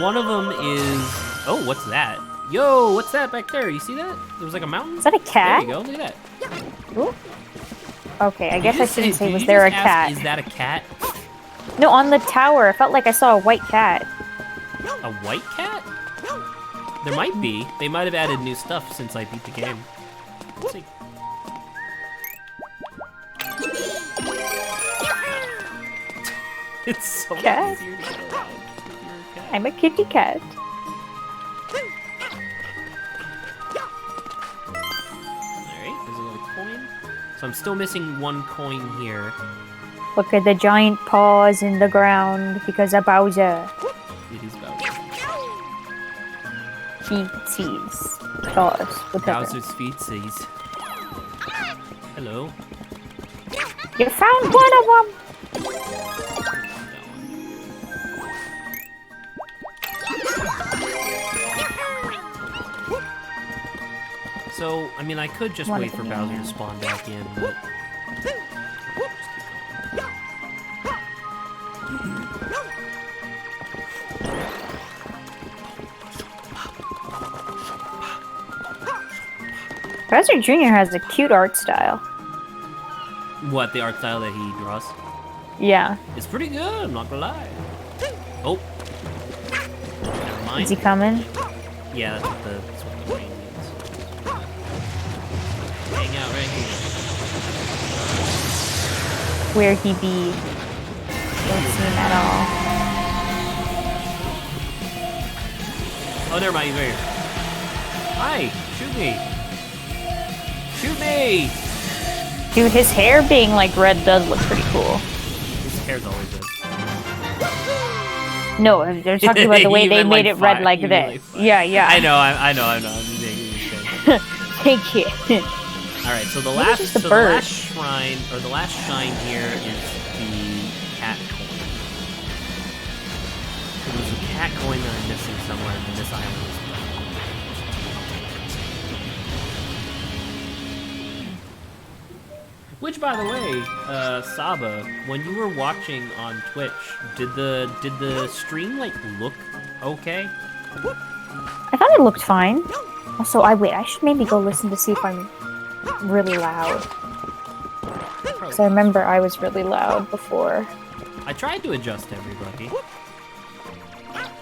One of them is... Oh, what's that? Yo, what's that back there? You see that? There was like a mountain? Is that a cat? There you go, look at that. Ooh. Okay, I guess I shouldn't say, did was you there a just ask, cat? Is that a cat? No, on the tower. I felt like I saw a white cat. A white cat? There might be. They might have added new stuff since I beat the game. Let's see. It's so Cat? easier to get around if you're a cat. I'm a kitty cat. Alright, there's another coin. So I'm still missing 1 coin here. Look at the giant paws in the ground because of Bowser. It is Bowser. Feetsies. Paws. Whatever. Bowser's feetsies. Hello. You found one of them! So, I mean, I could just One wait of for them, Bowser yeah. to spawn back in, but... Bowser Jr. has a cute art style. What, the art style that he draws? Yeah. It's pretty good, I'm not gonna lie. Oh. Never mind. Is he coming? Yeah, that's what the rain means. Hang out right here. Where he be? Don't see him at all. Oh, never mind, he's right here. Hi, shoot me. Shoot me! Dude, his hair being like red does look pretty cool. His hair's always red. No, they're talking about the way You they meant made like it red fire. like You meant that. like fire. Yeah, yeah. I know. I'm just making a mistake. Thank you. All right, so the Maybe last, just a so the bird. last shrine or the last shrine here is the cat coin. So there's a cat coin that I'm missing somewhere in this island as well. Which, by the way, Saba, when you were watching on Twitch, did the stream like look okay? I thought it looked fine. Also, I should maybe go listen to see if I'm really loud. Because I remember I was really loud before. I tried to adjust everybody.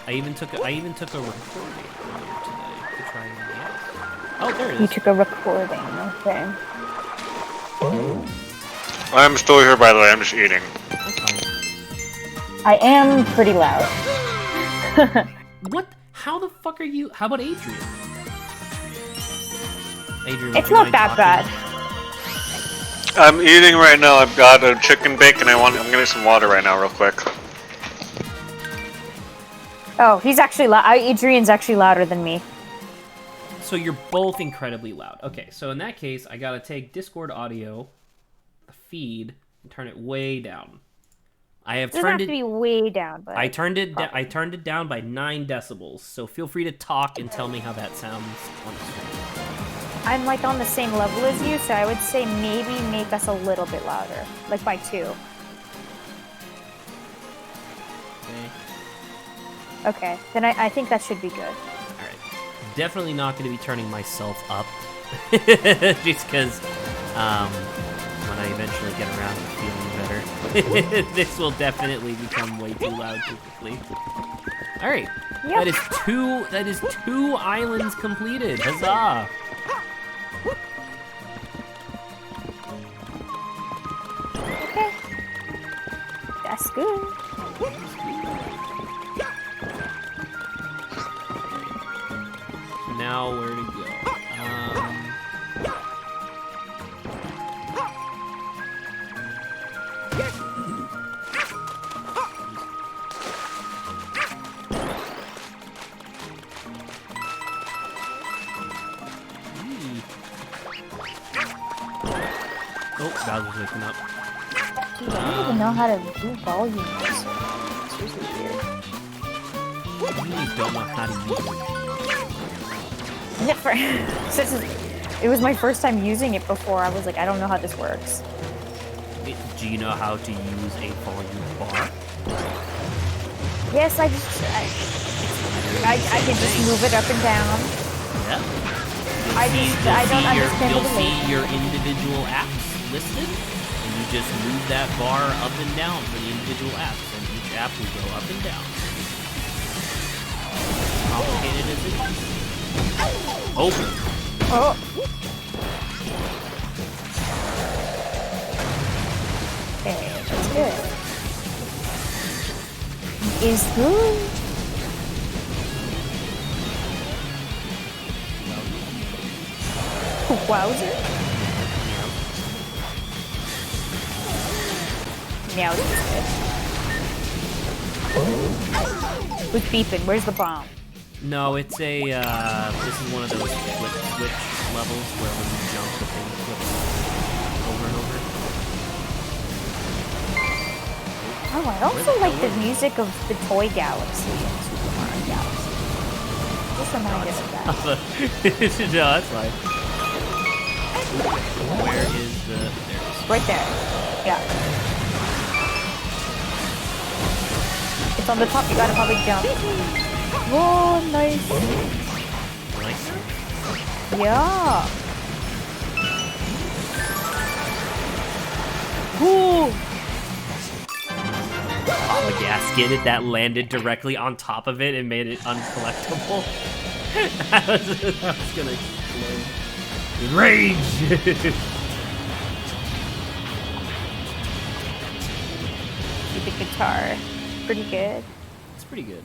I even took a recording earlier today to try and Oh, there it is. You took a recording, okay. I'm still here, by the way. I'm just eating. That's fine. I am pretty loud. What? How the fuck are you? How about Adrian? Adrian, It's not that bad. I'm eating right now. I've got a chicken bacon. I'm getting some water right now, real quick. Oh, he's actually loud. Adrian's actually louder than me. So you're both incredibly loud. Okay, so in that case, I gotta take Discord audio, the feed, and turn it way down. I have It doesn't have to be way down, but I turned it down by 9 decibels. So feel free to talk and tell me how that sounds on the screen. I'm like on the same level as you, so I would say maybe make us a little bit louder, like by 2. Okay. Okay, then I think that should be good. All right. Definitely not going to be turning myself up, just because when I eventually get around to feeling better, this will definitely become way too loud too quickly. All right. Yep. That is 2 islands completed. Huzzah! Okay. That's good. So now where to go? Oh, Bowser's waking up. Dude, I don't even know how to do volume. It's really weird. I really don't know how to use it. It was my first time using it before. I was like, I don't know how this works. Do you know how to use a volume bar? Yes, I can just move it up and down. Yeah. I don't understand You'll the see relation. your individual apps listed, and you just move that bar up and down for the individual apps, and each app will go up and down. Complicated as it is. Open. Oh. Okay, that's good. Is good. Wowzer. Meow. Who's beeping? Where's the bomb? No, it's a, this is one of those switch levels where when you jump, the thing flips over and over. Oh, I also like the music of the Toy Galaxy in Super Mario Galaxy. Just remind us of that. No, that's fine. Where is the... There it is. Right there. Yeah. It's on the top, you gotta probably jump. Oh, nice. Nice. Yeah. Ooh. Oh, gasket that landed directly on top of it and made it uncollectible. that was gonna explode. Rage! The guitar. Pretty good. It's pretty good.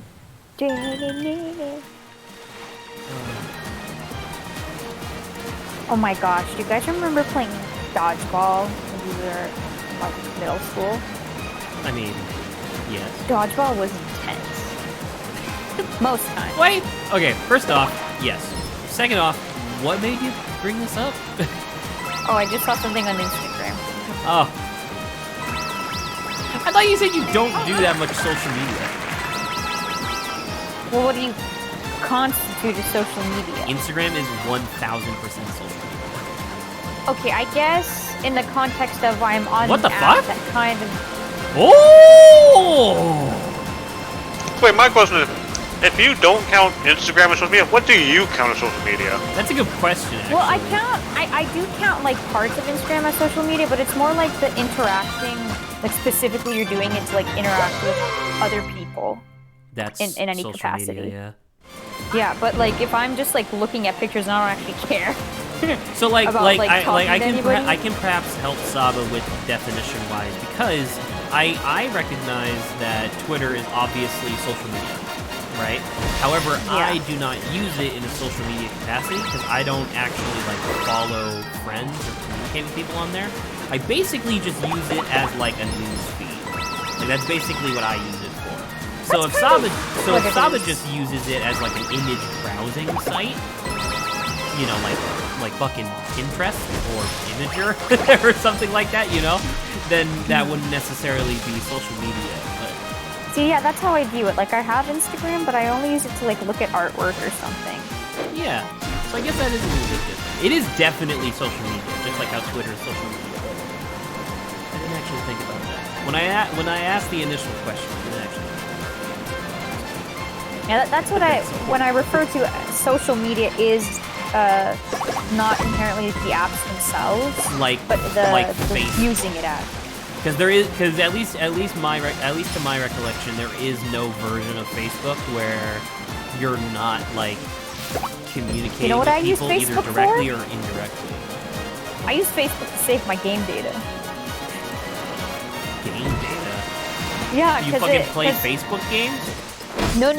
Oh my gosh, do you guys remember playing dodgeball when you were in like middle school? I mean, yes. Dodgeball was intense. Most times. Wait! Okay, first off, yes. Second off, what made you bring this up? Oh, I just saw something on Instagram. Oh. I thought you said you don't do that much social media. Well, what do you constitute as social media? Instagram is 1000% social media. Okay, I guess in the context of I'm on What the an app fuck? that kind of... Oh! Wait, my question is, If you don't count Instagram as social media, what do you count as social media? That's a good question, actually. Well, I do count like parts of Instagram as social media, but it's more like the interacting, like specifically you're doing it to like interact with other people. That's in any social capacity. Media, yeah, but like if I'm just like looking at pictures and I don't actually care. So like about, I can perhaps help Saba with definition-wise because I recognize that Twitter is obviously social media, right? However, Yeah. I do not use it in a social media capacity because I don't actually like follow friends or communicate with people on there. I basically just use it as like a news feed. Like that's basically what I use it for. So if Saba just uses it as like an image browsing site, you know, like fucking Pinterest or Imager or something like that, you know, then that wouldn't necessarily be social media. But See, yeah, that's how I view it. Like I have Instagram, but I only use it to like look at artwork or something. yeah, so I guess that is a little bit different. It is definitely social media, just like how Twitter is social media. I didn't actually think about that. When I asked the initial question, I didn't actually. Yeah, that's what when I refer to social media is not inherently the apps themselves, but the using it as. Because at least to my recollection, there is no version of Facebook where you're not like communicating with people either directly or indirectly. I use Facebook to save my game data. Game data? Yeah, you fucking play Facebook games? No.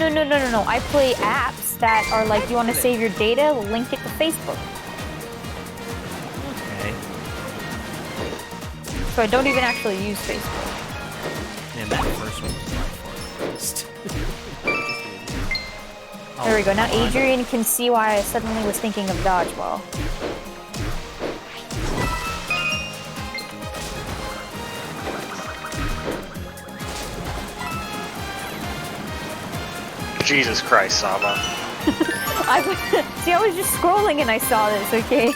I play apps that are like, you want to save your data, link it to Facebook. Okay. So I don't even actually use Facebook. Man, that first one was There we go. Now Adrian can see why I suddenly was thinking of dodgeball. Jesus Christ, Saba. I was just scrolling and I saw this, okay?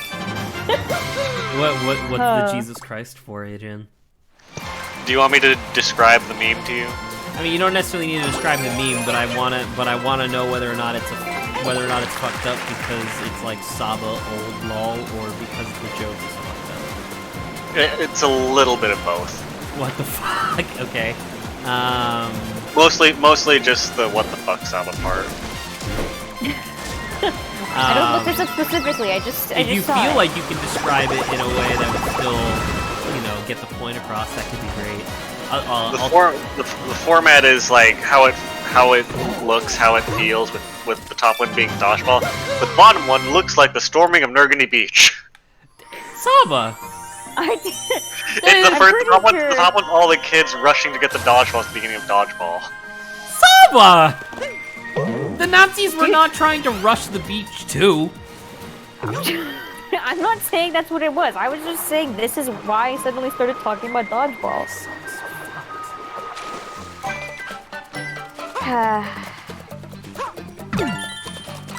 What's the Jesus Christ for, Adrian? Do you want me to describe the meme to you? I mean, you don't necessarily need to describe the meme, but I wanna know whether or not it's fucked up because it's like Saba old lol or because the joke is fucked up. It's a little bit of both. What the fuck? Okay. Mostly just the what the fuck Saba part. I don't look this up specifically. I just if you saw feel it. like you can describe it in a way that would still, you know, get the point across, that could be great. The format is like how it looks, how it feels, with the top one being dodgeball. The bottom one looks like the storming of Nergany Beach. Saba! It's the top one, all the kids rushing to get the dodgeball at the beginning of dodgeball. Saba! The Nazis were not trying to rush the beach too. I'm not saying that's what it was. I was just saying this is why I suddenly started talking about dodgeballs.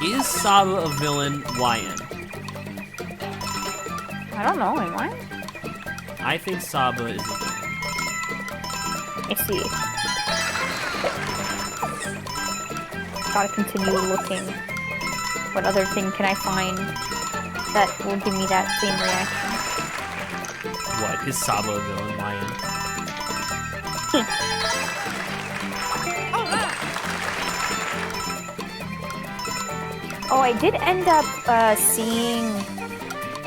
Is Saba a villain? YN? I don't know, am I? I think Saba is a villain. I see. Gotta continue looking. What other thing can I find that will give me that same reaction? What? Is Saba a villain? YN? Oh, I did end up seeing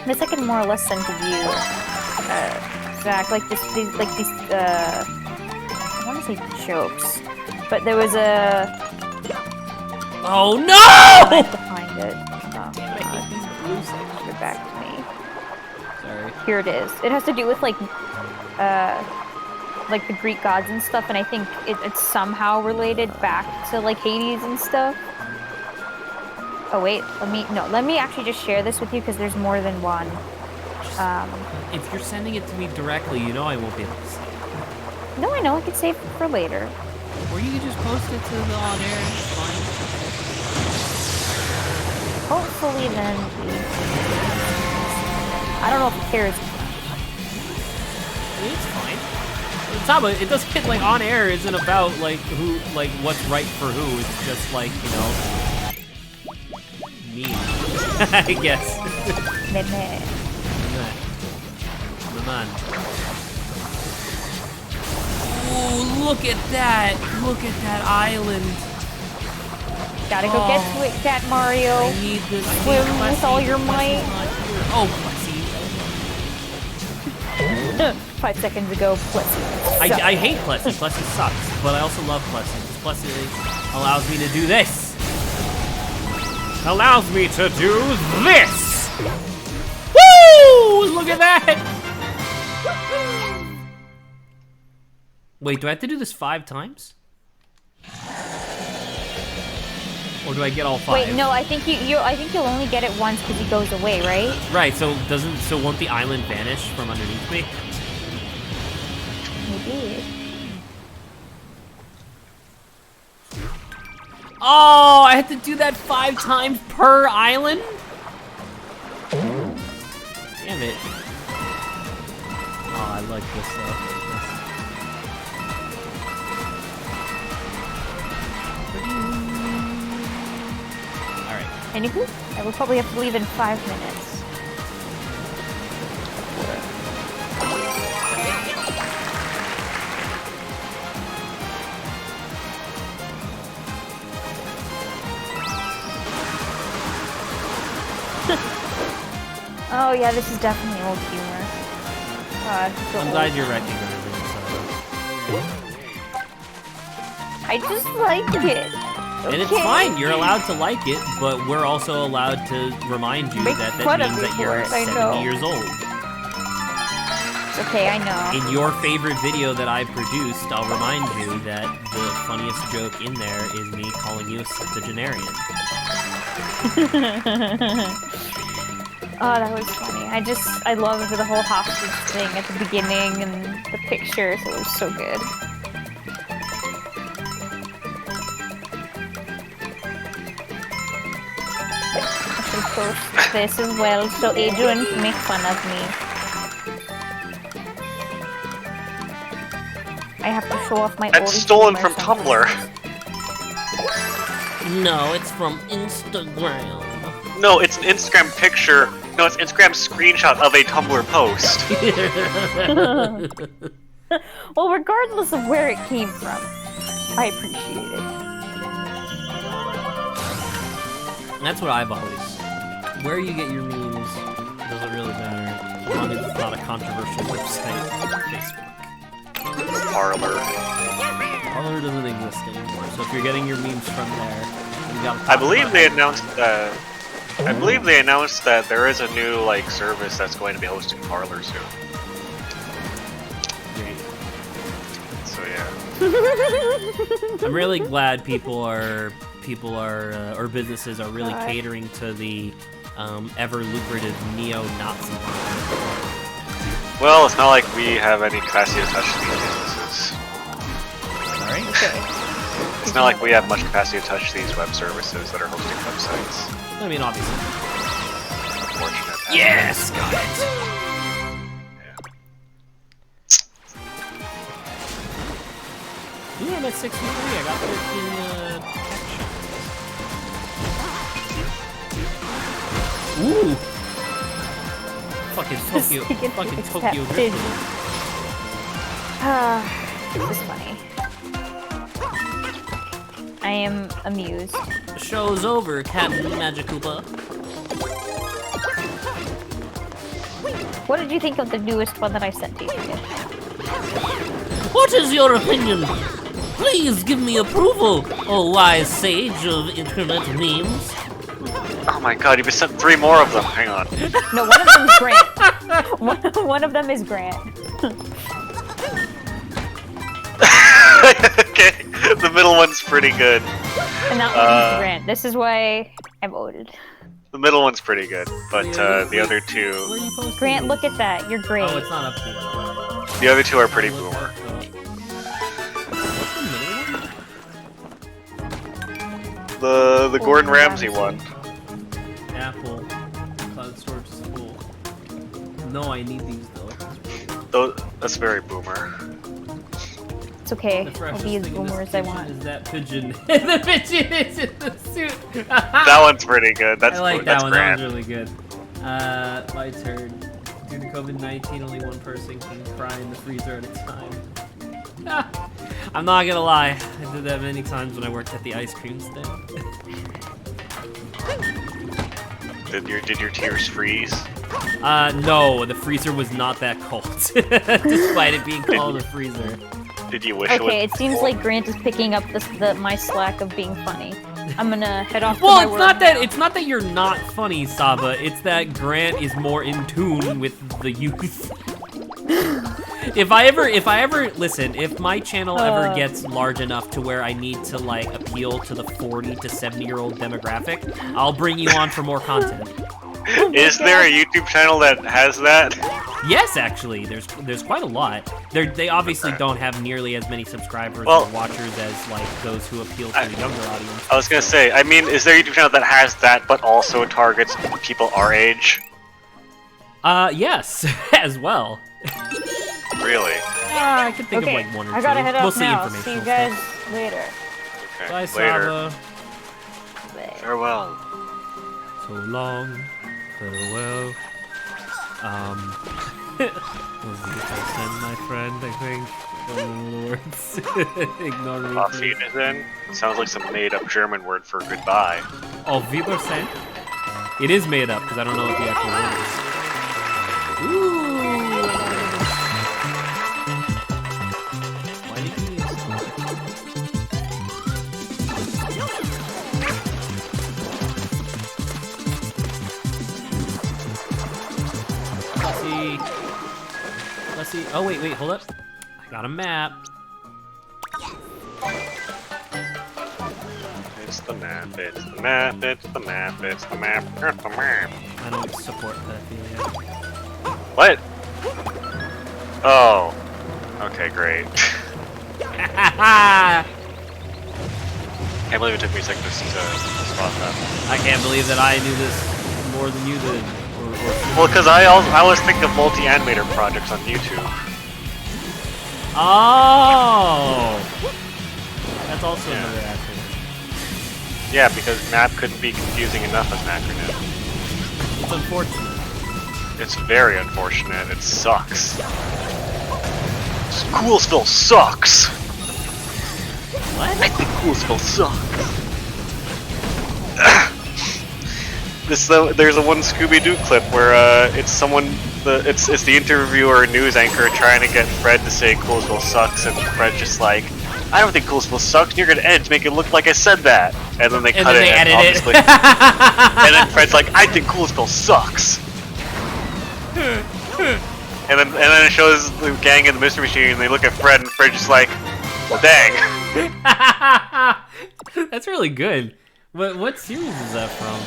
this. I can more or less send to you, Zach. Like these I want to say jokes, but there was a. Oh no! I have to find it. Oh, give it back to me. Sorry. Here it is. It has to do with like the Greek gods and stuff, and I think it's somehow related back to like Hades and stuff. Oh wait, let me actually just share this with you because there's more than one. If you're sending it to me directly, you know I won't be able to see it. No, I know. I could save it for later. Or you can just post it to the on air. It's fine. Hopefully then I don't know if it cares. I mean, it's fine. Saba, it doesn't like on air isn't about like who like what's right for who. It's just like me, I guess. The man. Ooh, look at that! Look at that island. Gotta go get to it, Cat Mario. I need this. Swim with all your might. Oh, Plessy. 5 seconds ago, Plessy. I hate Plessy. Plessy sucks, but I also love Plessy. Plessy allows me to do this. Allows me to do this. Woo! Look at that. Wait, do I have to do this 5 times? Or do I get all 5? Wait, no, I think you'll only get it once because he goes away, right? Right, so won't the island vanish from underneath me? Maybe. Oh, I had to do that 5 times per island? Damn it. Oh, I like this stuff. Alright. Anywho, I will probably have to leave in 5 minutes. Oh yeah, this is definitely old humor. God, so I'm glad you're recognizing I just like it. And it's Okay. fine, you're allowed to like it, but we're also allowed to remind you Make that fun of means me that for you're it, I 70 know. years old. It's okay, I know. In your favorite video that I produced, I'll remind you that the funniest joke in there is me calling you a septuagenarian. Oh, that was funny. I loved the whole hostage thing at the beginning and the pictures. It was so good. I should post this as well so Adrian can make fun of me. I have to show off my That's old stolen humor from sometimes. Tumblr. No, it's from Instagram. No, it's an Instagram picture. No, it's Instagram screenshot of a Tumblr post. Well, regardless of where it came from, I appreciate it. That's what I've always. Where you get your memes doesn't really matter, as long as it's not a controversial website like Facebook. Parlor. Parler doesn't exist anymore, so if you're getting your memes from there, you gotta I believe they announced that. I believe they announced that there is a new service that's going to be hosting Parlor soon. Great. So yeah. I'm really glad people are or businesses are really catering to the ever lucrative neo-Nazi market. Well, it's not like we have any capacity to touch these businesses. Sorry? It's not like we have much capacity to touch these web services that are hosting websites. I mean, obviously. Unfortunate. Yes, got it. Ooh, I'm at 63. I got 13 Ooh. Fucking Tokyo. Fucking Tokyo Drift. This is funny. I am amused. Show's over, Captain Magikoopa. What did you think of the newest one that I sent to you? What is your opinion? Please give me approval, oh wise sage of internet memes. Oh my god, you've been sent 3 more of them. Hang on. No, one of them is Grant. one of them is Grant. Okay, the middle one's pretty good. And that one's Grant. This is why I voted. The middle one's pretty good, but the other two... Where are you posting? Grant, look at that. You're great. Oh, it's not up here. The other two are pretty boomer. The Gordon Ramsay one. Apple. Cloud storage is cool. No, I need these though. That's very boomer. It's okay. The I'll freshest be as thing in this boomer as I kitchen want. is that pigeon. The pigeon is in the suit. That one's pretty good. That's I like that's that one. grand. That was really good. My turn. Due to COVID-19, only one person can cry in the freezer at a time. I'm not gonna lie. I did that many times when I worked at the ice cream stand. Did your tears freeze? No, the freezer was not that cold, despite it being called a freezer. Did you wish Okay, it it seems like Grant is picking up my slack of being funny. I'm gonna head off to Well, my it's work not that now. it's not that you're not funny, Saba. It's that Grant is more in tune with the youth. If I ever listen, if my channel ever gets large enough to where I need to like appeal to the 40 to 70-year-old demographic, I'll bring you on for more content. Is there a YouTube channel that has that? Yes, actually, there's quite a lot. They obviously don't have nearly as many subscribers Well, or watchers as like those who appeal to the younger audience. I was gonna say, I mean, is there a YouTube channel that has that but also targets people our age? Yes, as well. Really? I can think Okay, of like one or two. I gotta head off Mostly now. See you informational guys stuff. later. Okay. Bye, Later. Saba. Farewell. So long, farewell. Was the gift I send, my friend, I think. Don't know the words. Ignore me. Auf please. Wiedersehen? Sounds like some made-up German word for goodbye. Auf Wiedersehen? It is made up, because I don't know what the actual word is. Ooh! Why did you use Let's see. Oh, wait, hold up. I got a map. It's the map, it's the map, it's the map, it's the map, it's the map. I don't support pedophilia. What? Oh. Okay, great. I Can't believe it took me a second to spot that. can't believe that I knew this more than you did. Well, because I always think of multi-animator projects on YouTube. Oh! That's also another acronym. Yeah, because map couldn't be confusing enough as an acronym. It's unfortunate. It's very unfortunate. It sucks. Coolsville sucks! What? I think Coolsville sucks. There's a one Scooby-Doo clip where it's someone, it's the interviewer or news anchor trying to get Fred to say Coolsville sucks, and Fred's just like, I don't think Coolsville sucks, and you're gonna edit to make it look like I said that. And then they cut it, and obviously, and then Fred's like, I think Coolsville sucks. And then it shows the gang in the Mystery Machine, and they look at Fred, and Fred's just like, well, dang. That's really good. What series is that from?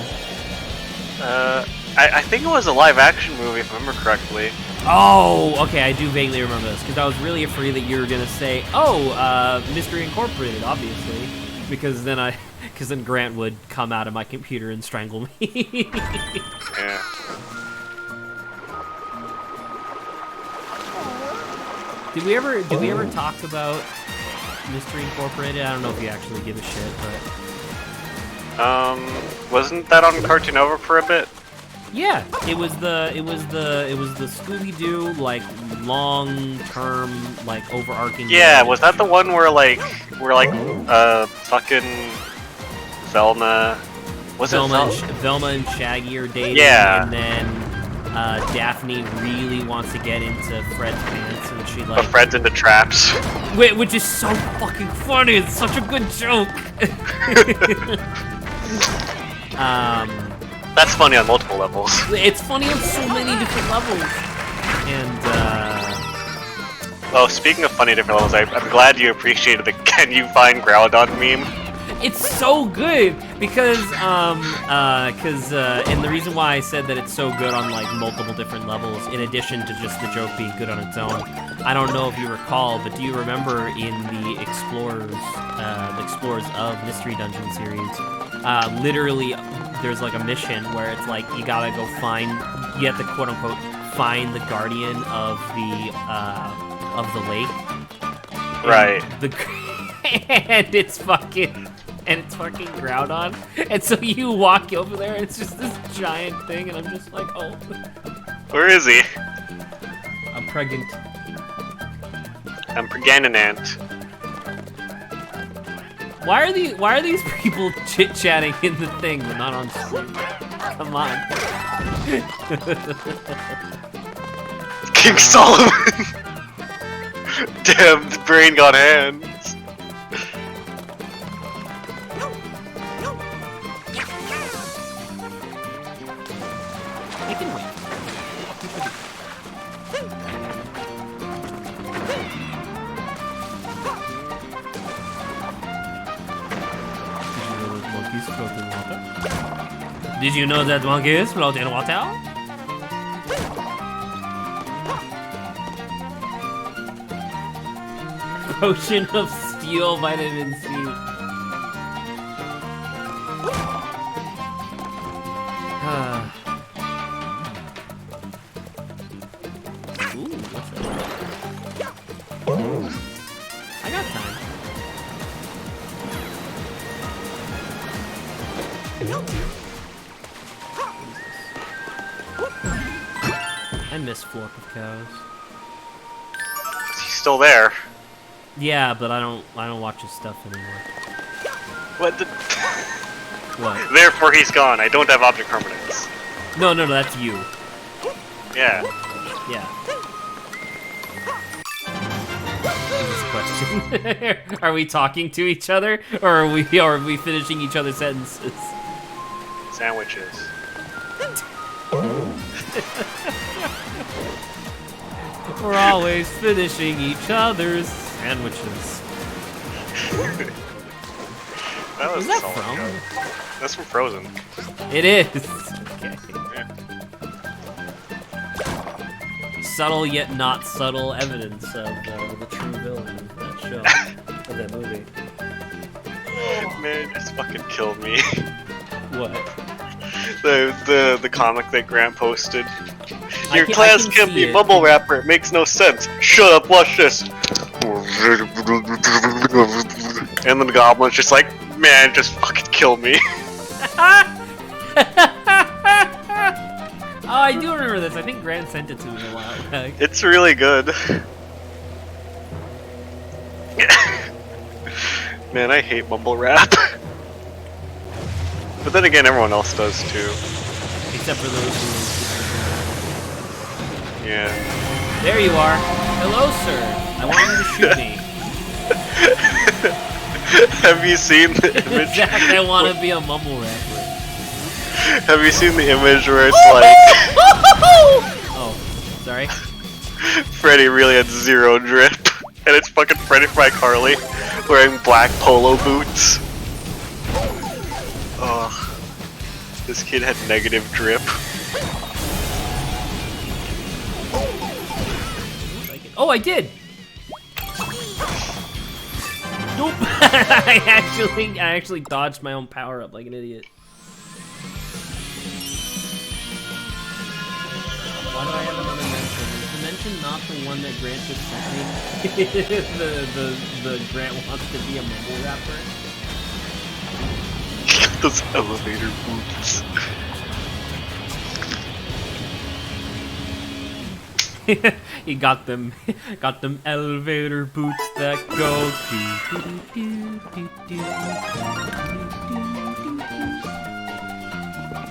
I think it was a live-action movie, if I remember correctly. Oh, okay, I do vaguely remember this, because I was really afraid that you were gonna say, oh, Mystery Incorporated, obviously, because then Grant would come out of my computer and strangle me. Yeah. Did we ever talk about Mystery Incorporated? I don't know if you actually give a shit, but Wasn't that on Cartoon Network for a bit? yeah, it was the Scooby-Doo like long-term like overarching. Yeah, was that the one where fucking Velma was it Velma and Shaggy are dating, Yeah. and then Daphne really wants to get into Fred's pants, and she But like Fred's into traps. which is so fucking funny. It's such a good joke. That's funny on multiple levels. It's funny on so many different levels. And Oh, speaking of funny different levels, I'm glad you appreciated the "Can you find Groudon" meme. it's so good because and the reason why I said that it's so good on like multiple different levels, in addition to just the joke being good on its own. I don't know if you recall, but do you remember in the Explorers of Mystery Dungeon series, literally there's like a mission where it's like you gotta go you have to quote unquote find the guardian of the lake. Right. And it's fucking Groudon, and so you walk over there, and it's just this giant thing, and I'm just like, oh. Where is he? I'm pregnant. I'm pregnant. Why are these people chit-chatting in the thing but not on stream? Come on. King Solomon! Damn, the brain got hands. You can wait. Did you know that monkeys float in water? Potion of Steel Vitamin C. Ooh, what's that? I got time. I miss Florp of Cows. He's still there. Yeah, but I don't watch his stuff anymore. What the? What? Therefore he's gone. I don't have object permanence. No, that's you. Yeah. Yeah. Question. Are we talking to each other, or are we finishing each other's sentences? Sandwiches. We're always finishing each other's sandwiches. Where's that from? That's from Frozen. It is. Okay. Yeah. Subtle yet not subtle evidence of the true villain of that show, of that movie. Man, it just fucking killed me. What? The comic that Grant posted. Your I class can can't see be it. bubble wrapper. It makes no sense. Shut up. Watch this. And then the goblin's just like, man, just fucking kill me. Oh, I do remember this. I think Grant sent it to me a while back. It's really good. Man, I hate mumble rap. But then again, everyone else does too. Except for those who... Yeah. There you are. Hello, sir. I want you to shoot me. Have you seen the image? Zach, I want to be a mumble rapper. Have you seen the image where it's like... Oh, sorry. Freddy really had zero drip. And it's fucking Freddy from iCarly wearing black polo boots. Ugh. This kid had negative drip. Oh, I did! Nope! I actually dodged my own power up like an idiot. Why do I have another mention? Is the mention not the one that Grant just sent me? the Grant wants to be a mumble rapper? Those elevator boots. He got them elevator boots that go.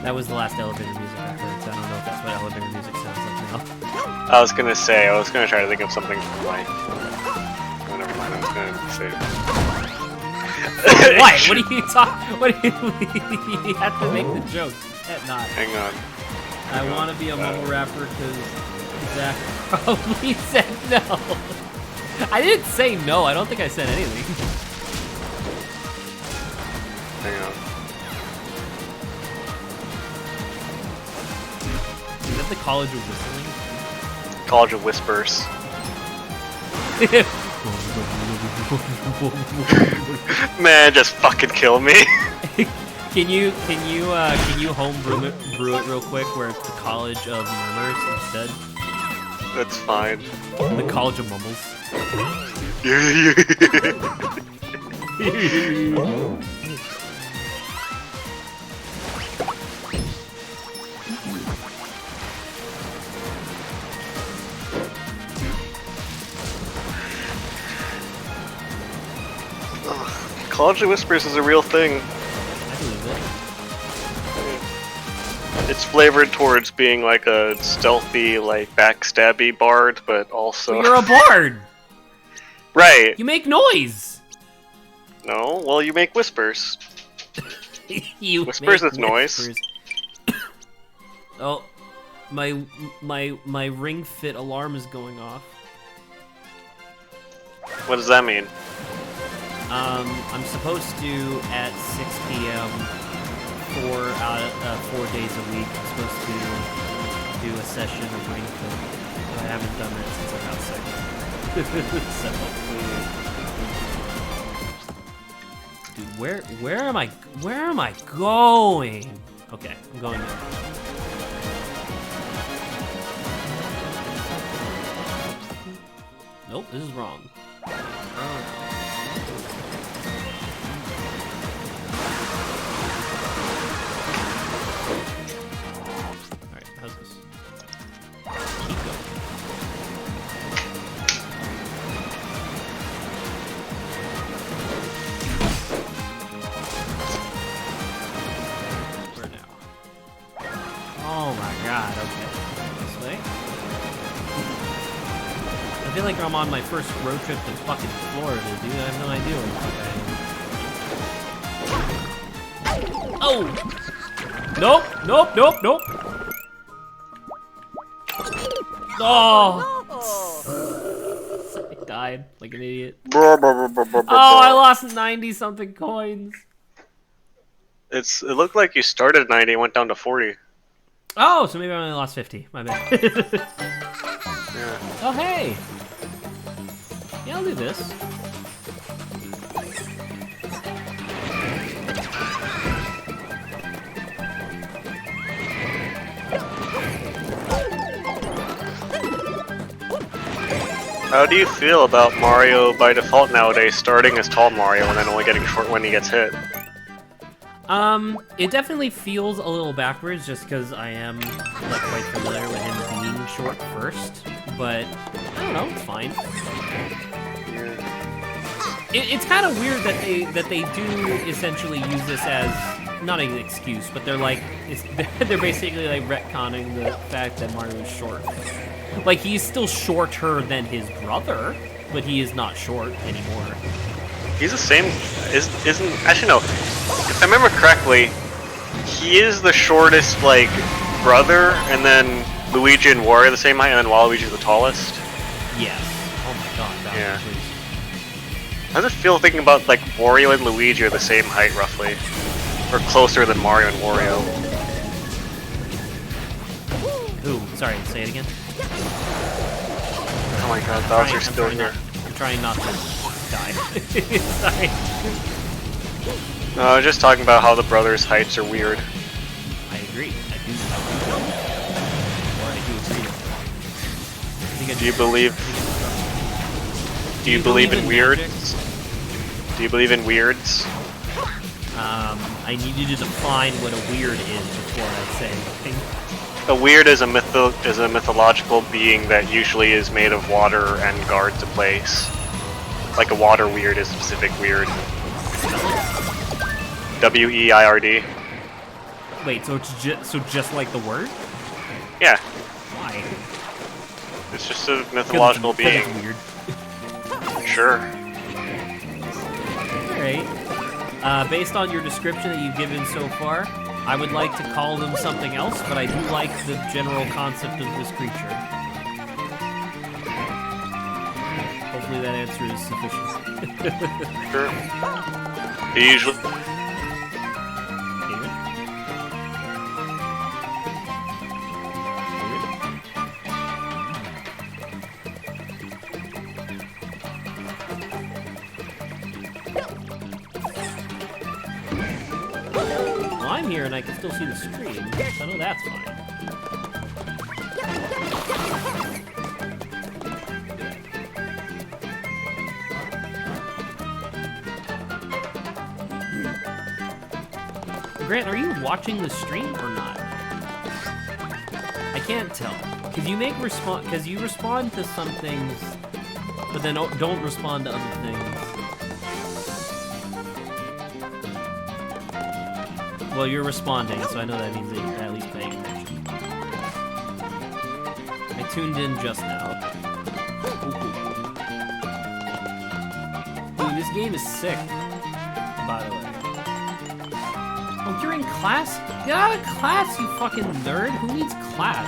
That was the last elevator music I heard, so I don't know if that's what elevator music sounds like now. I was gonna try to think of something from like... Oh, never mind, I was gonna say... What? What are you talking? What do you have to make the joke? Not. Hang on. I want to be a mumble rapper because Zach probably said no. I didn't say no. I don't think I said anything. Hang on. Is that the College of Whistling? College of Whispers. Man, just fucking kill me. Can you homebrew it real quick where it's the College of Murmurs instead? That's fine. The College of Mumbles. College of Whispers is a real thing. I believe it. It's flavored towards being like a stealthy, like backstabby bard, but also But you're a bard. right. You make noise. No, well you make whispers. You Whispers make is noise. whispers. Oh, my ring fit alarm is going off. What does that mean? I'm supposed to at 6 p.m. 4 days a week. I'm supposed to do a session of ring fit. I haven't done that since I got sick. So, dude, where am I going? Okay, I'm going there. Nope, this is wrong. Alright, how's this? Keep going. Where now? Oh my god, okay. This way? I feel like I'm on my first road trip to fucking Florida, dude. I have no idea what the fuck I am. Oh! Nope! Nope! Nope! Nope! Oh! I died like an idiot. Oh, I lost 90-something coins. It looked like you started at 90 and went down to 40. Oh, so maybe I only lost 50. My bad. Yeah. Oh, hey! Yeah, I'll do this. How do you feel about Mario by default nowadays starting as tall Mario and then only getting short when he gets hit? It definitely feels a little backwards just because I am like quite familiar with him being short first, but I don't know, it's fine. It's kind of weird that they do essentially use this as not an excuse, but they're like they're basically like retconning the fact that Mario is short. Like he's still shorter than his brother, but he is not short anymore. He's the same. Isn't actually no. If I remember correctly, he is the shortest like brother, and then Luigi and Wario are the same height, and then Waluigi's the tallest. Yes. Oh my god. That Yeah. was crazy. How does it feel thinking about like Wario and Luigi are the same height roughly, or closer than Mario and Wario? Ooh, sorry. Say it again. Oh my god, Bowser's still here. I'm trying not to die. Sorry. No, I was just talking about how the brothers' heights are weird. I agree. I do. Or I do agree. Do you believe? Do you believe in weirds? Do you believe in weirds? I need you to define what a weird is before I say anything. A weird is a mythological being that usually is made of water and guards a place. Like a water weird is a specific weird. W-E-I-R-D. Wait, so it's just like the word? Yeah, Why? it's just a mythological being. It's weird. Sure. Alright. Based on your description that you've given so far, I would like to call them something else, but I do like the general concept of this creature. Hopefully that answer is sufficient. Sure. You usually. David? Well, I'm here and I can still see the screen, so I know that's fine. Grant, are you watching the stream or not? I can't tell. Because you respond to some things, but then don't respond to other things. Well, you're responding, so I know that means that you're at least paying attention. I tuned in just now. Ooh, this game is sick, by the way. Oh, you're in class? Get out of class, you fucking nerd! Who needs class?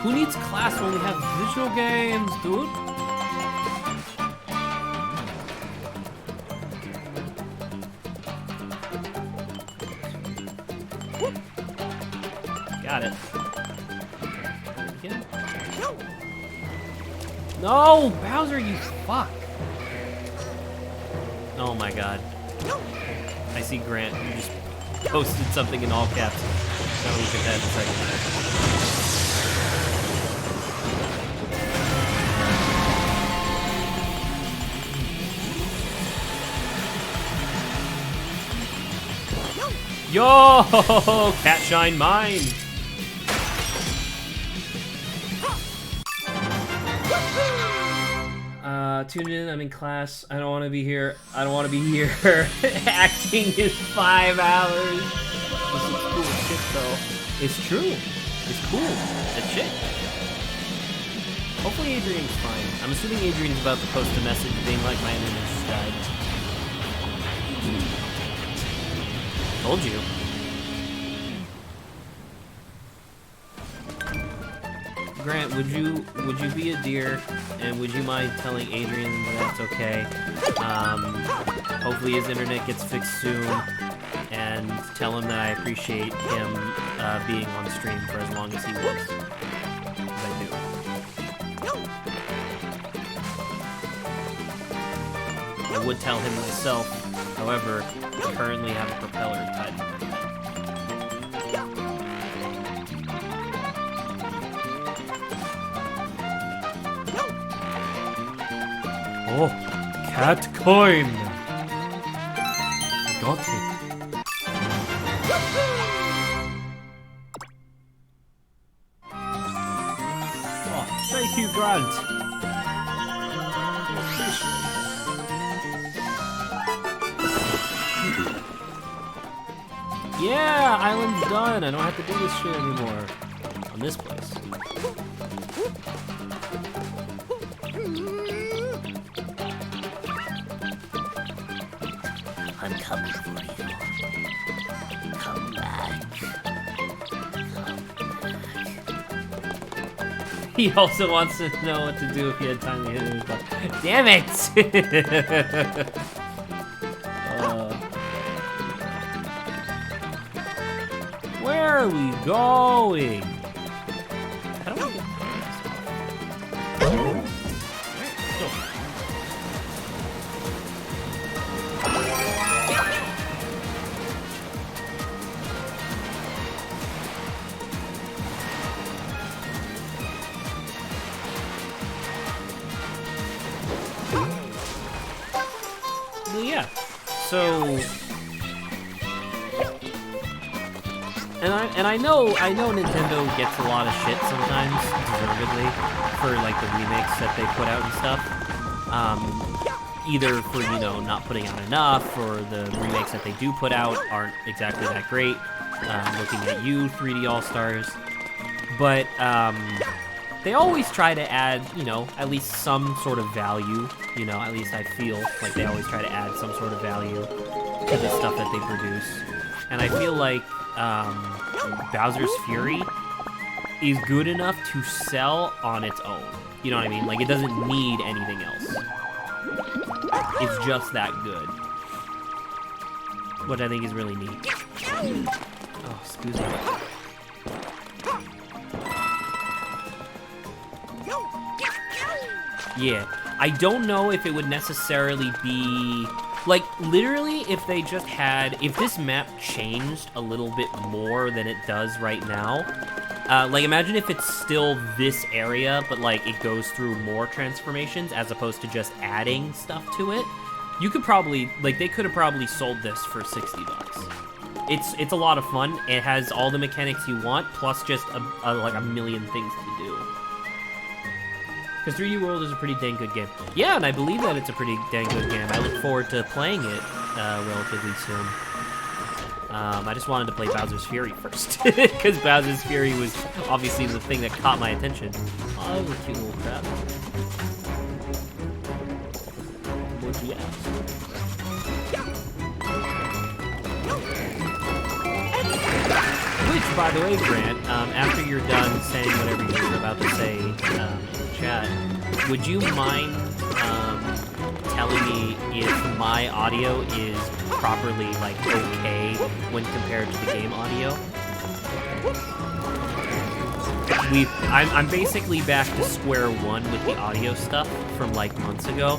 Who needs class when we have visual games, dude? Got it. Again? No! Bowser, you fuck! Oh my god. I see Grant. You just posted something in all caps. Gotta look at that in a second. Yo! Cat shine mine! Tune in, I'm in class. I don't want to be here. I don't want to be here. Acting is 5 hours. This is cool as shit, though. It's true. It's cool. It's shit. Hopefully Adrian's fine. I'm assuming Adrian's about to post a message being like, my internet just died. Told you. Grant, would you be a dear, and would you mind telling Adrian that that's okay? Hopefully his internet gets fixed soon, and tell him that I appreciate him being on stream for as long as he was. 'Cause I do. I would tell him myself, however, I currently have a propeller tied to my head. Oh, cat coin! I got it. Oh, thank you, Grant. Yeah, island's done. I don't have to do this shit anymore. On this place. I'm coming for you. Come back. He also wants to know what to do if he had time to hit him. Damn it! Where are we going? How do we get Well, yeah. So, and I know Nintendo gets a lot of shit sometimes, deservedly, for like the remakes that they put out and stuff. Either for, you know, not putting out enough, or the remakes that they do put out aren't exactly that great. Looking at you, 3D All-Stars. But they always try to add, you know, at least some sort of value. You know, at least I feel like they always try to add some sort of value to the stuff that they produce. And I feel like Bowser's Fury is good enough to sell on its own. You know what I mean? Like, it doesn't need anything else. It's just that good. Which I think is really neat. Oh, excuse me. Yeah, I don't know if it would necessarily be... Like, literally, if they just had... If this map changed a little bit more than it does right now... like, imagine if it's still this area, but, like, it goes through more transformations as opposed to just adding stuff to it. You could probably, like, they could have probably sold this for $60. It's a lot of fun. It has all the mechanics you want, plus just like a million things to do. Because 3D World is a pretty dang good game. Yeah, and I believe that it's a pretty dang good game. I look forward to playing it relatively soon. I just wanted to play Bowser's Fury first, because Bowser's Fury was obviously the thing that caught my attention. Oh, that was a cute little crab. What'd you ask? Which, by the way, Grant, after you're done saying whatever you're about to say in the chat, would you mind telling me if my audio is properly, like, okay when compared to the game audio? I'm basically back to square one with the audio stuff from, like, months ago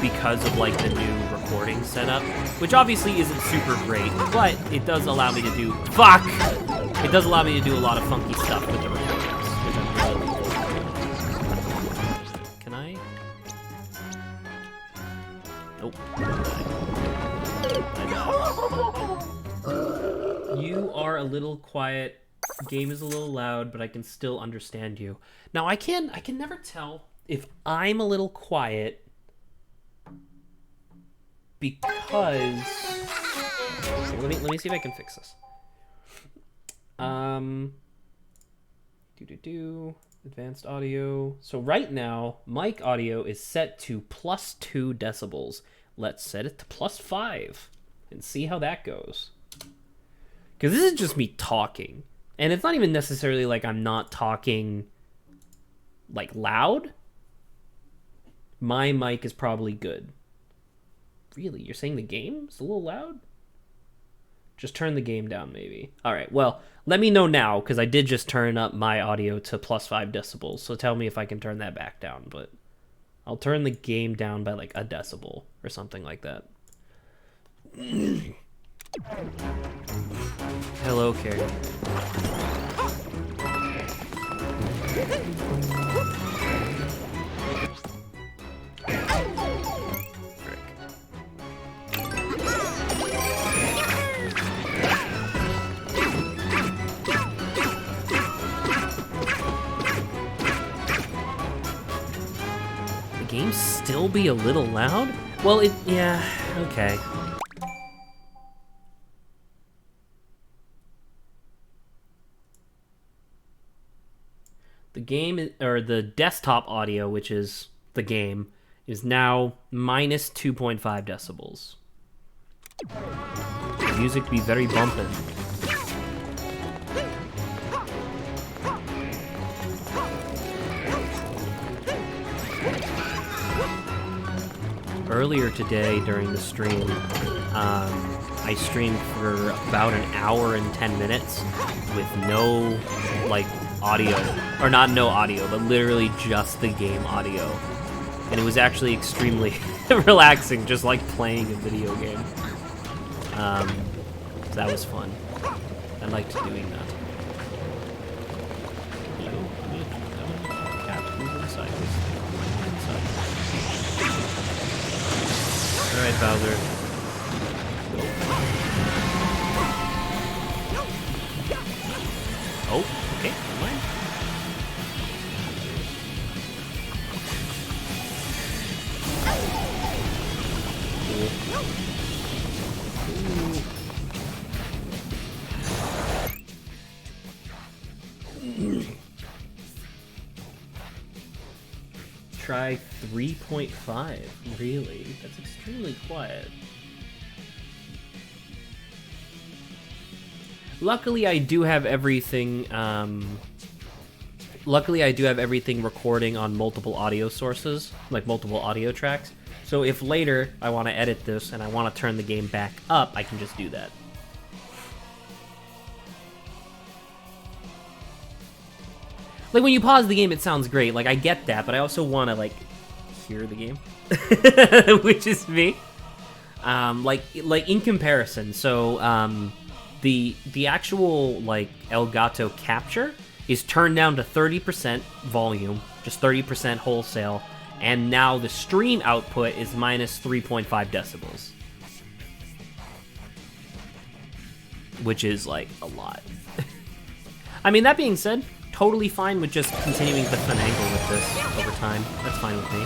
because of, like, the new recording setup, which obviously isn't super great, but it does allow me to do... Fuck! It does allow me to do a lot of funky stuff with the recordings, which I'm really... Can I? Nope. I died. You are a little quiet. Game is a little loud, but I can still understand you. Now I can never tell if I'm a little quiet because let me see if I can fix this. Advanced audio. So right now, mic audio is set to +2 decibels. Let's set it to +5 and see how that goes. Because this is just me talking. And it's not even necessarily like I'm not talking, like, loud. My mic is probably good. Really? You're saying the game's a little loud? Just turn the game down, maybe. All right, well, let me know now, because I did just turn up my audio to +5 decibels, so tell me if I can turn that back down, but I'll turn the game down by, like, 1 decibel or something like that. Hello, Carrie. The game still be a little loud? Well, yeah, okay. The game, or the desktop audio, which is the game, is now -2.5 decibels. The music be very bumpin'. Earlier today during the stream, I streamed for about 1 hour and 10 minutes with no, like, audio, or not no audio, but literally just the game audio. And it was actually extremely relaxing, just like playing a video game. So that was fun. I liked doing that. Alright, Bowser. Oh, okay, never mind. Try 3.5. Really? That's extremely quiet. Luckily, I do have everything. Luckily, I do have everything recording on multiple audio sources, like multiple audio tracks. So if later I want to edit this and I want to turn the game back up, I can just do that. Like, when you pause the game, it sounds great. Like, I get that, but I also want to, like, hear the game. Which is me. Like, in comparison, so, the actual, like, Elgato capture is turned down to 30% volume, just 30% wholesale, and now the stream output is minus 3.5 decibels. Which is, like, a lot. I mean, that being said, totally fine with just continuing to finagle with this over time. That's fine with me.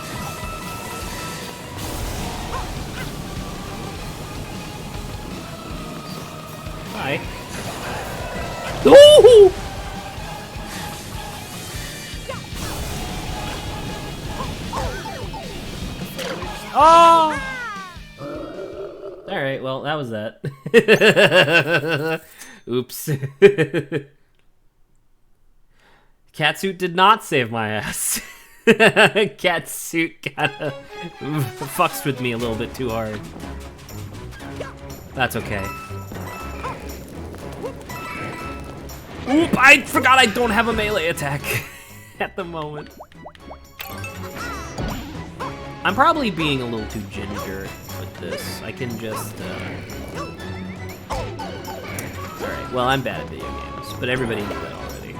Bye. Ooh! Oh! Alright, well, that was that. Oops. Catsuit did not save my ass. Catsuit kinda fucks with me a little bit too hard. That's okay. Oop, I forgot I don't have a melee attack at the moment. I'm probably being a little too ginger with this. I can just, Alright, well, I'm bad at video games, but everybody knew that already.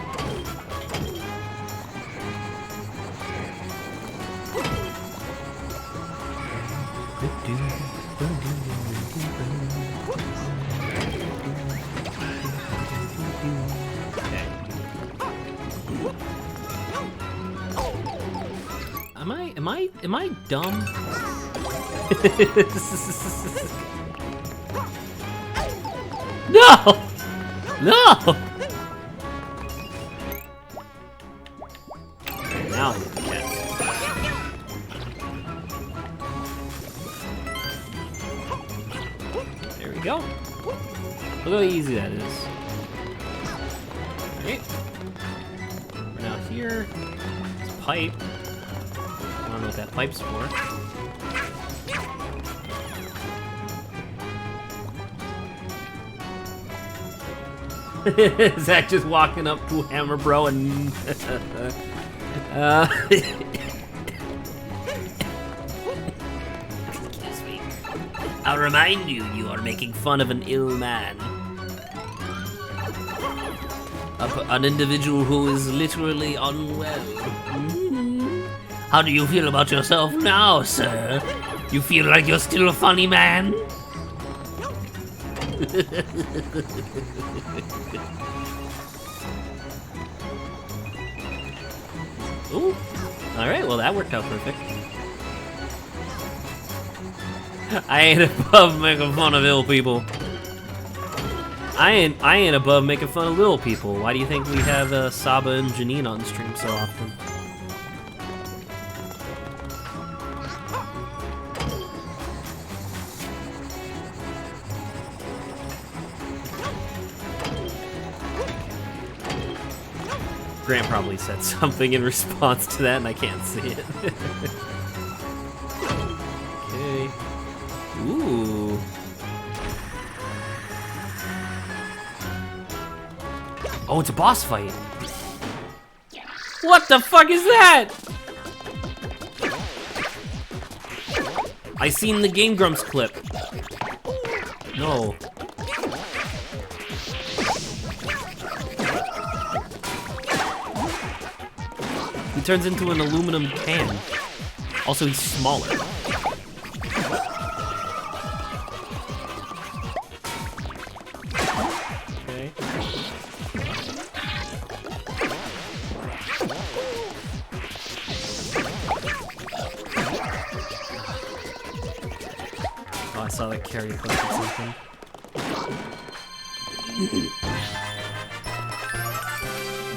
Am I dumb? No! No! Now I need the cats. There we go. Look how easy that is. Alright. We're now here. This pipe. I don't know what that pipe's for. Zach just walking up to Hammer Bro and Excuse me. I'll remind you, you are making fun of an ill man. An individual who is literally unwell. How do you feel about yourself now, sir? You feel like you're still a funny man? Ooh. Alright, well that worked out perfect. I ain't above making fun of ill people. I ain't above making fun of little people. Why do you think we have Saba and Janine on stream so often? Grant probably said something in response to that and I can't see it. Okay. Ooh. Oh, it's a boss fight. What the fuck is that? I seen the Game Grumps clip. No. He turns into an aluminum can. Also, he's smaller. Okay. Oh, I saw that Carrie posted something.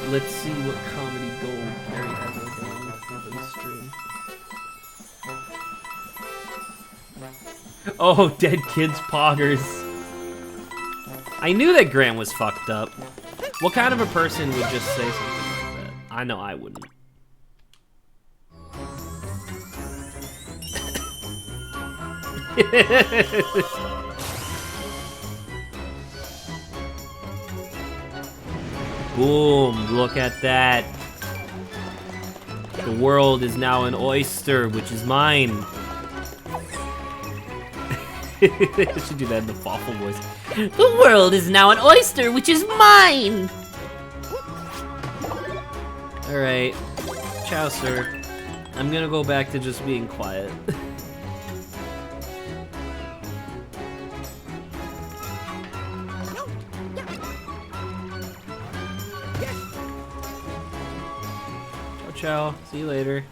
Let's see what comedy gold Carrie has over the stream. Oh, dead kids poggers. I knew that Grant was fucked up. What kind of a person would just say something like that? I know I wouldn't. Boom, look at that. The world is now an oyster, which is mine. I should do that in the Fawful voice. The world is now an oyster, which is mine! Alright. Ciao, sir. I'm gonna go back to just being quiet. Ciao, ciao. See you later.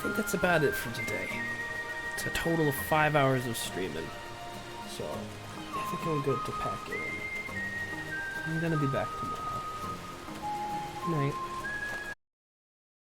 think that's about it for today. It's a total of 5 hours of streaming. So, I think I'm good to pack it in. I'm gonna be back tomorrow. Good night.